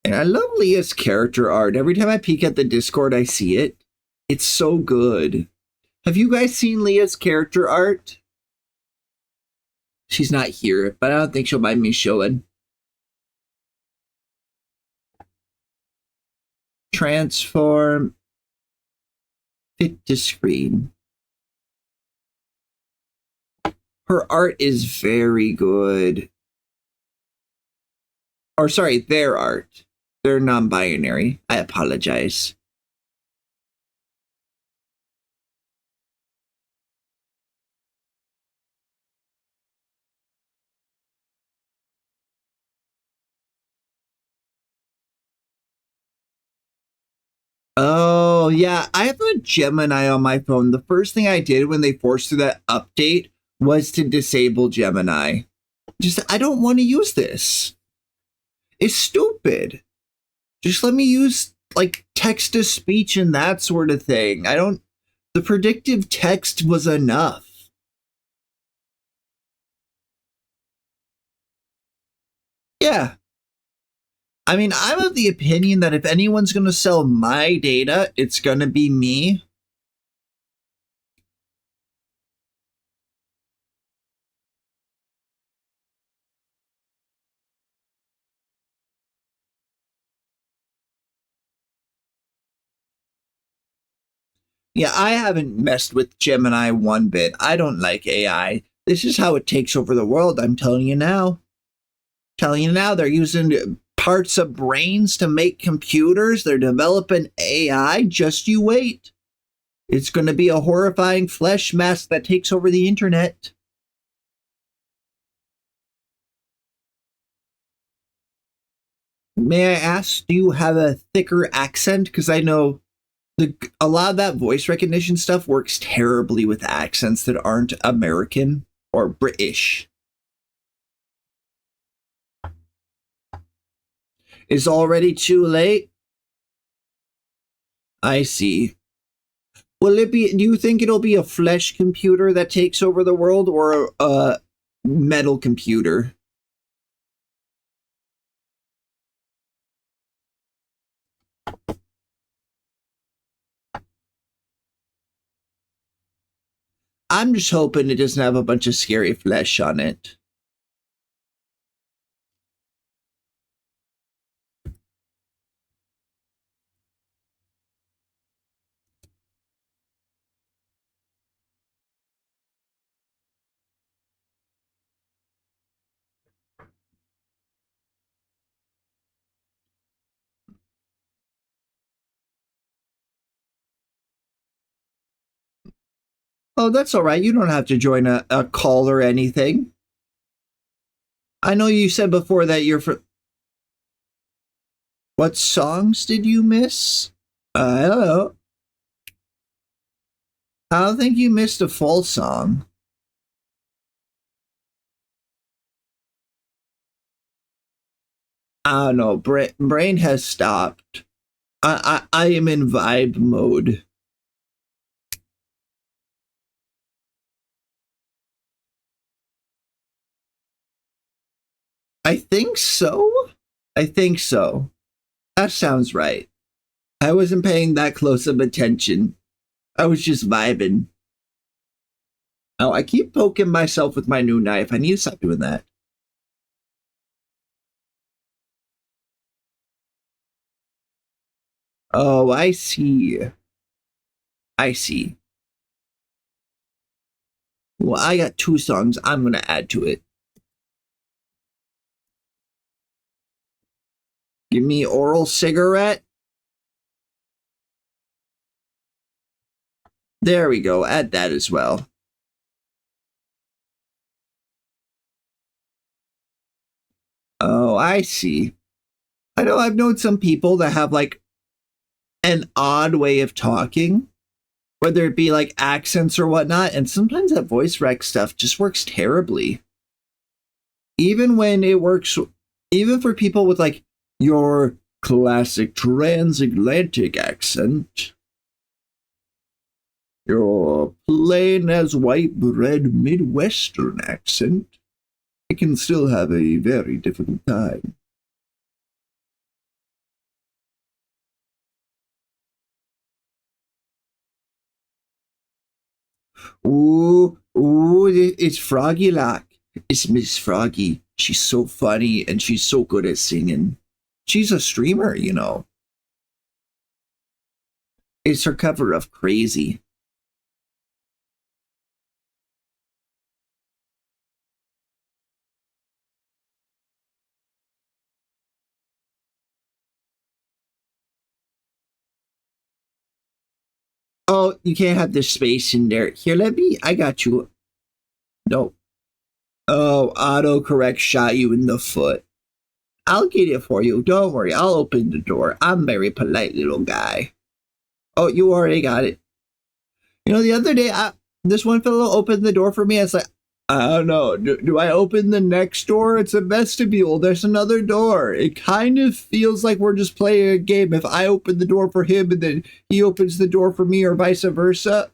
And I love Leah's character art. Every time I peek at the Discord, I see it. It's so good. Have you guys seen Leah's character art? She's not here, but I don't think she'll mind me showing. Transform, fit to screen. Her art is very good. Or sorry, their art. They're non-binary. I apologize. Oh, yeah. I have a Gemini on my phone. The first thing I did when they forced through that update was to disable Gemini. Just, I don't want to use this. It's stupid. Just let me use, like, text to speech and that sort of thing. I don't. The predictive text was enough. Yeah. I mean, I'm of the opinion that if anyone's going to sell my data, it's going to be me. Yeah, I haven't messed with Gemini one bit. I don't like AI. This is how it takes over the world, I'm telling you now. Telling you now, they're using parts of brains to make computers. They're developing AI. Just you wait. It's going to be a horrifying flesh mask that takes over the internet. May I ask, do you have a thicker accent? Because I know a lot of that voice recognition stuff works terribly with accents that aren't American or British. Is already too late? I see. Will it be? Do you think it'll be a flesh computer that takes over the world, or a metal computer? I'm just hoping it doesn't have a bunch of scary flesh on it. Oh, that's all right. You don't have to join a call or anything. I know you said before that you're for. What songs did you miss? I don't know. I don't think you missed a full song. I don't know. Brain has stopped. I am in vibe mode. I think so. I think so. That sounds right. I wasn't paying that close of attention. I was just vibing. Oh, I keep poking myself with my new knife. I need to stop doing that. Oh, I see. I see. Well, I got two songs I'm going to add to it. Give me oral cigarette. There we go. Add that as well. Oh, I see. I know I've known some people that have like an odd way of talking, whether it be like accents or whatnot, and sometimes that voice rec stuff just works terribly. Even when it works, even for people with like your classic transatlantic accent, your plain as white bread Midwestern accent, it can still have a very difficult time. Ooh, it's Froggy Lock. It's Miss Froggy. She's so funny and she's so good at singing. She's a streamer, you know. It's her cover of Crazy. Oh, you can't have the space in there. Here, let me. I got you. No. Oh, autocorrect shot you in the foot. I'll get it for you. Don't worry. I'll open the door. I'm a very polite little guy. Oh, you already got it. You know, the other day, this one fellow opened the door for me. It's like, I don't know. Do I open the next door? It's a vestibule. There's another door. It kind of feels like we're just playing a game. If I open the door for him and then he opens the door for me, or vice versa.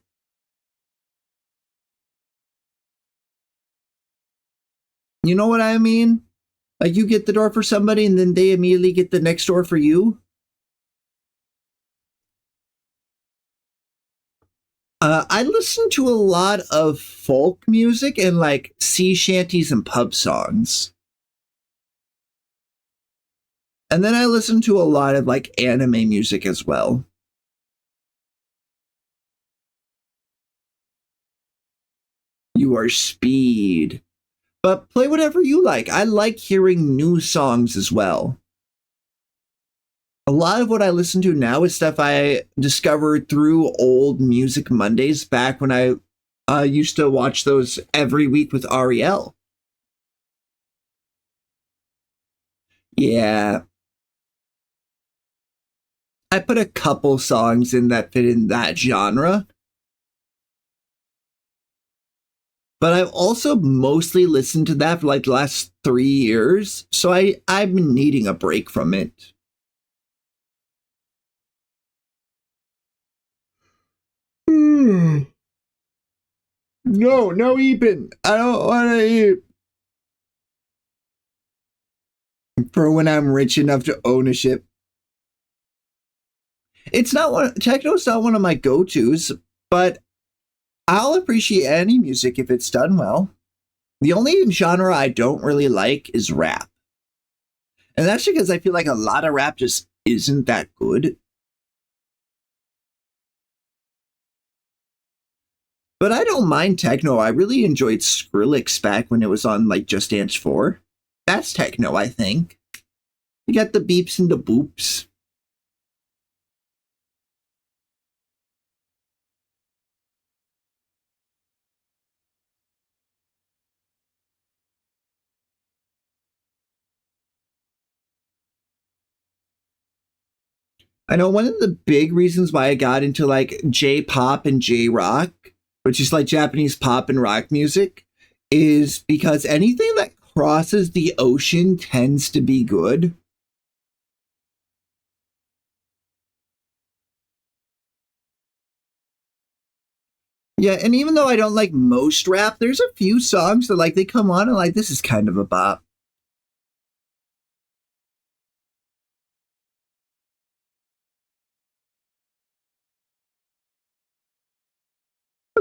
You know what I mean? Like you get the door for somebody and then they immediately get the next door for you. I listen to a lot of folk music and like sea shanties and pub songs. And then I listen to a lot of like anime music as well. You are speed. But play whatever you like. I like hearing new songs as well. A lot of what I listen to now is stuff I discovered through old Music Mondays back when I used to watch those every week with Ariel. Yeah. I put a couple songs in that fit in that genre, but I've also mostly listened to that for like the last 3 years. So I've been needing a break from it. Hmm. No, no, Eben. I don't want to eat. For when I'm rich enough to own a ship. It's not one. Techno's not one of my go-tos, but I'll appreciate any music if it's done well. The only genre I don't really like is rap. And that's because I feel like a lot of rap just isn't that good. But I don't mind techno. I really enjoyed Skrillex back when it was on like Just Dance 4. That's techno, I think. You got the beeps and the boops. I know one of the big reasons why I got into like J pop and J rock, which is like Japanese pop and rock music, is because anything that crosses the ocean tends to be good. Yeah, and even though I don't like most rap, there's a few songs that like they come on and like this is kind of a bop.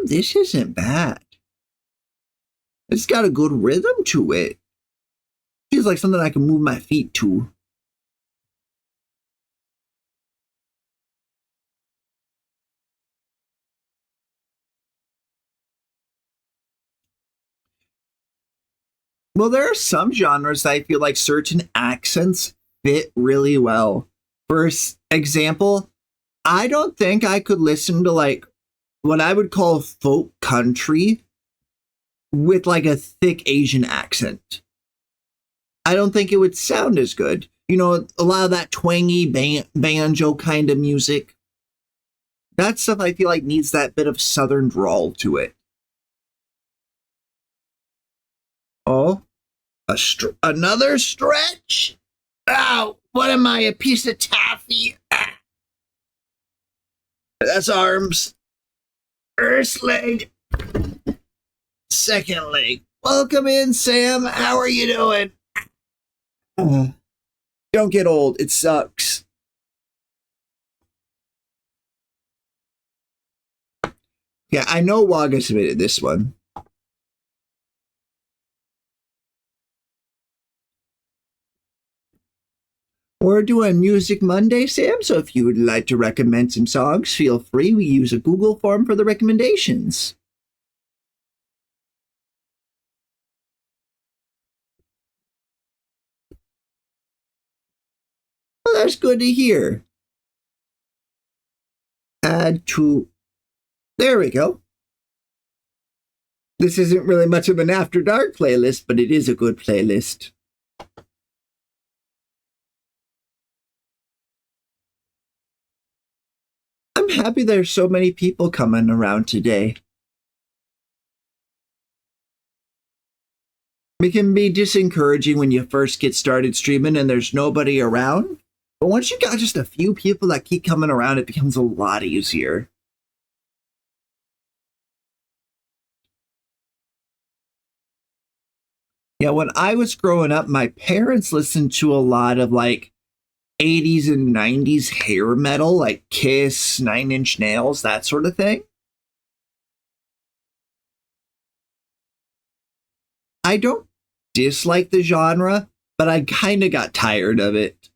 This isn't bad. It's got a good rhythm to it. Feels like something I can move my feet to. Well, there are some genres that I feel like certain accents fit really well. For example, I don't think I could listen to like what I would call folk country with like a thick Asian accent. I don't think it would sound as good. You know, a lot of that twangy banjo kind of music. That stuff I feel like needs that bit of southern drawl to it. Oh, another stretch? Oh, what am I, a piece of taffy? Ah, that's arms. First leg, second leg. Welcome in, Sam. How are you doing? Don't get old. It sucks. Yeah, I know Waga submitted this one. We're doing Music Monday, Sam, so if you would like to recommend some songs, feel free. We use a Google form for the recommendations. Well, that's good to hear. Add to. There we go. This isn't really much of an After Dark playlist, but it is a good playlist. I'm happy there's so many people coming around today. It can be discouraging when you first get started streaming and there's nobody around. But once you got just a few people that keep coming around, it becomes a lot easier. Yeah, when I was growing up, my parents listened to a lot of like 80s and 90s hair metal, like Kiss, Nine Inch Nails, that sort of thing. I don't dislike the genre, but I kind of got tired of it.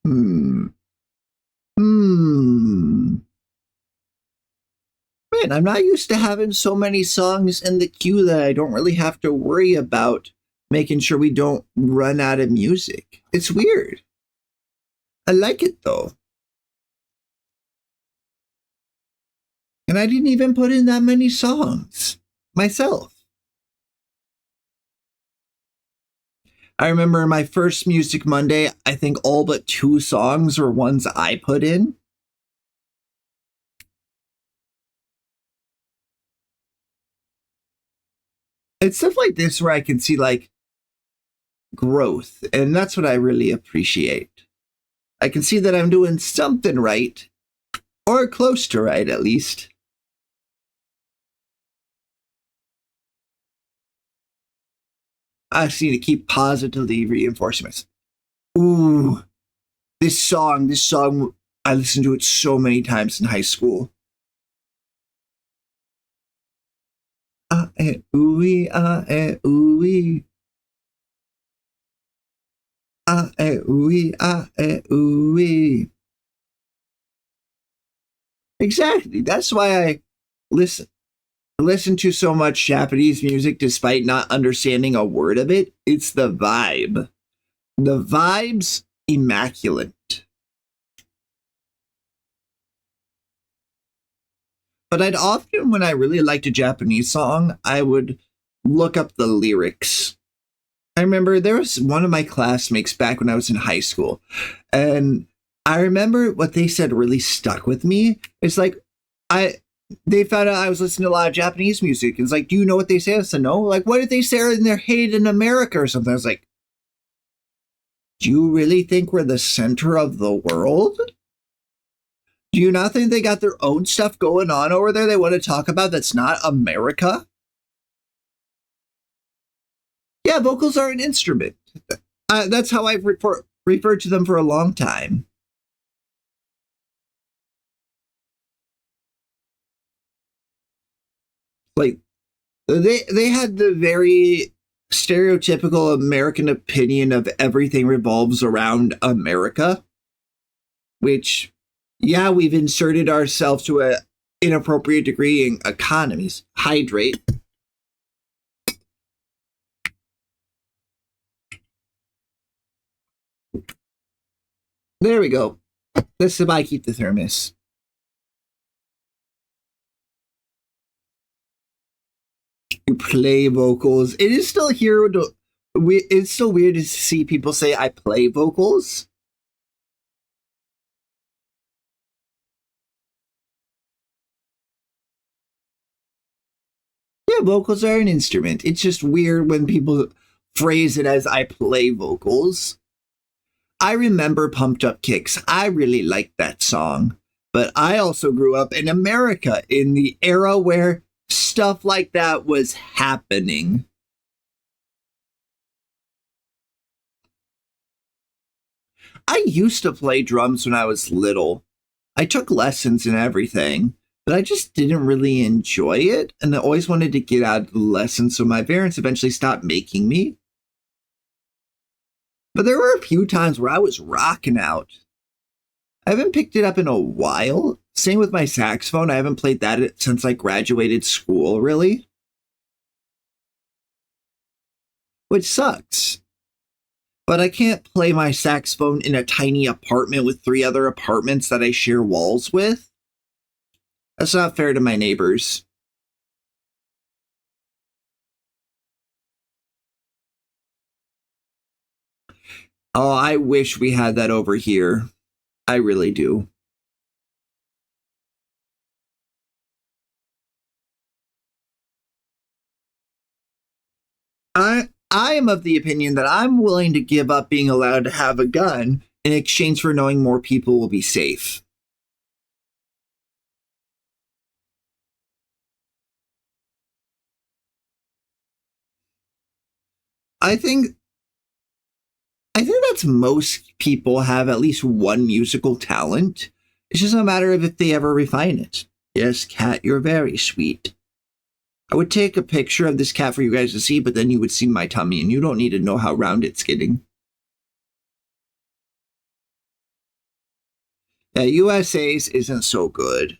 Hmm. again, I'm not used to having so many songs in the queue that I don't really have to worry about making sure we don't run out of music. It's weird. I like it though. And I didn't even put in that many songs myself. I remember my first Music Monday, I think all but 2 songs were ones I put in. It's stuff like this where I can see like growth, and that's what I really appreciate. I can see that I'm doing something right, or close to right at least. I just need to keep positively reinforcing myself. Ooh, this song, I listened to it so many times in high school. Ah, eh, ooh, ah, eh, ooh, ah, eh, ooh, ah, eh, ooh. Exactly. That's why I listen listen to so much Japanese music despite not understanding a word of it. It's the vibe. The vibe's immaculate. But I'd often, when I really liked a Japanese song, I would look up the lyrics. I remember there was one of my classmates back when I was in high school, and I remember what they said really stuck with me. It's like, I they found out I was listening to a lot of Japanese music. It's like, do you know what they say? I said, no. Like, what did they say in their hate in America or something? I was like, do you really think we're the center of the world? Do you not think they got their own stuff going on over there they want to talk about that's not America? Yeah, vocals are an instrument. That's how I've referred to them for a long time. Like they had the very stereotypical American opinion of everything revolves around America, which, yeah, we've inserted ourselves to a inappropriate degree in economies. Hydrate. There we go. This is why I keep the thermos. You play vocals. It is still here. It's still weird to see people say I play vocals. Yeah, vocals are an instrument. It's just weird when people phrase it as I play vocals. I remember Pumped Up Kicks. I really liked that song. But I also grew up in America in the era where stuff like that was happening. I used to play drums when I was little. I took lessons and everything, but I just didn't really enjoy it. And I always wanted to get out of the lessons, so my parents eventually stopped making me. But there were a few times where I was rocking out. I haven't picked it up in a while. Same with my saxophone. I haven't played that since I graduated school, really, which sucks. But I can't play my saxophone in a tiny apartment with 3 other apartments that I share walls with. That's not fair to my neighbors. Oh, I wish we had that over here. I really do. I am of the opinion that I'm willing to give up being allowed to have a gun in exchange for knowing more people will be safe. I think I think that's most people have at least one musical talent. It's just a matter of if they ever refine it. Yes, cat, you're very sweet. I would take a picture of this cat for you guys to see, but then you would see my tummy, and you don't need to know how round it's getting. Yeah, USA's isn't so good.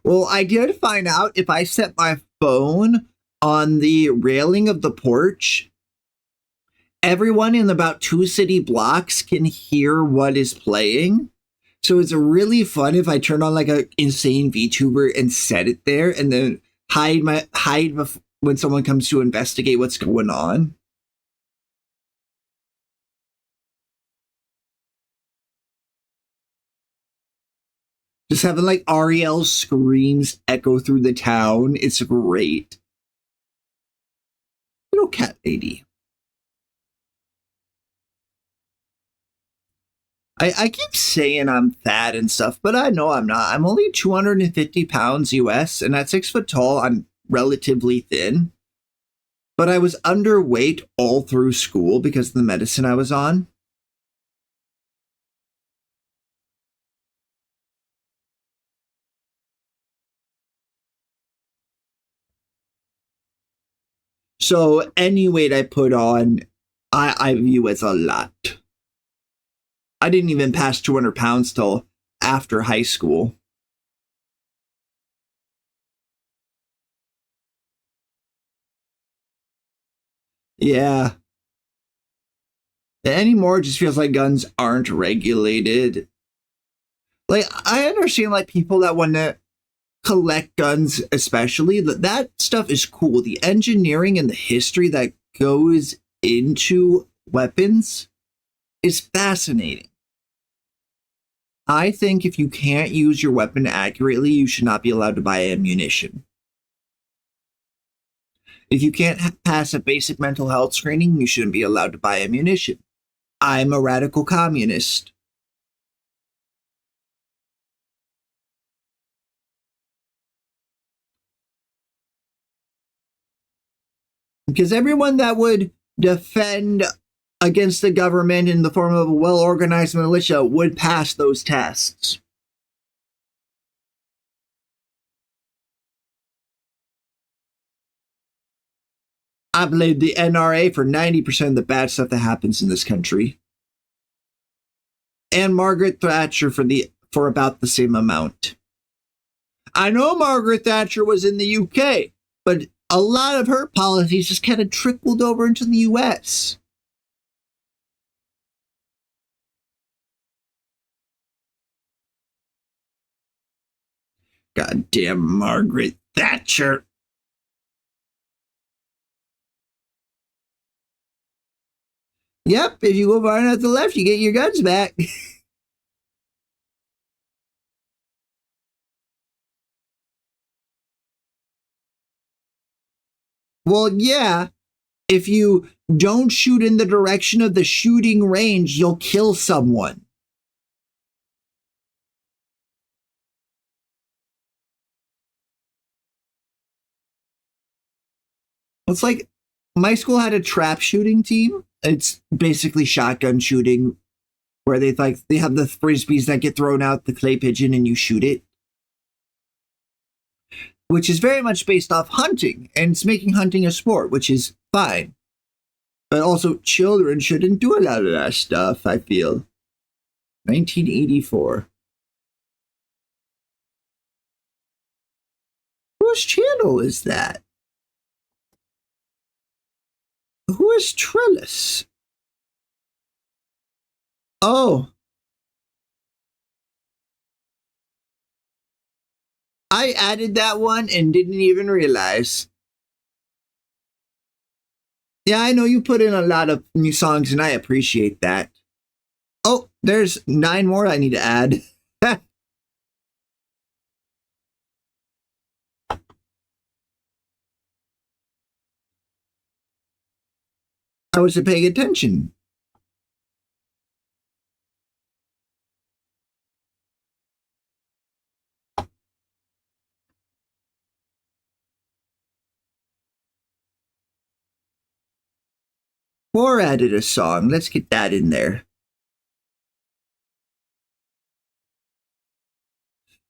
Well, I did find out if I set my phone on the railing of the porch, everyone in about 2 city blocks can hear what is playing. So it's really fun if I turn on like a insane VTuber and set it there and then when someone comes to investigate what's going on. Just having like Ariel's screams echo through the town. It's great. Little cat lady. I keep saying I'm fat and stuff, but I know I'm not. I'm only 250 pounds US, and at 6 foot tall, I'm relatively thin. But I was underweight all through school because of the medicine I was on. So any weight I put on, I view as a lot. I didn't even pass 200 pounds till after high school. Yeah. Anymore, it just feels like guns aren't regulated. Like, I understand, like, people that want to collect guns, especially, that stuff is cool. The engineering and the history that goes into weapons is fascinating. I think if you can't use your weapon accurately, you should not be allowed to buy ammunition. If you can't pass a basic mental health screening, you shouldn't be allowed to buy ammunition. I'm a radical communist. Because everyone that would defend against the government in the form of a well organized militia would pass those tests. I blame the NRA for 90% of the bad stuff that happens in this country. And Margaret Thatcher for about the same amount. I know Margaret Thatcher was in the UK, but a lot of her policies just kind of trickled over into the US. Goddamn Margaret Thatcher. Yep, if you go far enough to the left, you get your guns back. Well, yeah, if you don't shoot in the direction of the shooting range, you'll kill someone. It's like my school had a trap shooting team. It's basically shotgun shooting where they have the frisbees that get thrown out the clay pigeon and you shoot it, which is very much based off hunting and it's making hunting a sport, which is fine. But also children shouldn't do a lot of that stuff, I feel. 1984. Whose channel is that? Who is Trellis? Oh, I added that one and didn't even realize. Yeah, I know you put in a lot of new songs and I appreciate that. Oh, there's 9 more I need to add. I wasn't paying attention. 4 added a song. Let's get that in there.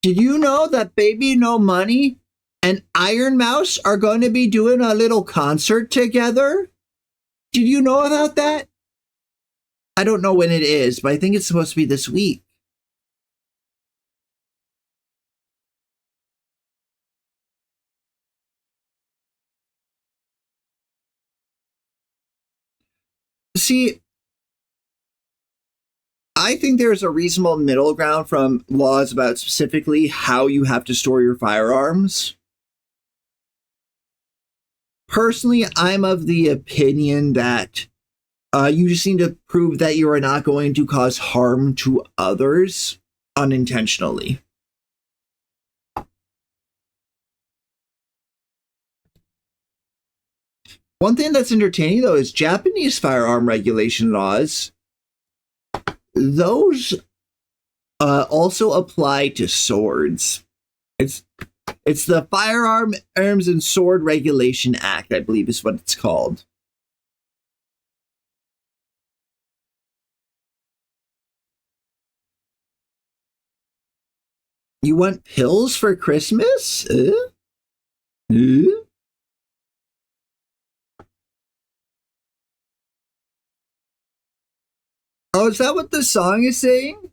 Did you know that Baby No Money and Iron Mouse are going to be doing a little concert together? Did you know about that? I don't know when it is, but I think it's supposed to be this week. See, I think there's a reasonable middle ground from laws about specifically how you have to store your firearms. Personally, I'm of the opinion that you just need to prove that you are not going to cause harm to others unintentionally. One thing that's entertaining, though, is Japanese firearm regulation laws. Those also apply to swords. It's the Firearms and Sword Regulation Act, I believe is what it's called. You want pills for Christmas? Oh, is that what the song is saying?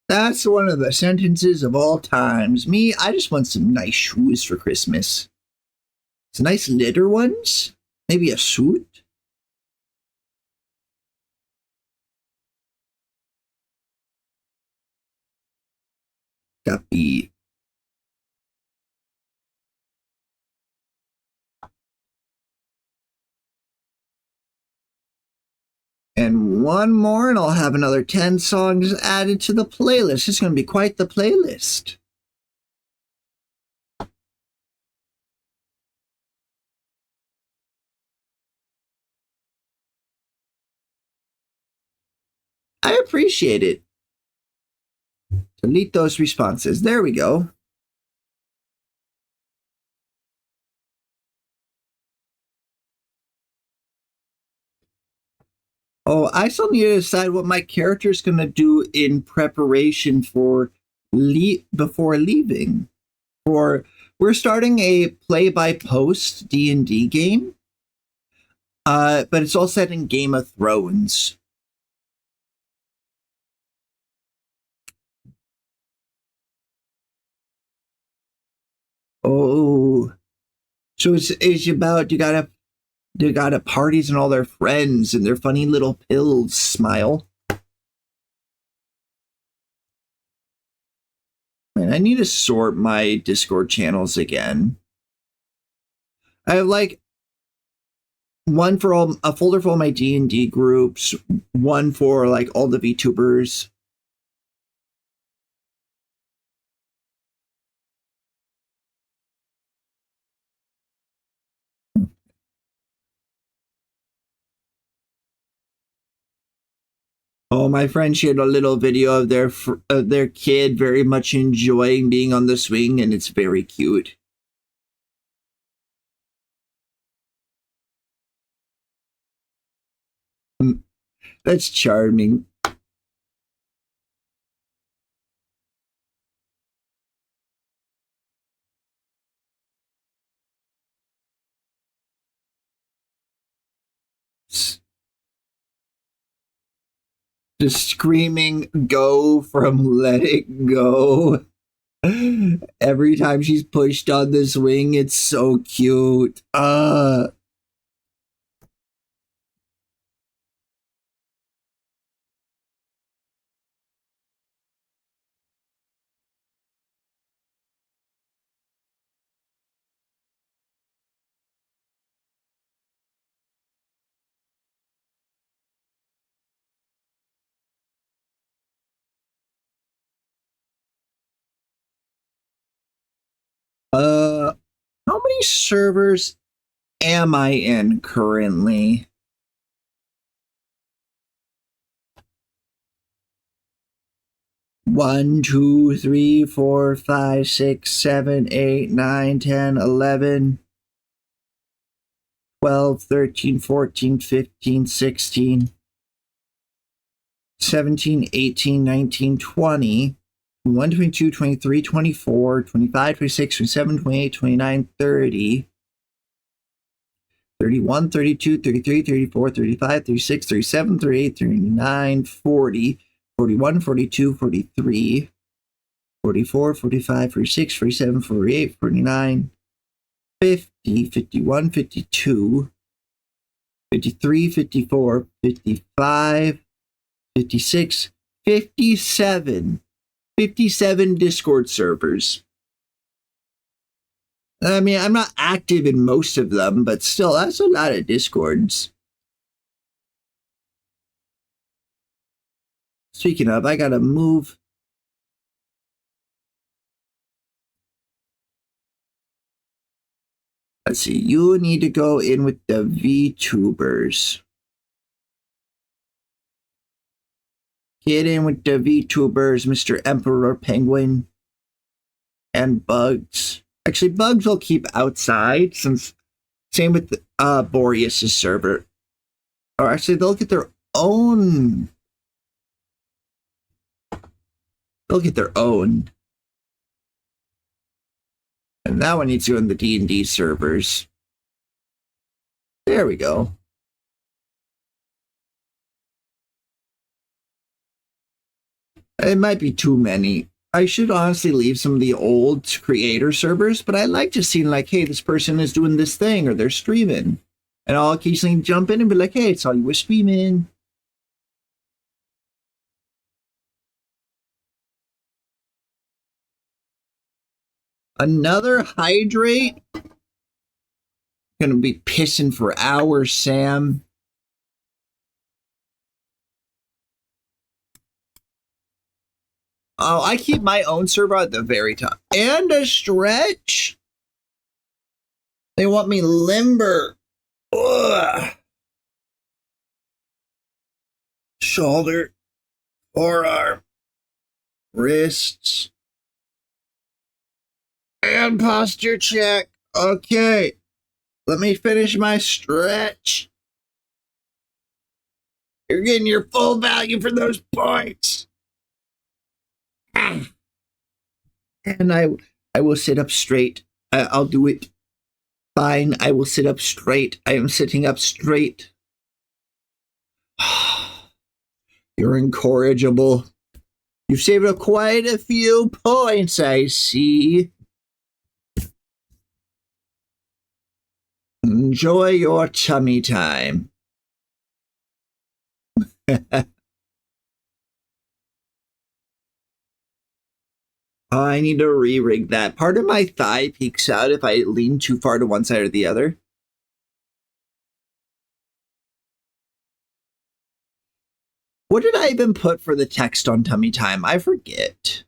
That's one of the sentences of all times. Me, I just want some nice shoes for Christmas. Some nice leather ones? Maybe a suit? Copy. And one more, and I'll have another 10 songs added to the playlist. It's going to be quite the playlist. I appreciate it. Delete those responses. There we go. Oh, I still need to decide what my character is going to do in preparation for before leaving. We're starting a play by post D&D game, but it's all set in Game of Thrones. Oh, so it's about you gotta parties and all their friends and their funny little pills. Smile. Man, I need to sort my Discord channels again. I have like one for a folder for all my D&D groups, one for like all the VTubers. Oh, my friend shared a little video of their kid very much enjoying being on the swing, and it's very cute. That's charming. Just screaming "Go" from "Let It Go." Every time she's pushed on the swing, it's so cute. Uh, how many servers am I in currently? One, two, three, four, 5, 6, 7, 8, 9, 10, 11, 12, 13, 14, 15, 16, 17, 18, 19, 20, 21, 22, 23, 24, 25, 26, 27, 28, 29, 30, 31, 32, 33, 34, 35, 36, 37, 38, 39, 40, 41, 42, 43, 44, 45, 46, 47, 48, 49, 50, 51, 52, 53, 54, 55, 56, 57. 57 Discord servers. I mean, I'm not active in most of them, but still, that's a lot of Discords. Speaking of, I gotta move. Let's see, you need to go in with the VTubers. Get in with the VTubers, Mr. Emperor Penguin. And Bugs. Actually, Bugs will keep outside, since same with Boreas' server. Or actually, they'll get their own. They'll get their own. And that one needs to go in the D&D servers. There we go. It might be too many. I should honestly leave some of the old creator servers, but I like to see like, hey, this person is doing this thing or they're streaming. And I'll occasionally jump in and be like, hey, it's all you were streaming. Another hydrate? Gonna be pissing for hours, Sam. Oh, I keep my own server at the very top. And a stretch? They want me limber. Ugh. Shoulder, forearm, wrists, and posture check. Okay, let me finish my stretch. You're getting your full value for those points. And I will sit up straight. I'll do it. Fine, I will sit up straight. I am sitting up straight. You're incorrigible. You've saved up quite a few points, I see. Enjoy your tummy time. I need to re-rig that. Part of my thigh peeks out if I lean too far to one side or the other. What did I even put for the text on tummy time? I forget.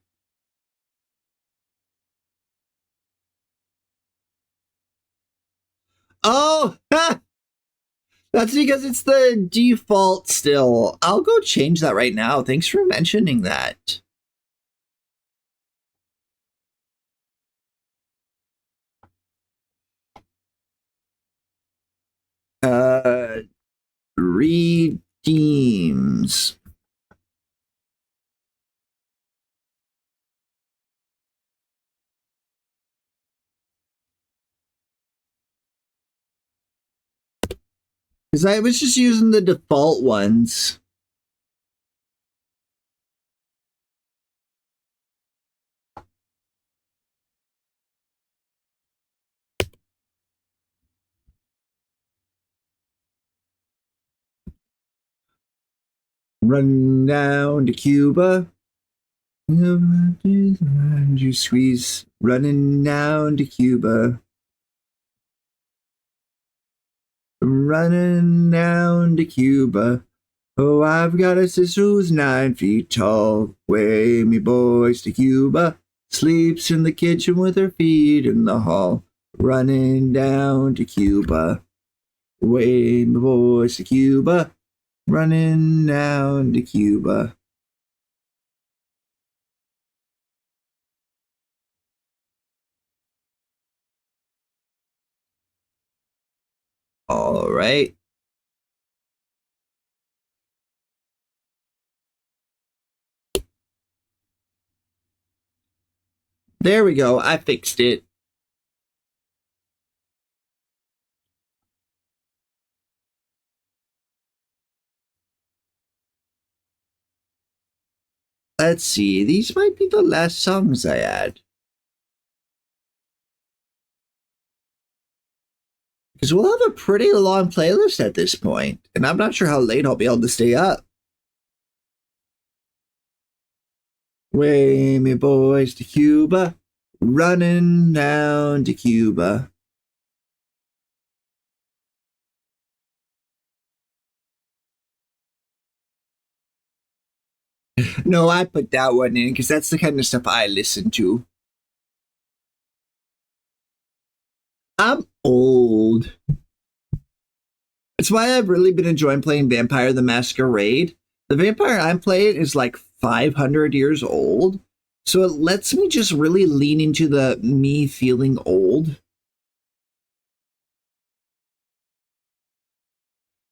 Oh, that's because it's the default still. I'll go change that right now. Thanks for mentioning that. Redeems. Because I was just using the default ones. Run down to Cuba. You squeeze. Running down to Cuba. Running down to Cuba. Oh, I've got a sister who's 9 feet tall. Way me boys to Cuba. Sleeps in the kitchen with her feet in the hall. Running down to Cuba. Way me boys to Cuba. Running down to Cuba. All right. There we go. I fixed it. Let's see. These might be the last songs I add. Because we'll have a pretty long playlist at this point, and I'm not sure how late I'll be able to stay up. Way me boys to Cuba, running down to Cuba. No, I put that one in because that's the kind of stuff I listen to. I'm old. That's why I've really been enjoying playing Vampire the Masquerade. The vampire I'm playing is like 500 years old, so it lets me just really lean into the me feeling old.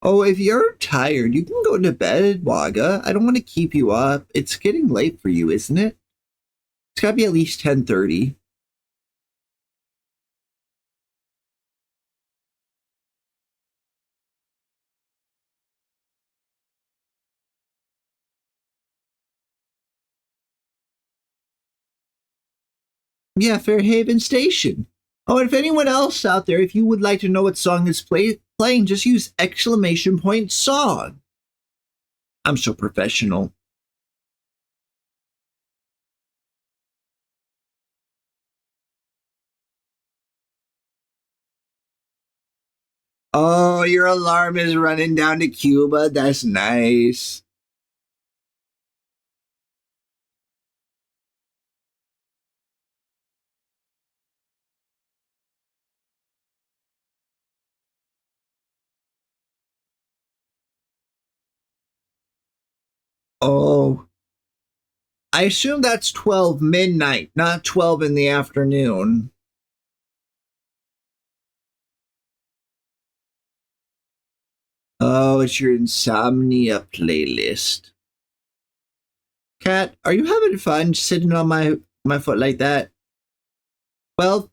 Oh, if you're tired, you can go to bed, Waga. I don't want to keep you up. It's getting late for you, isn't it? It's got to be at least 10:30. Yeah, Fairhaven Station. Oh, and if anyone else out there, if you would like to know what song is playing, just use exclamation point song. I'm so professional. Oh, your alarm is running down to Cuba. That's nice. Oh, I assume that's 12 midnight, not 12 in the afternoon. Oh, it's your insomnia playlist. Cat, are you having fun sitting on my foot like that? Well,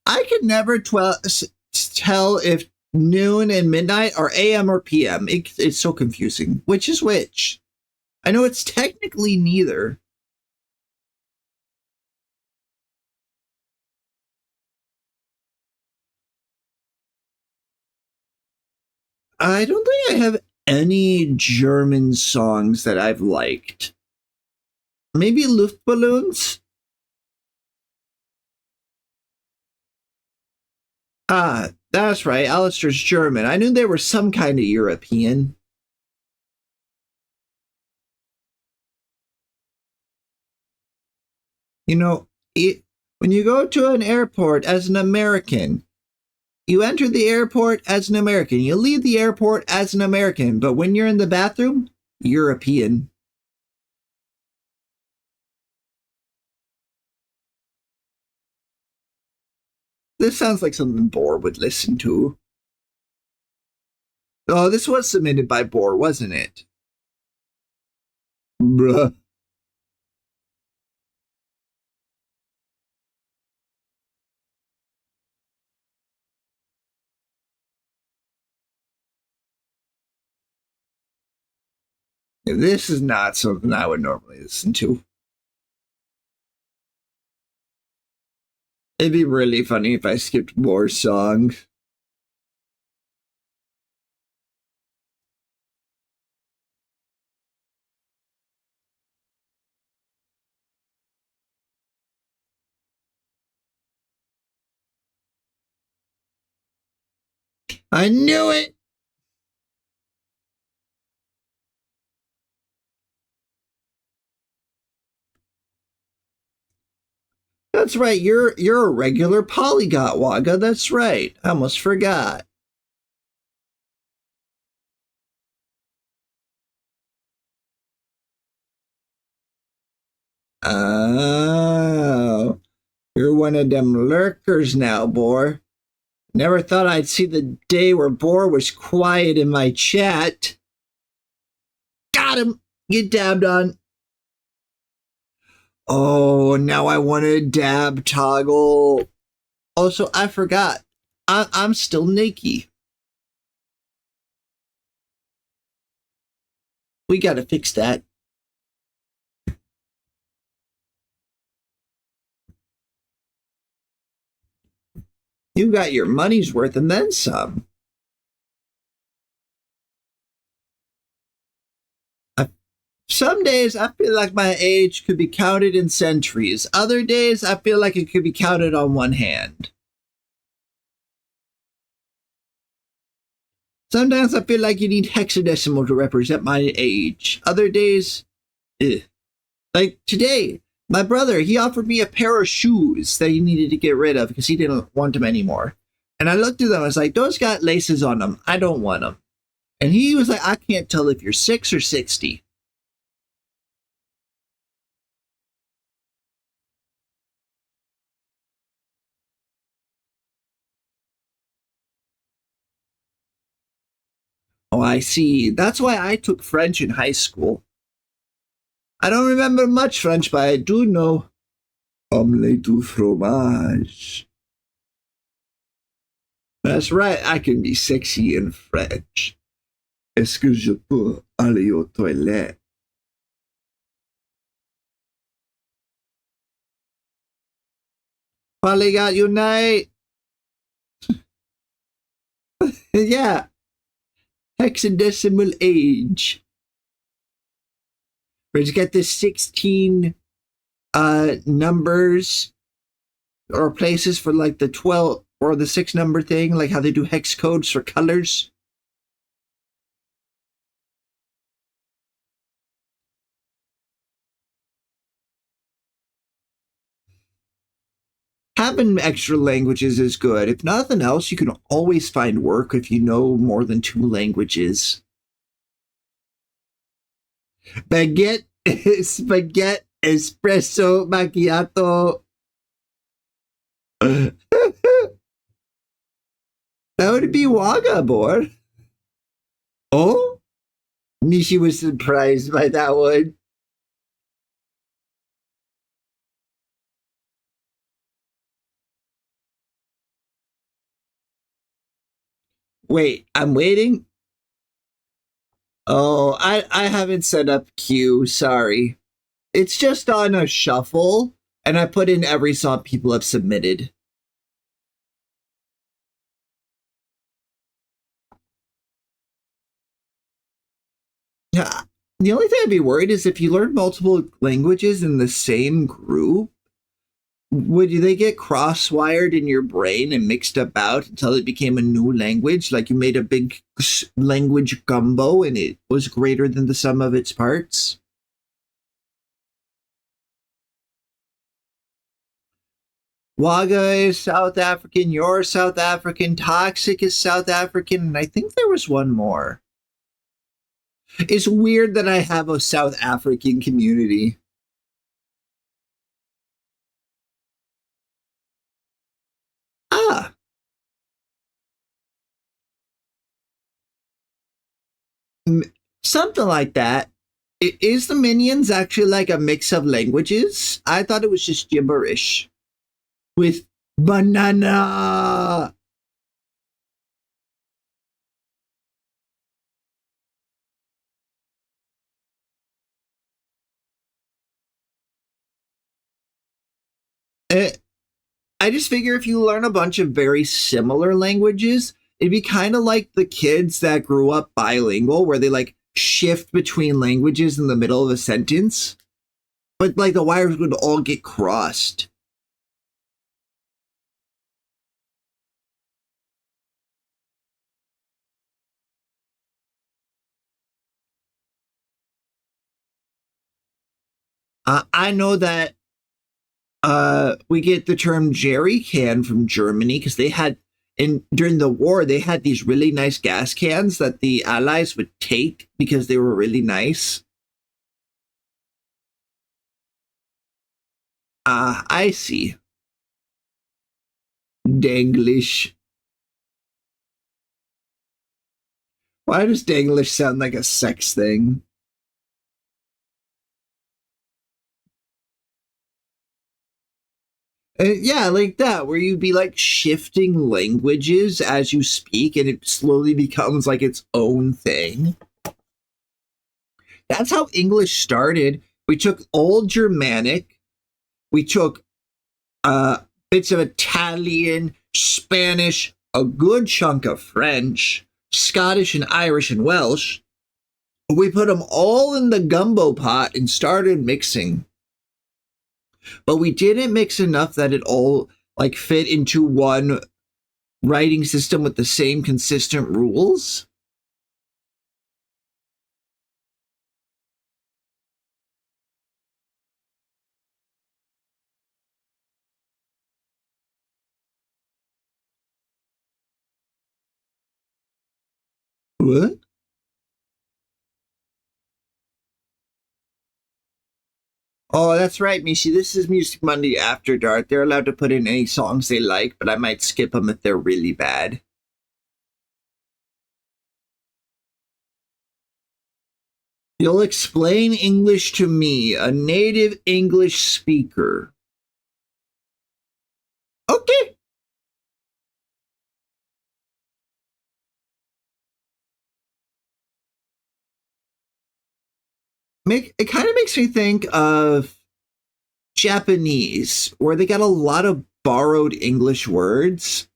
I could never tell if noon and midnight are AM or PM. It's so confusing. Which is which? I know it's technically neither. I don't think I have any German songs that I've liked. Maybe Luftballons? Ah, that's right. Alistair's German. I knew they were some kind of European. You know, when you go to an airport as an American, you enter the airport as an American. You leave the airport as an American. But when you're in the bathroom, European. This sounds like something Bohr would listen to. Oh, this was submitted by Bohr, wasn't it? Bruh. This is not something I would normally listen to. It'd be really funny if I skipped Bohr's song. I knew it. That's right. You're a regular polygot, Wagga. That's right. I almost forgot. Oh, you're one of them lurkers now, Boar. Never thought I'd see the day where Boar was quiet in my chat. Got him. Get dabbed on. Oh, now I want to dab toggle. Also, I forgot. I'm still naked. We gotta fix that. You got your money's worth and then some. I, some days I feel like my age could be counted in centuries. Other days I feel like it could be counted on one hand. Sometimes I feel like you need hexadecimal to represent my age. Other days, eh. Like today, my brother, he offered me a pair of shoes that he needed to get rid of because he didn't want them anymore. And I looked at them, I was like, those got laces on them. I don't want them. And he was like, I can't tell if you're 6 or 60. Oh, I see. That's why I took French in high school. I don't remember much French, but I do know omelette du fromage. That's right, I can be sexy in French. Est-ce que je peux aller aux toilettes? Finally got you, night. Yeah, hexadecimal age. Where you get the 16 numbers or places for like the 12 or the 6 number thing, like how they do hex codes for colors. Having extra languages is good. If nothing else, you can always find work if you know more than 2 languages. Baguette, spaghetti, espresso, macchiato. That would be Wagga board. Oh? Nishi was surprised by that one. Wait, I'm waiting. Oh, I haven't set up queue. Sorry. It's just on a shuffle, and I put in every song people have submitted. Yeah. The only thing I'd be worried is if you learn multiple languages in the same group, would they get cross-wired in your brain and mixed about until it became a new language? Like you made a big language gumbo and it was greater than the sum of its parts? Wagga is South African, you're South African, Toxic is South African, and I think there was one more. It's weird that I have a South African community. Ah, something like that. Is the Minions actually like a mix of languages? I thought it was just gibberish with banana. Eh, I just figure if you learn a bunch of very similar languages, it'd be kind of like the kids that grew up bilingual, where they like shift between languages in the middle of a sentence, but like the wires would all get crossed. I know that we get the term jerry can from Germany because they had in during the war they had these really nice gas cans that the allies would take because they were really nice. I see. Danglish. Why does Danglish sound like a sex thing? Yeah, like that, where you'd be like shifting languages as you speak and it slowly becomes like its own thing. That's how English started. We took old Germanic, we took bits of Italian, Spanish, a good chunk of French, Scottish and Irish and Welsh. We put them all in the gumbo pot and started mixing. But we didn't mix enough that it all like fit into one writing system with the same consistent rules. What? Oh, that's right, Mishi. This is Music Monday After Dark. They're allowed to put in any songs they like, but I might skip them if they're really bad. You'll explain English to me, a native English speaker. Okay. It kind of makes me think of Japanese, where they got a lot of borrowed English words.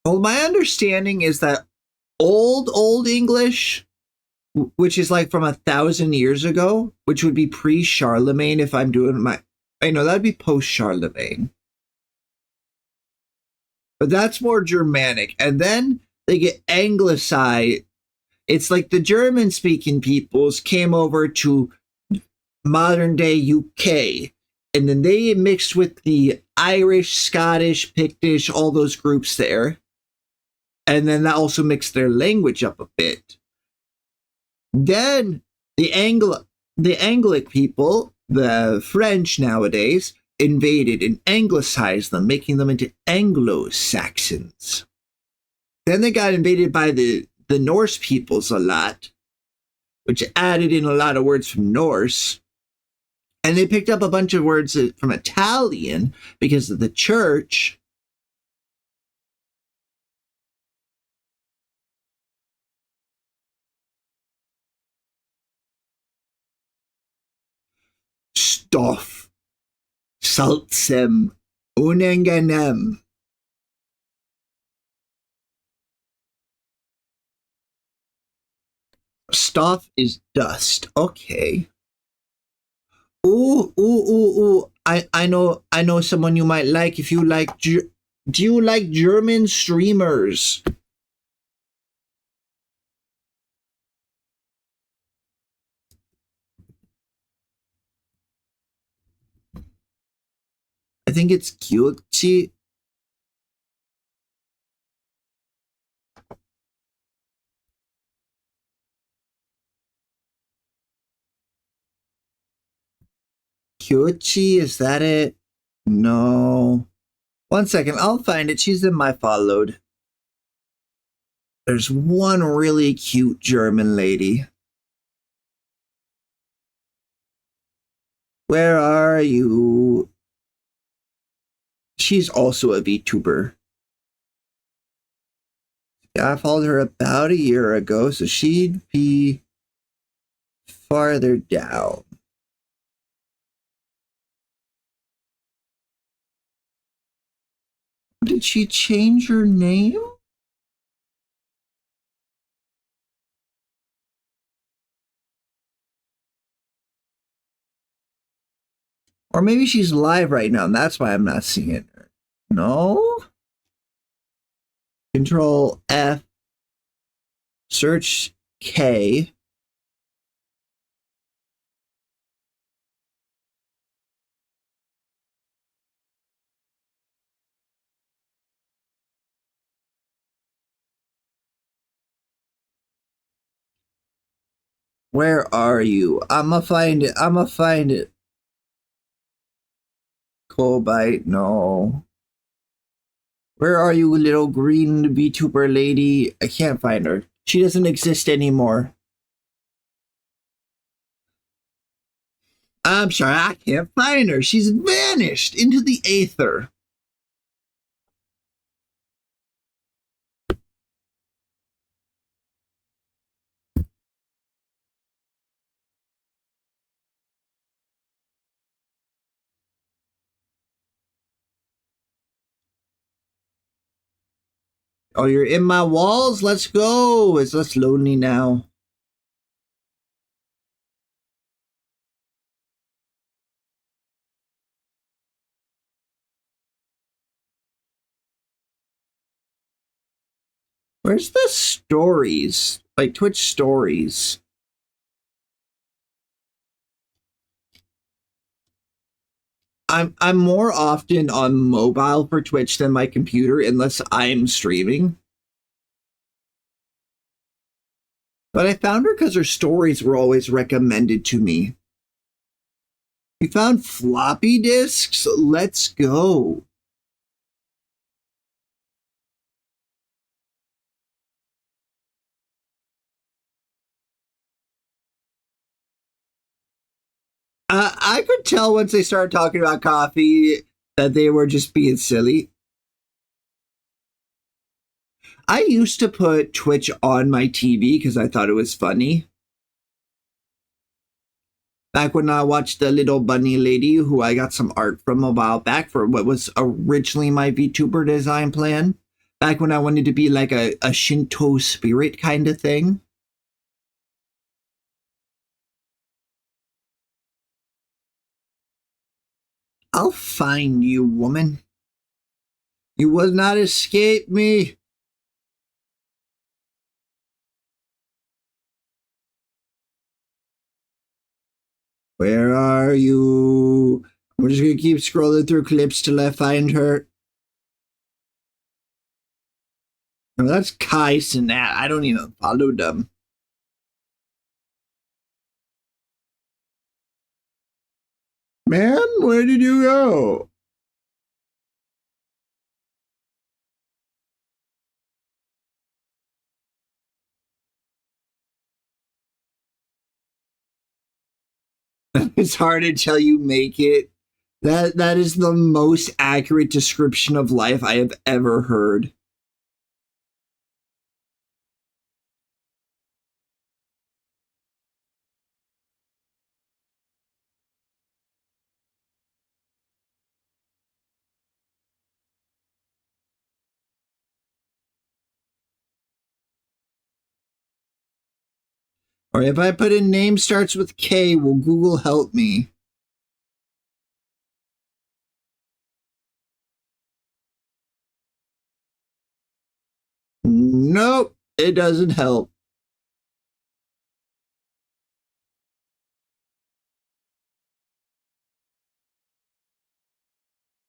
Well, my understanding is that old English, which is like from 1,000 years ago, which would be pre Charlemagne if I'm doing my. I know that'd be post Charlemagne. But that's more Germanic. And then they get anglicized. It's like the German speaking peoples came over to modern day UK. And then they mixed with the Irish, Scottish, Pictish, all those groups there. And then that also mixed their language up a bit. Then the Anglic people, the French nowadays, invaded and anglicized them, making them into Anglo-Saxons. Then they got invaded by the Norse peoples a lot, which added in a lot of words from Norse. And they picked up a bunch of words from Italian because of the church. Stoff, saltsem, unenganem. Stoff is dust. Okay. Ooh. I know someone you might like if you like. Do you like German streamers? I think it's Kyochi. Kyochi, is that it? No. One second, I'll find it. She's in my followed. There's one really cute German lady. Where are you? She's also a VTuber. I followed her about a year ago, so she'd be farther down. Did she change her name? Or maybe she's live right now, and that's why I'm not seeing her. No? Control F. Search K. Where are you? I'ma find it. I'ma find it. Cobite, no. Where are you, little green VTuber lady? I can't find her. She doesn't exist anymore. I'm sorry, I can't find her. She's vanished into the aether. Oh, you're in my walls? Let's go. It's less lonely now. Where's the stories? Like Twitch stories. I'm more often on mobile for Twitch than my computer unless I'm streaming. But I found her because her stories were always recommended to me. We found floppy disks? Let's go. I could tell once they started talking about coffee that they were just being silly. I used to put Twitch on my TV because I thought it was funny. Back when I watched the little bunny lady who I got some art from a while back for what was originally my VTuber design plan. Back when I wanted to be like a Shinto spirit kind of thing. I'll find you, woman. You will not escape me. Where are you? I'm just gonna keep scrolling through clips till I find her. Oh, that's Kai Sinat. I don't even follow them. Man, where did you go? It's hard until you make it. That is the most accurate description of life I have ever heard. Or if I put in name starts with K, will Google help me? Nope, it doesn't help.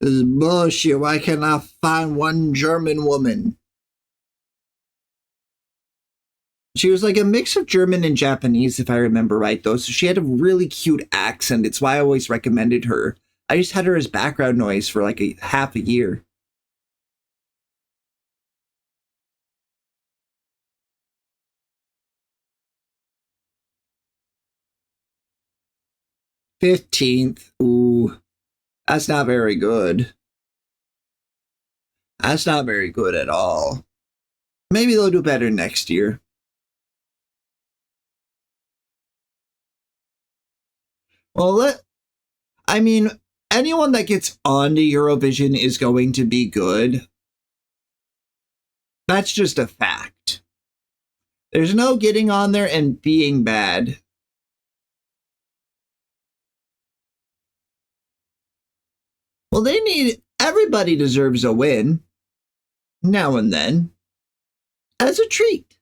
This is bullshit. Why can't I find one German woman? She was like a mix of German and Japanese, if I remember right, though. So she had a really cute accent. It's why I always recommended her. I just had her as background noise for like a half a year. 15th. Ooh, that's not very good. That's not very good at all. Maybe they'll do better next year. Well, I mean, anyone that gets onto Eurovision is going to be good. That's just a fact. There's no getting on there and being bad. Well, everybody deserves a win now and then as a treat.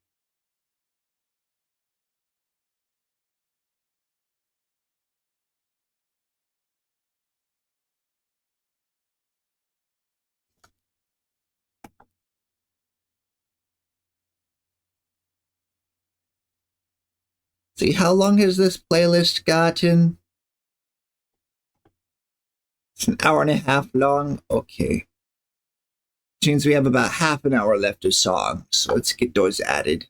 See, how long has this playlist gotten? It's an hour and a half long. Okay. Which means we have about half an hour left of songs. So let's get those added.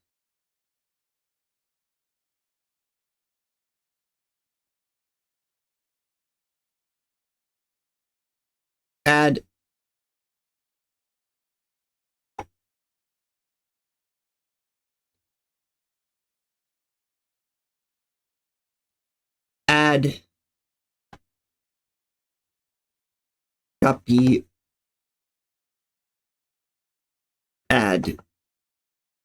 Add. Add. Copy. Add.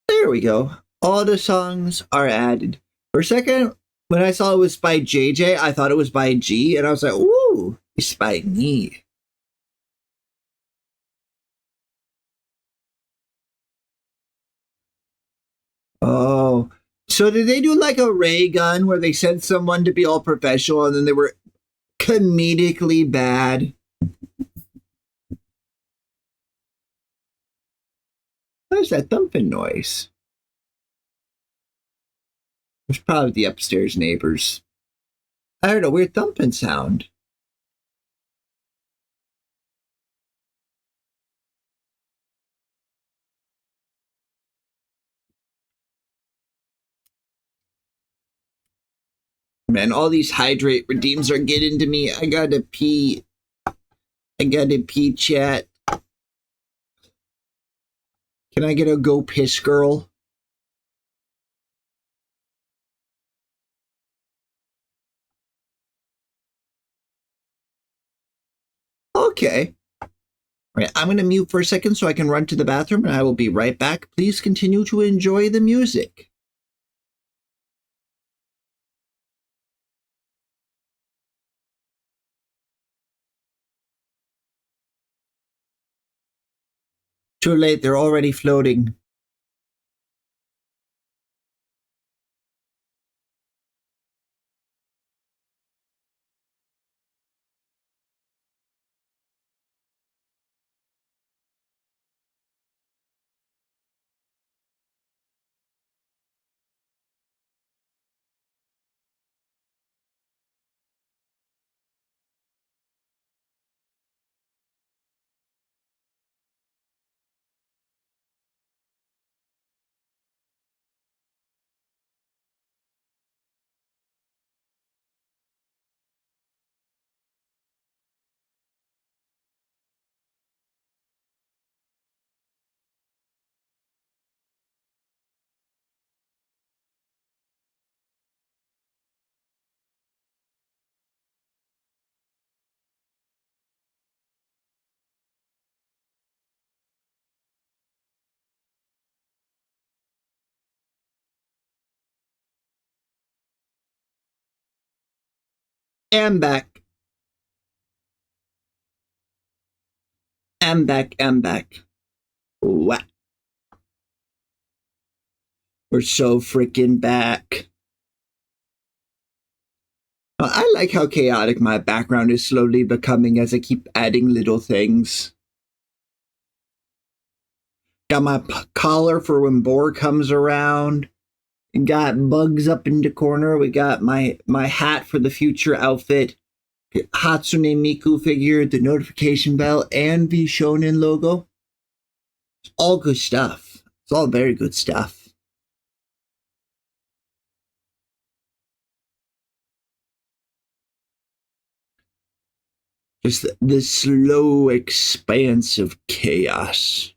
There we go. All the songs are added. For a second, when I saw it was by JJ, I thought it was by G, and I was like, ooh, it's by me. Oh. So did they do like a ray gun where they sent someone to be all professional and then they were comedically bad? What is that thumping noise? It's probably the upstairs neighbors. I heard a weird thumping sound. Man, all these hydrate redeems are getting to me. I gotta pee. I gotta pee, chat. Can I get a go piss girl? Okay. All right, I'm going to mute for a second so I can run to the bathroom and I will be right back. Please continue to enjoy the music. Too late, they're already floating. I'm back. I'm back. I'm back. What? We're so freaking back. I like how chaotic my background is slowly becoming as I keep adding little things. Got my collar for when Boar comes around. Got bugs up in the corner. We got my hat for the future outfit. Hatsune Miku figure, the notification bell, and the Shonen logo. It's all good stuff. It's all very good stuff. Just the slow expanse of chaos.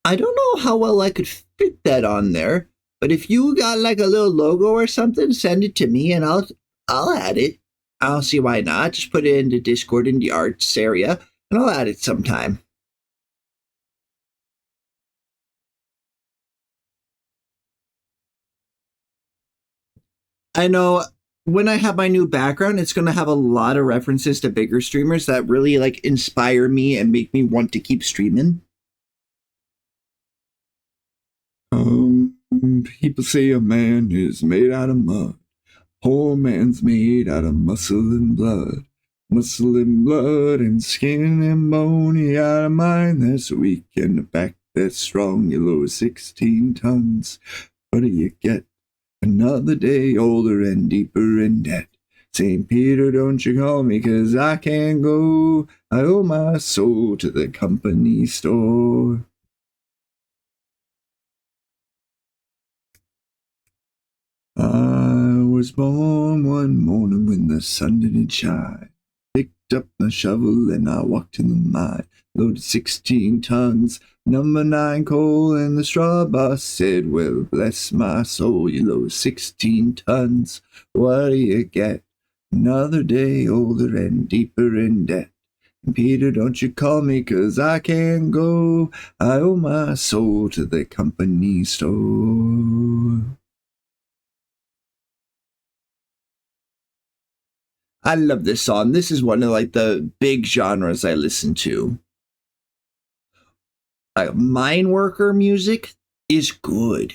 I don't know how well I could fit that on there, but if you got like a little logo or something, send it to me and I'll add it. I'll see why not. Just put it into Discord in the arts area and I'll add it sometime. I know when I have my new background, it's going to have a lot of references to bigger streamers that really like inspire me and make me want to keep streaming. People say a man is made out of mud. Poor man's made out of muscle and blood. Muscle and blood and skin and bone. You got a mind that's weak and a back that's strong. You lower 16 tons. What do you get? Another day older and deeper in debt. St. Peter, don't you call me, 'cause I can't go. I owe my soul to the company store. I was born one morning when the sun didn't shine. Picked up my shovel and I walked in the mine. Loaded 16 tons, number 9 coal, and the straw boss said, well, bless my soul, you load 16 tons. What do you get? Another day older and deeper in debt. Peter, don't you call me 'cause I can't go. I owe my soul to the company store. I love this song. This is one of like the big genres I listen to. Mine worker music is good.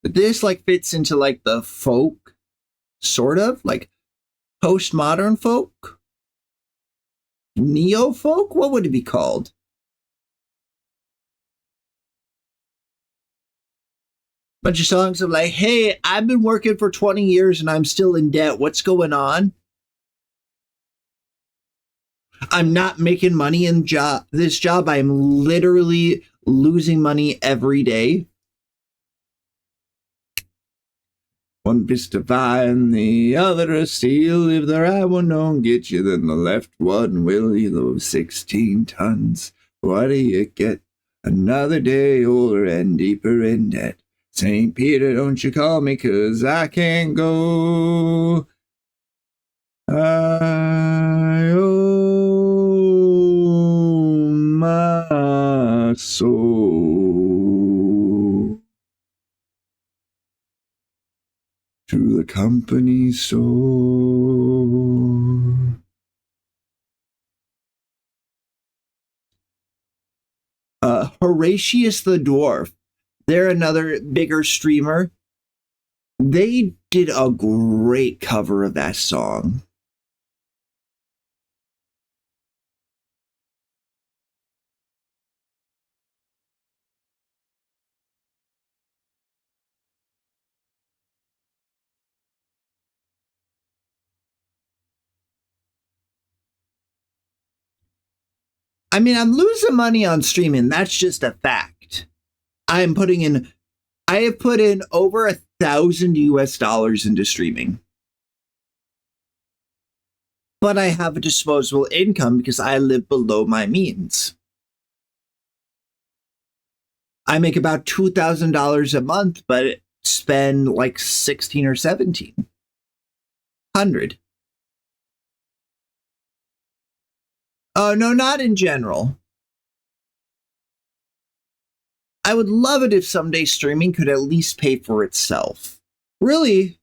But this like fits into like the folk, sort of like postmodern folk, neo folk. What would it be called? Bunch of songs of like, hey, I've been working for 20 years and I'm still in debt. What's going on? I'm not making money in this job. I'm literally losing money every day. One fist of iron, the other of steel. If the right one don't get you, then the left one will. You lose 16 tons. What do you get? Another day older and deeper in debt. St. Peter, don't you call me, 'cause I can't go. I owe my soul to the company store. Horatius the Dwarf, they're another bigger streamer. They did a great cover of that song. I mean, I'm losing money on streaming. That's just a fact. I'm putting in, I have put in over $1,000 into streaming. But I have a disposable income because I live below my means. I make about $2,000 a month, but spend like 16 or 1700. Oh, no, not in general. I would love it if someday streaming could at least pay for itself. Really,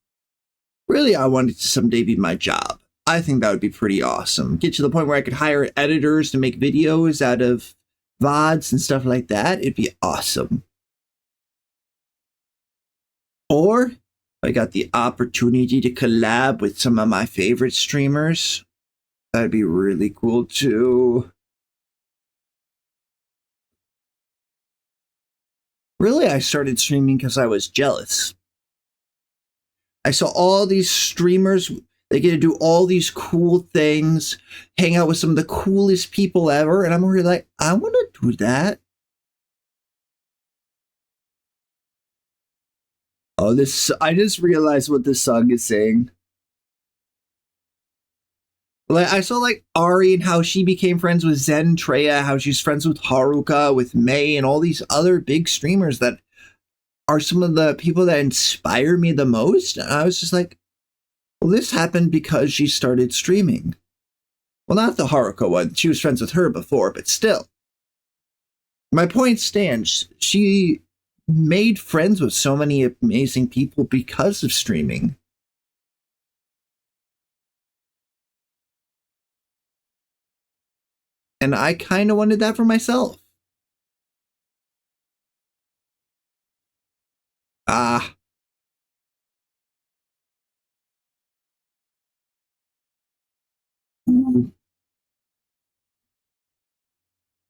really, I want it to someday be my job. I think that would be pretty awesome. Get to the point where I could hire editors to make videos out of VODs and stuff like that. It'd be awesome. Or I got the opportunity to collab with some of my favorite streamers. That'd be really cool too. Really, I started streaming because I was jealous. I saw all these streamers, they get to do all these cool things, hang out with some of the coolest people ever, and I'm already like, I want to do that. Oh, this, I just realized what this song is saying. Like I saw like Ari and how she became friends with Zen Treya, how she's friends with Haruka, with May, and all these other big streamers that are some of the people that inspire me the most. And I was just like, well, this happened because she started streaming. Well, not the Haruka one. She was friends with her before, but still. My point stands. She made friends with so many amazing people because of streaming. And I kind of wanted that for myself. Ah, ooh,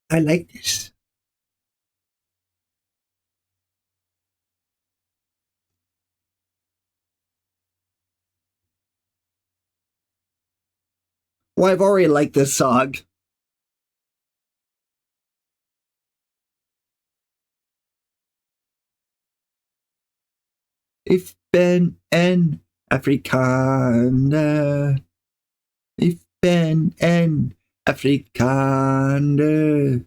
I like this. Well, I've already liked this song. Ich bin ein Afrikaner. Ich bin ein Afrikaner.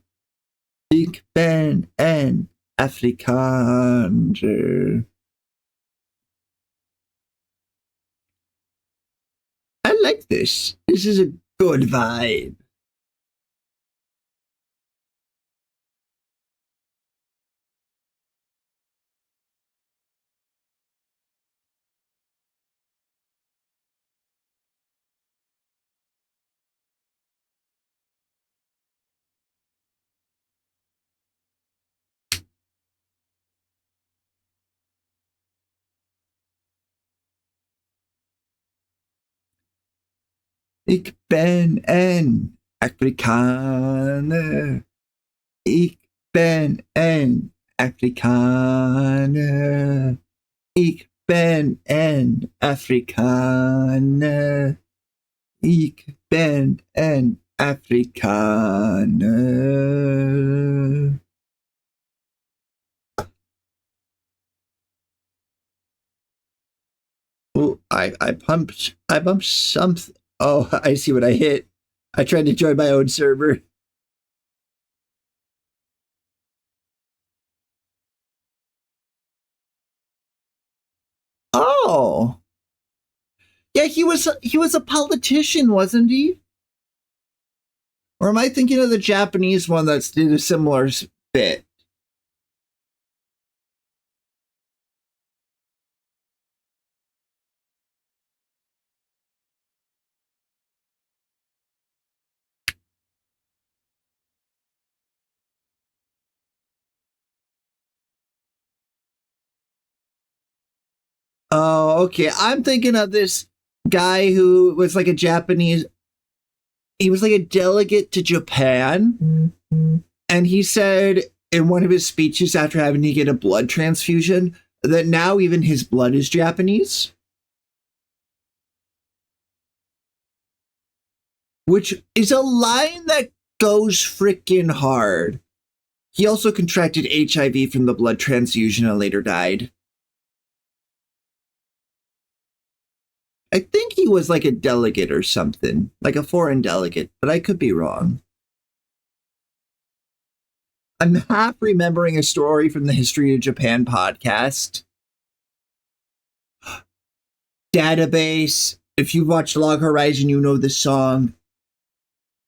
Ich bin ein Afrikaner. I like this. This is a good vibe. Ik ben een Afrikaner. Ik ben een Afrikaner. Ik ben een Afrikaner. Ik ben een Afrikaner. Oh, I bumped something. Oh, I see what I hit. I tried to join my own server. Oh, yeah, he was a politician, wasn't he? Or am I thinking of the Japanese one that's did a similar bit? Oh, okay. I'm thinking of this guy who was like a Japanese. He was like a delegate to Japan, and he said in one of his speeches after having to get a blood transfusion that now even his blood is Japanese, which is a line that goes freaking hard. He also contracted HIV from the blood transfusion and later died. I think he was like a delegate or something, like a foreign delegate, but I could be wrong. I'm half remembering a story from the History of Japan podcast. Database. If you've watched Log Horizon, you know this song.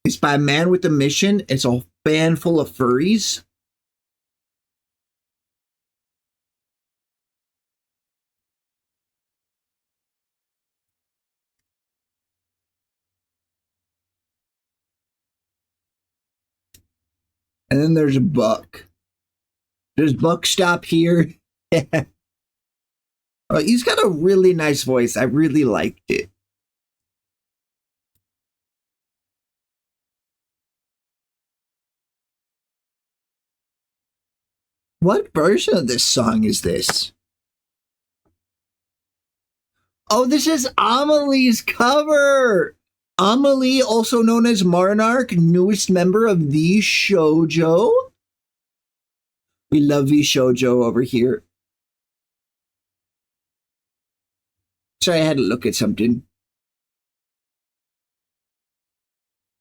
It's by a man with a mission. It's a band full of furries. And then there's a Buck. Does Buck stop here? He's got a really nice voice. I really liked it. What version of this song is this? Oh, this is Amelie's cover. Amelie, also known as Marnark, newest member of the Shoujo. We love the Shoujo over here. Sorry, I had to look at something.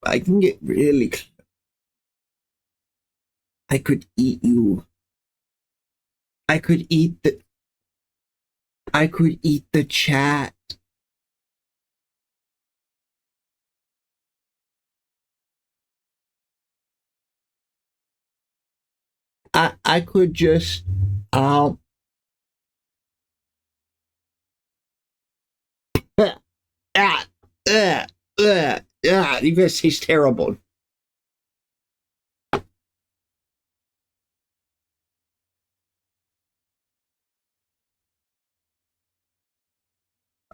I can get really. I could eat you. I could eat the. I could eat the chat. I could just ah, you guys taste terrible.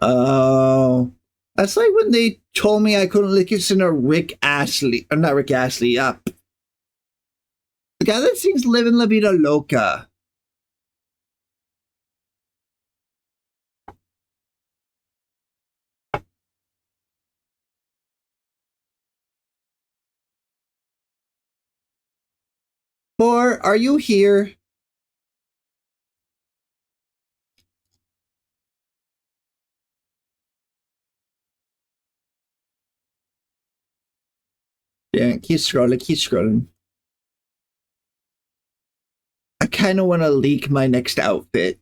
Oh, that's like when they told me I couldn't listen to Rick Astley. Or not Rick Astley. The guy that sings "Living La Vida Loca." Or are you here? Yeah, keep scrolling, keep scrolling. I kind of want to leak my next outfit.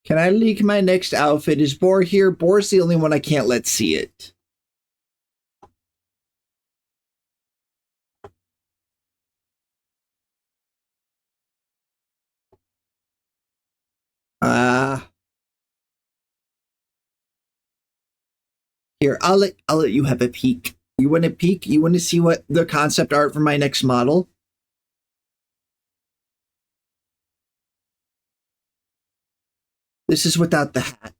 Can I leak my next outfit? Is Boar here? Boar's the only one I can't let see it. Ah, here, I'll let you have a peek. You want to peek? You want to see what the concept art for my next model? This is without the hat.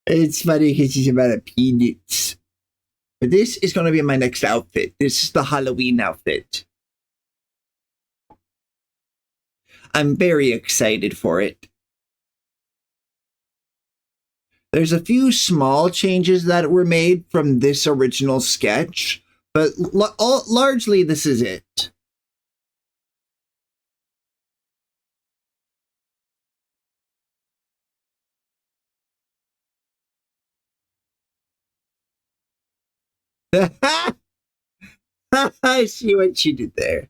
It's funny because he's about a peanuts. But this is going to be my next outfit. This is the Halloween outfit. I'm very excited for it. There's a few small changes that were made from this original sketch, but largely this is it. I see what you did there.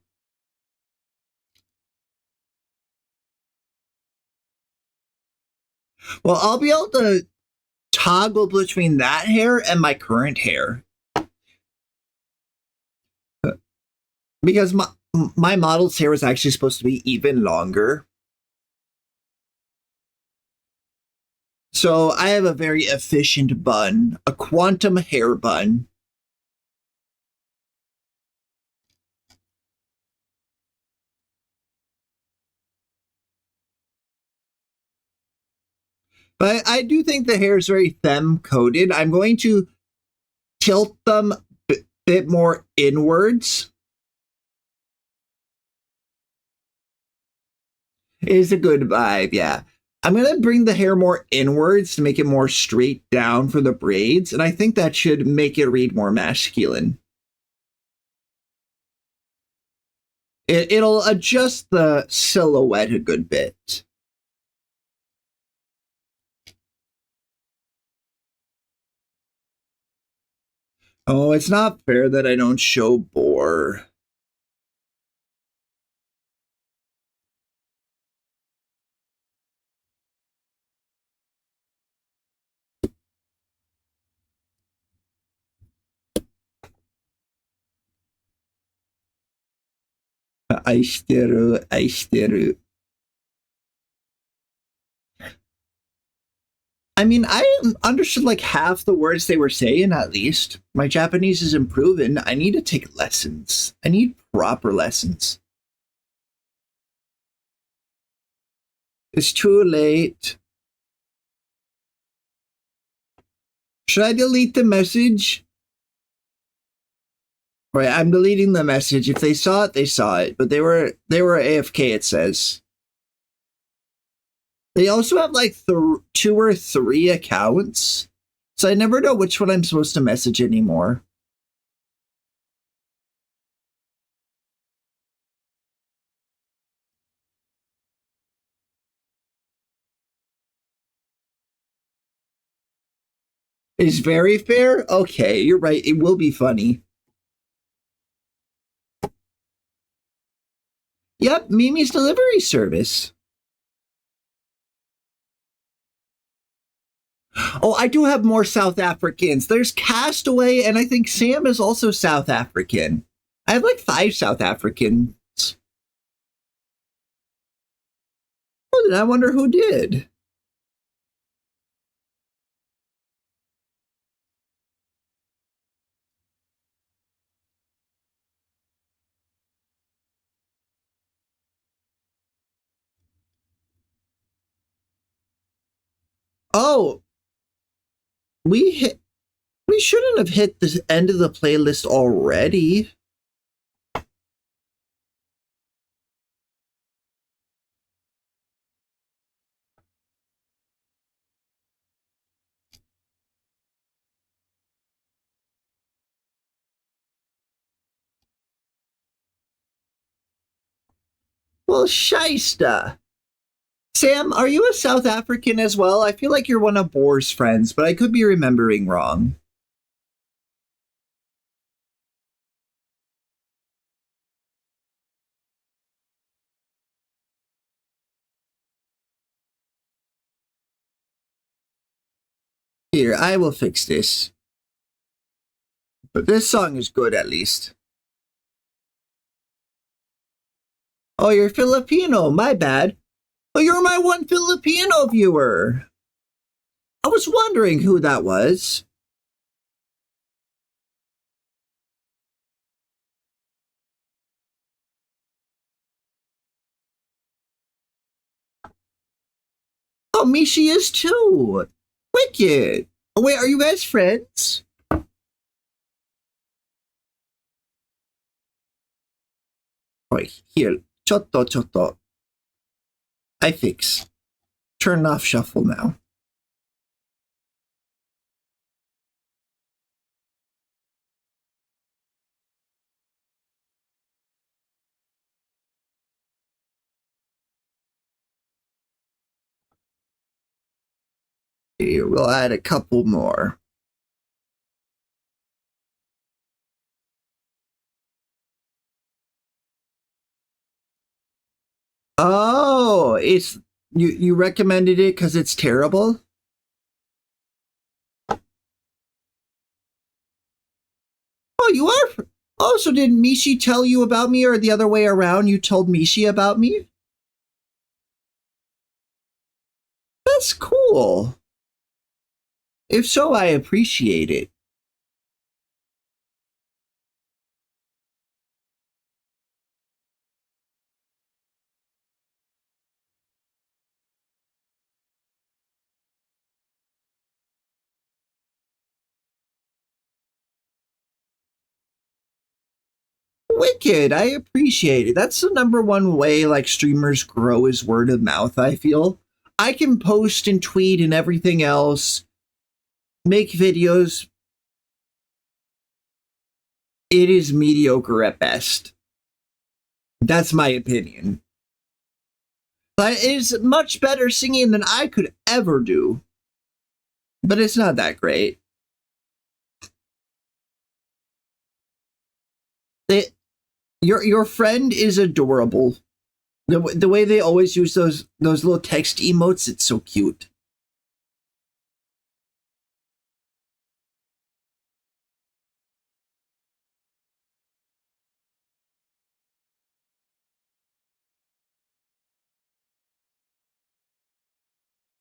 Well, I'll be able to toggle between that hair and my current hair. Because my model's hair is actually supposed to be even longer. So I have a very efficient bun, a quantum hair bun. But I do think the hair is very femme coded. I'm going to tilt them a bit more inwards. It's a good vibe, yeah. I'm going to bring the hair more inwards to make it more straight down for the braids, and I think that should make it read more masculine. It'll adjust the silhouette a good bit. Oh, it's not fair that I don't show Boar. Aisteru. I mean, I understood like half the words they were saying at least. My Japanese is improving. I need to take lessons. I need proper lessons. It's too late. Should I delete the message? Right, I'm deleting the message. If they saw it, they saw it. But they were AFK, it says. They also have like two or three accounts. So I never know which one I'm supposed to message anymore. It's very fair? Okay, you're right. It will be funny. Yep, Mimi's delivery service. Oh, I do have more South Africans. There's Castaway, and I think Sam is also South African. I have like 5 South Africans. Oh, then I wonder who did. Oh, we hit. We shouldn't have hit the end of the playlist already. Well, shysta. Sam, are you a South African as well? I feel like you're one of Boar's friends, but I could be remembering wrong. Here, I will fix this. But this song is good at least. Oh, you're Filipino. My bad. Oh, you're my one Filipino viewer. I was wondering who that was. Oh, Mishi is too. Wicked. Oh, wait, are you guys friends? Wait, here. Chotto, chotto. I fix. Turn off shuffle now. Here, we'll add a couple more. Oh, it's you recommended it because it's terrible? Oh, you are. Oh, so did Mishi tell you about me, or the other way around? You told Mishi about me? That's cool. If so, I appreciate it. Wicked. I appreciate it. That's the number one way like streamers grow is word of mouth, I feel. I can post and tweet and everything else, make videos. It is mediocre at best. That's my opinion. But it is much better singing than I could ever do. But it's not that great. It, your friend is adorable. The way they always use those little text emotes, it's so cute.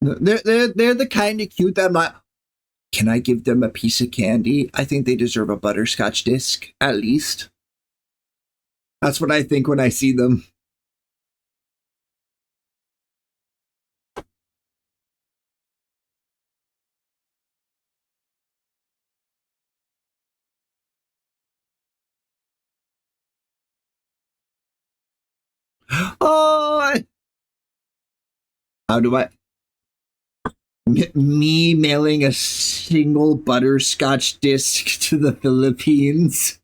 They're the kind of cute that I'm like, can I give them a piece of candy? I think they deserve a butterscotch disc, at least. That's what I think when I see them. Oh, how do I? Me mailing a single butterscotch disc to the Philippines.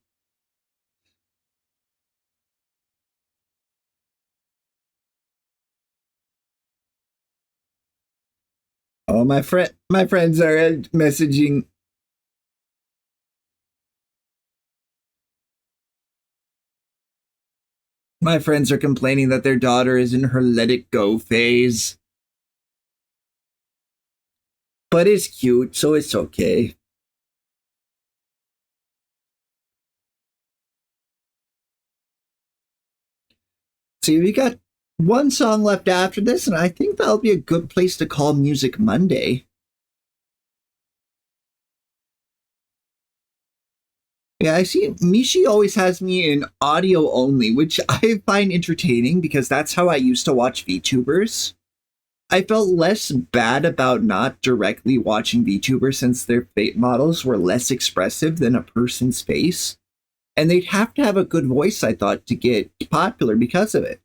Oh, my friends are messaging. My friends are complaining that their daughter is in her let it go phase. But it's cute, so it's okay. See, we got one song left after this, and I think that'll be a good place to call Music Monday. Yeah, I see. Mishi always has me in audio only, which I find entertaining because that's how I used to watch VTubers. I felt less bad about not directly watching VTubers since their fate models were less expressive than a person's face. And they'd have to have a good voice, I thought, to get popular because of it.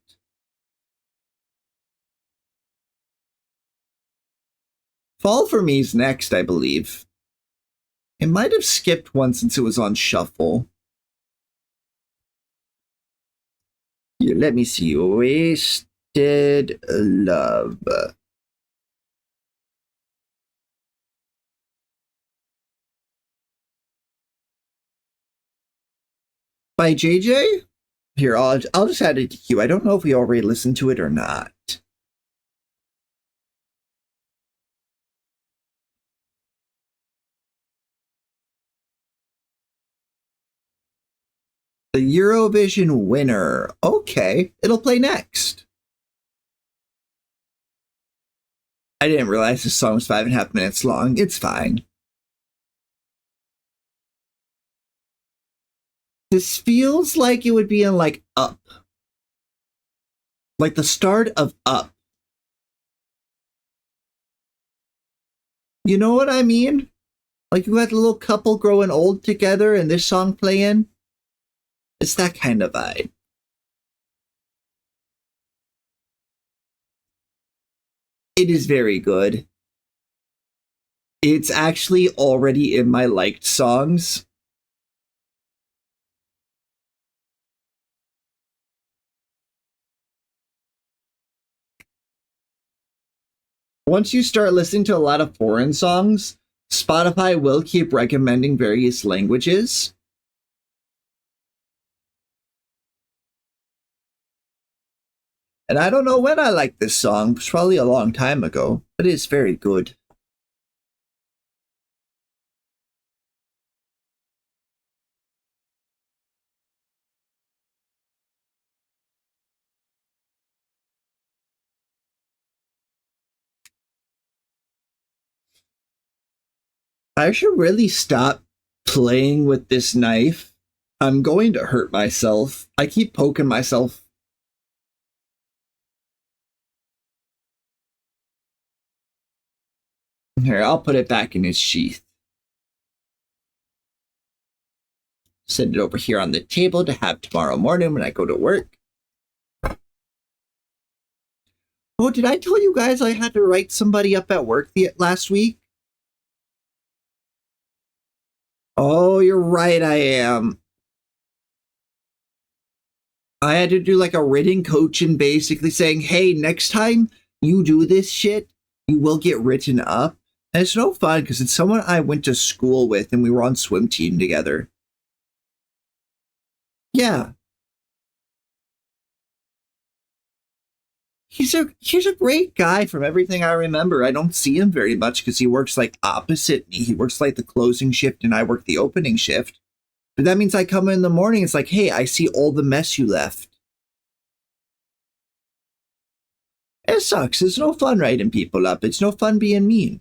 Fall for Me's next, I believe. It might have skipped one since it was on shuffle. Here, let me see. Wasted Love. By JJ? Here, I'll just add it to queue. I don't know if we already listened to it or not. The Eurovision winner. Okay, it'll play next. I didn't realize this song was 5.5 minutes long. It's fine. This feels like it would be in like Up. Like the start of Up. You know what I mean? Like you got a little couple growing old together and this song playing. It's that kind of vibe. It is very good. It's actually already in my liked songs. Once you start listening to a lot of foreign songs, Spotify will keep recommending various languages. And I don't know when I liked this song. It was probably a long time ago, but it's very good. I should really stop playing with this knife. I'm going to hurt myself. I keep poking myself. Here, I'll put it back in its sheath. Set it over here on the table to have tomorrow morning when I go to work. Oh, did I tell you guys I had to write somebody up at work last week? Oh, you're right, I am. I had to do like a written coaching basically saying, hey, next time you do this shit, you will get written up. And it's no fun because it's someone I went to school with and we were on swim team together. Yeah. He's a great guy from everything I remember. I don't see him very much because he works like opposite me. He works like the closing shift and I work the opening shift. But that means I come in the morning, it's like, hey, I see all the mess you left. It sucks. It's no fun writing people up. It's no fun being mean.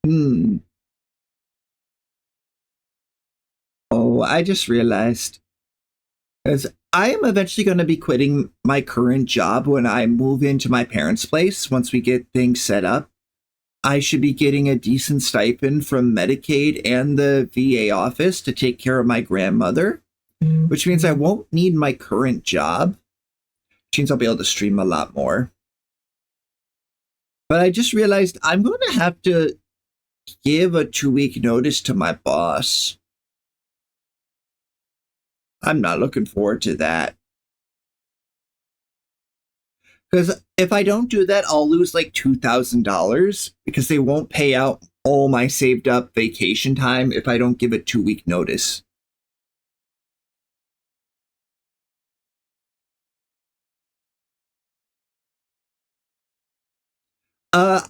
Hmm. Oh, I just realized. As I am eventually going to be quitting my current job when I move into my parents' place once we get things set up. I should be getting a decent stipend from Medicaid and the VA office to take care of my grandmother, which means I won't need my current job, which means I'll be able to stream a lot more. But I just realized I'm going to have to give a 2 week notice to my boss. I'm not looking forward to that. Because if I don't do that, I'll lose like $2,000 because they won't pay out all my saved up vacation time if I don't give a 2 week notice.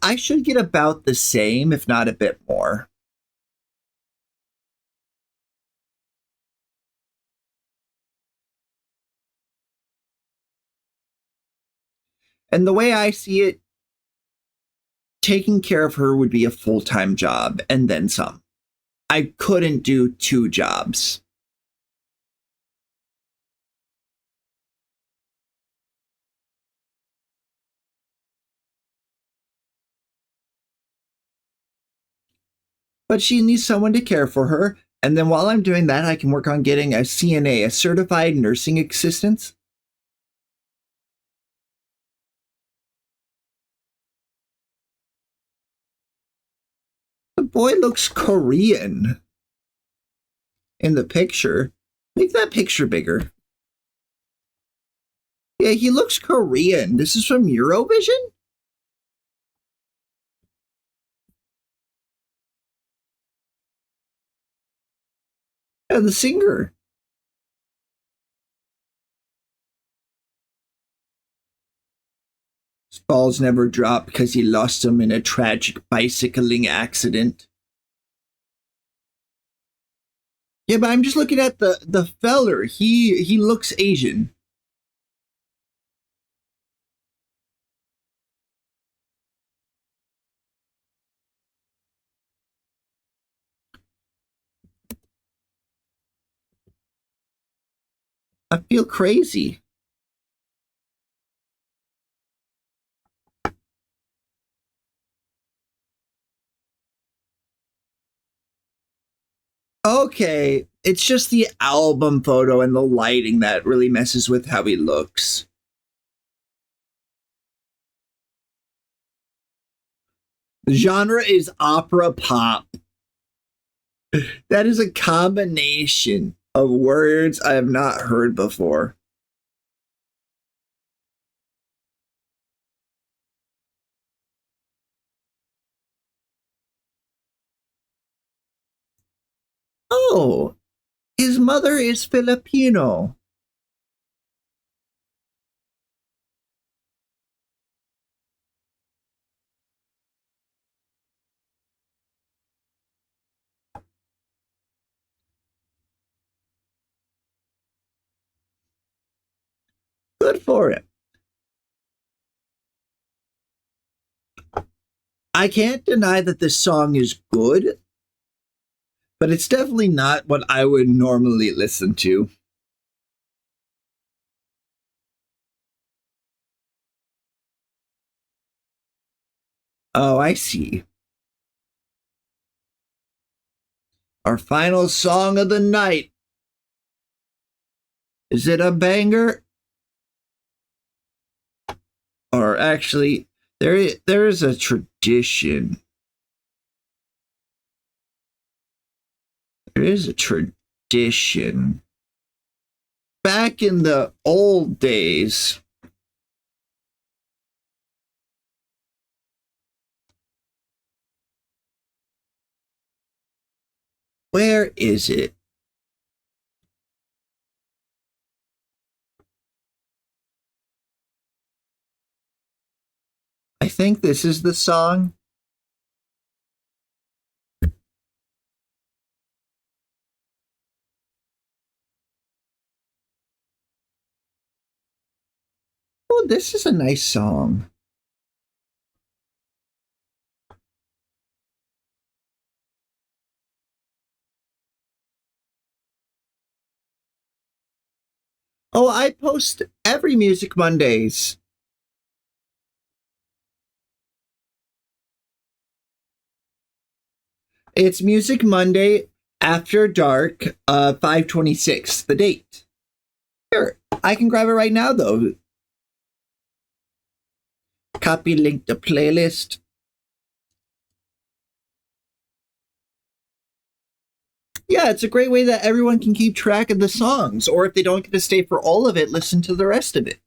I should get about the same, if not a bit more. And the way I see it, taking care of her would be a full time job and then some. I couldn't do two jobs. But she needs someone to care for her. And then while I'm doing that, I can work on getting a CNA, a certified nursing assistant. The boy looks Korean in the picture. Make that picture bigger. Yeah, he looks Korean. This is from Eurovision? Yeah, the singer. His balls never dropped because he lost them in a tragic bicycling accident. Yeah, but I'm just looking at the feller. He looks Asian. I feel crazy. Okay, it's just the album photo and the lighting that really messes with how he looks. The genre is opera pop. That is a combination of words I have not heard before. Oh, his mother is Filipino. Good for him. I can't deny that this song is good, but it's definitely not what I would normally listen to. Oh, I see. Our final song of the night. Is it a banger? Or actually, there is a tradition. There is a tradition. Back in the old days, where is it? I think this is the song. Oh, this is a nice song. Oh, I post every Music Mondays. It's Music Monday after dark, 5/26, the date. Here, I can grab it right now though. Copy link to playlist. Yeah, it's a great way that everyone can keep track of the songs, or if they don't get to stay for all of it, listen to the rest of it.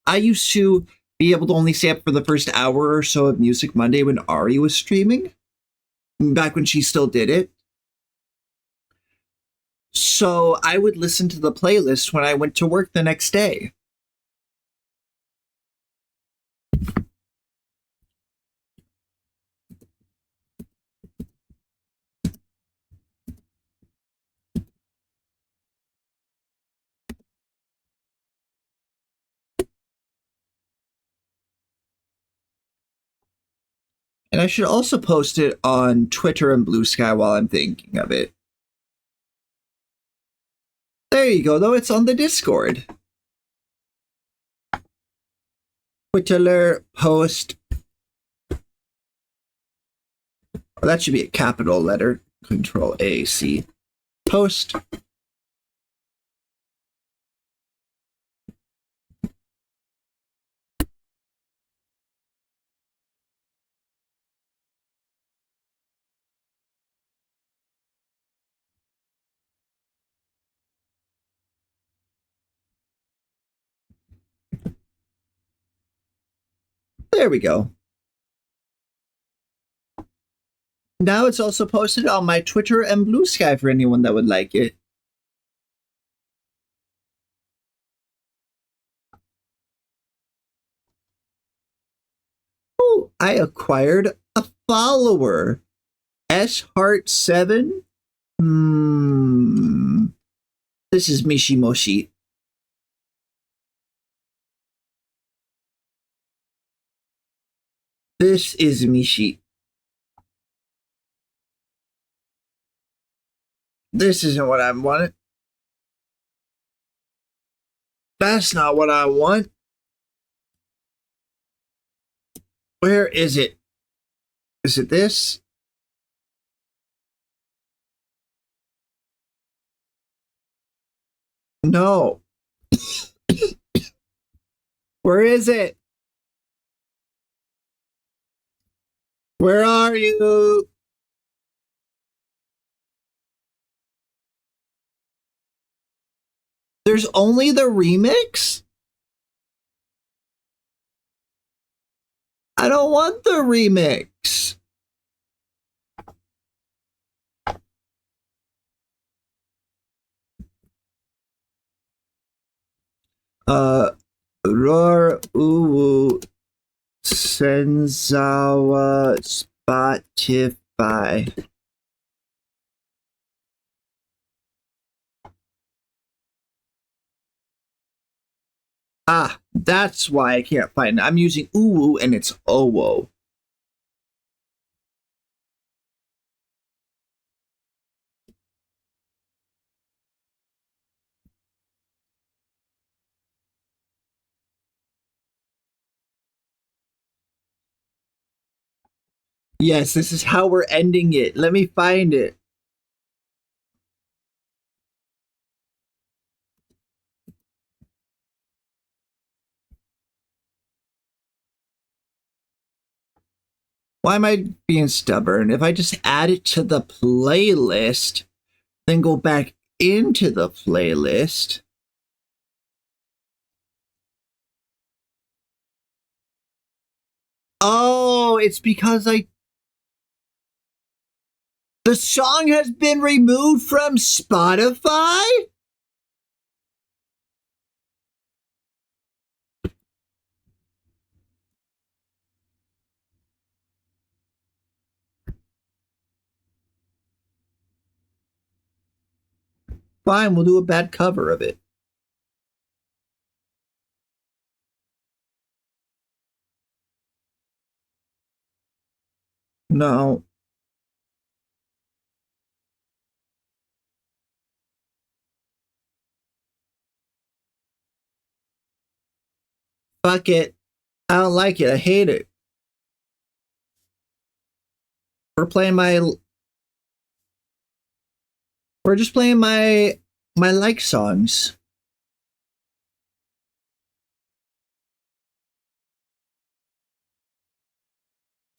I used to be able to only stay up for the first hour or so of Music Monday when Ari was streaming, back when she still did it. So I would listen to the playlist when I went to work the next day. And I should also post it on Twitter and Blue Sky while I'm thinking of it. There you go, though. It's on the Discord. Twitter post. Oh, that should be a capital letter. Control A C. Post. There we go. Now it's also posted on my Twitter and Blue Sky for anyone that would like it. I acquired a follower. S Heart 7. This is Mishimoshi. This is Mishi. This isn't what I wanted. That's not what I want. Where is it? Is it this? No. Where is it? Where are you? There's only the remix? I don't want the remix. Roar Uwu Senzawa Spotify. Ah, that's why I can't find it. I'm using Uwu and it's Owo. Yes, this is how we're ending it. Let me find it. Why am I being stubborn? If I just add it to the playlist, then go back into the playlist. Oh, it's because the song has been removed from Spotify? Fine, we'll do a bad cover of it. No. Fuck it. I don't like it. I hate it. We're playing my we're just playing my like songs.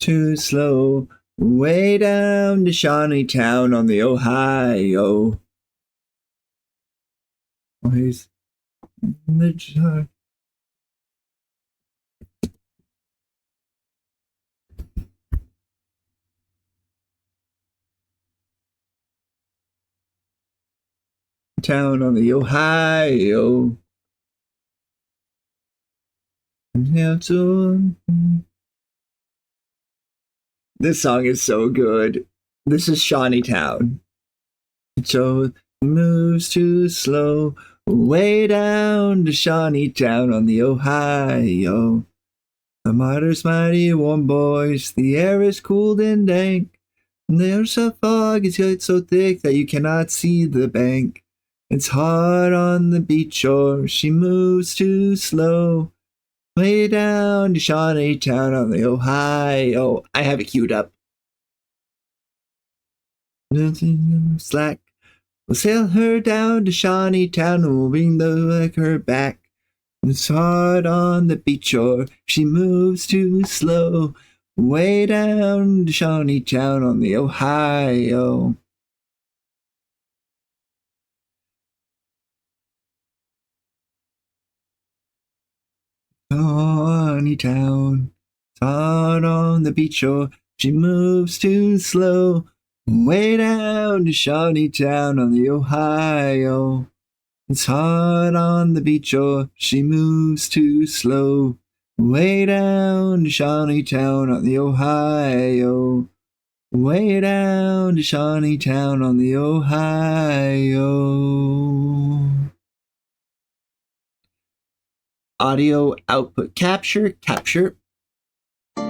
Too slow. Way down to Shawnee Town on the Ohio. Oh, he's in the jar. Town on the Ohio. This song is so good. This is Shawnee Town. Joe moves too slow, way down to Shawnee Town on the Ohio. The martyr's mighty warm boys, the air is cooled and dank. And there's a fog, it's so thick that you cannot see the bank. It's hard on the beach shore, she moves too slow, way down to Shawnee Town on the Ohio. I have it queued up. Slack. We'll sail her down to Shawnee Town and we'll bring her back. It's hard on the beach shore, she moves too slow, way down to Shawnee Town on the Ohio. Shawnee Town, it's hard on the beach shore, she moves too slow, way down to Shawnee Town on the Ohio. It's hard on the beach shore, she moves too slow, Way down to Shawnee Town on the Ohio. Way down to Shawnee Town on the Ohio. Audio output capture. Okay,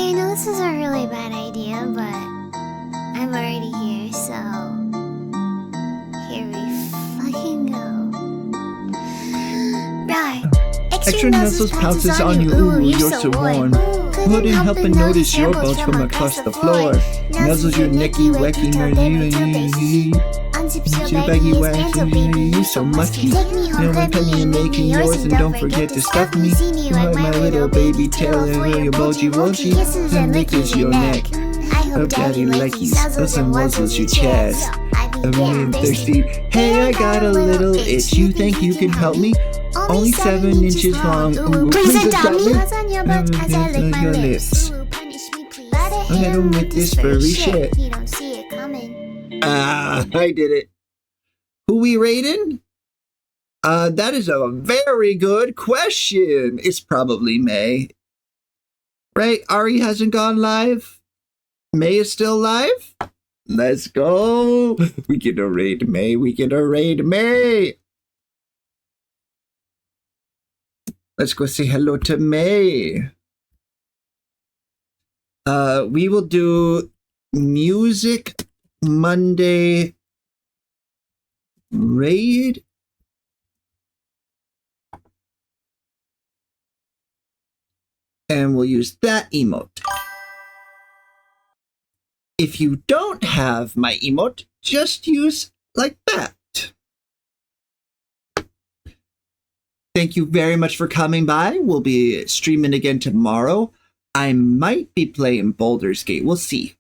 I know this is a really bad idea, but I'm already here, so here we fucking go. Right. Extra nuzzles pounces on you, ooh, you're so warm. Couldn't help but notice your bulge from across the floor. Nuzzles your necky, wacky, nerdy. Unzips Your baggy wacky, you so musky. No one penny in making yours, and don't forget to stuff me. You like my little baby tail and your bulgy wulgy. And lickers your neck. Hope daddy likes those and muzzles your chest. I'm really thirsty. Hey, I got a little itch. You think you can help me? Only 7 inches long. Ooh, please adopt me. Lick your lips. I'm hitting with this furry shit. You don't see it coming. I did it. Who we rating? That is a very good question. It's probably May. Right? Ari hasn't gone live. May is still live. Let's go. We get to raid May. Let's go say hello to May. We will do Music Monday raid. And we'll use that emote. If you don't have my emote, just use like that. Thank you very much for coming by. We'll be streaming again tomorrow. I might be playing Baldur's Gate. We'll see.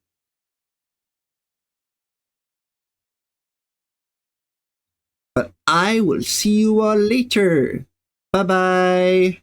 But I will see you all later. Bye-bye.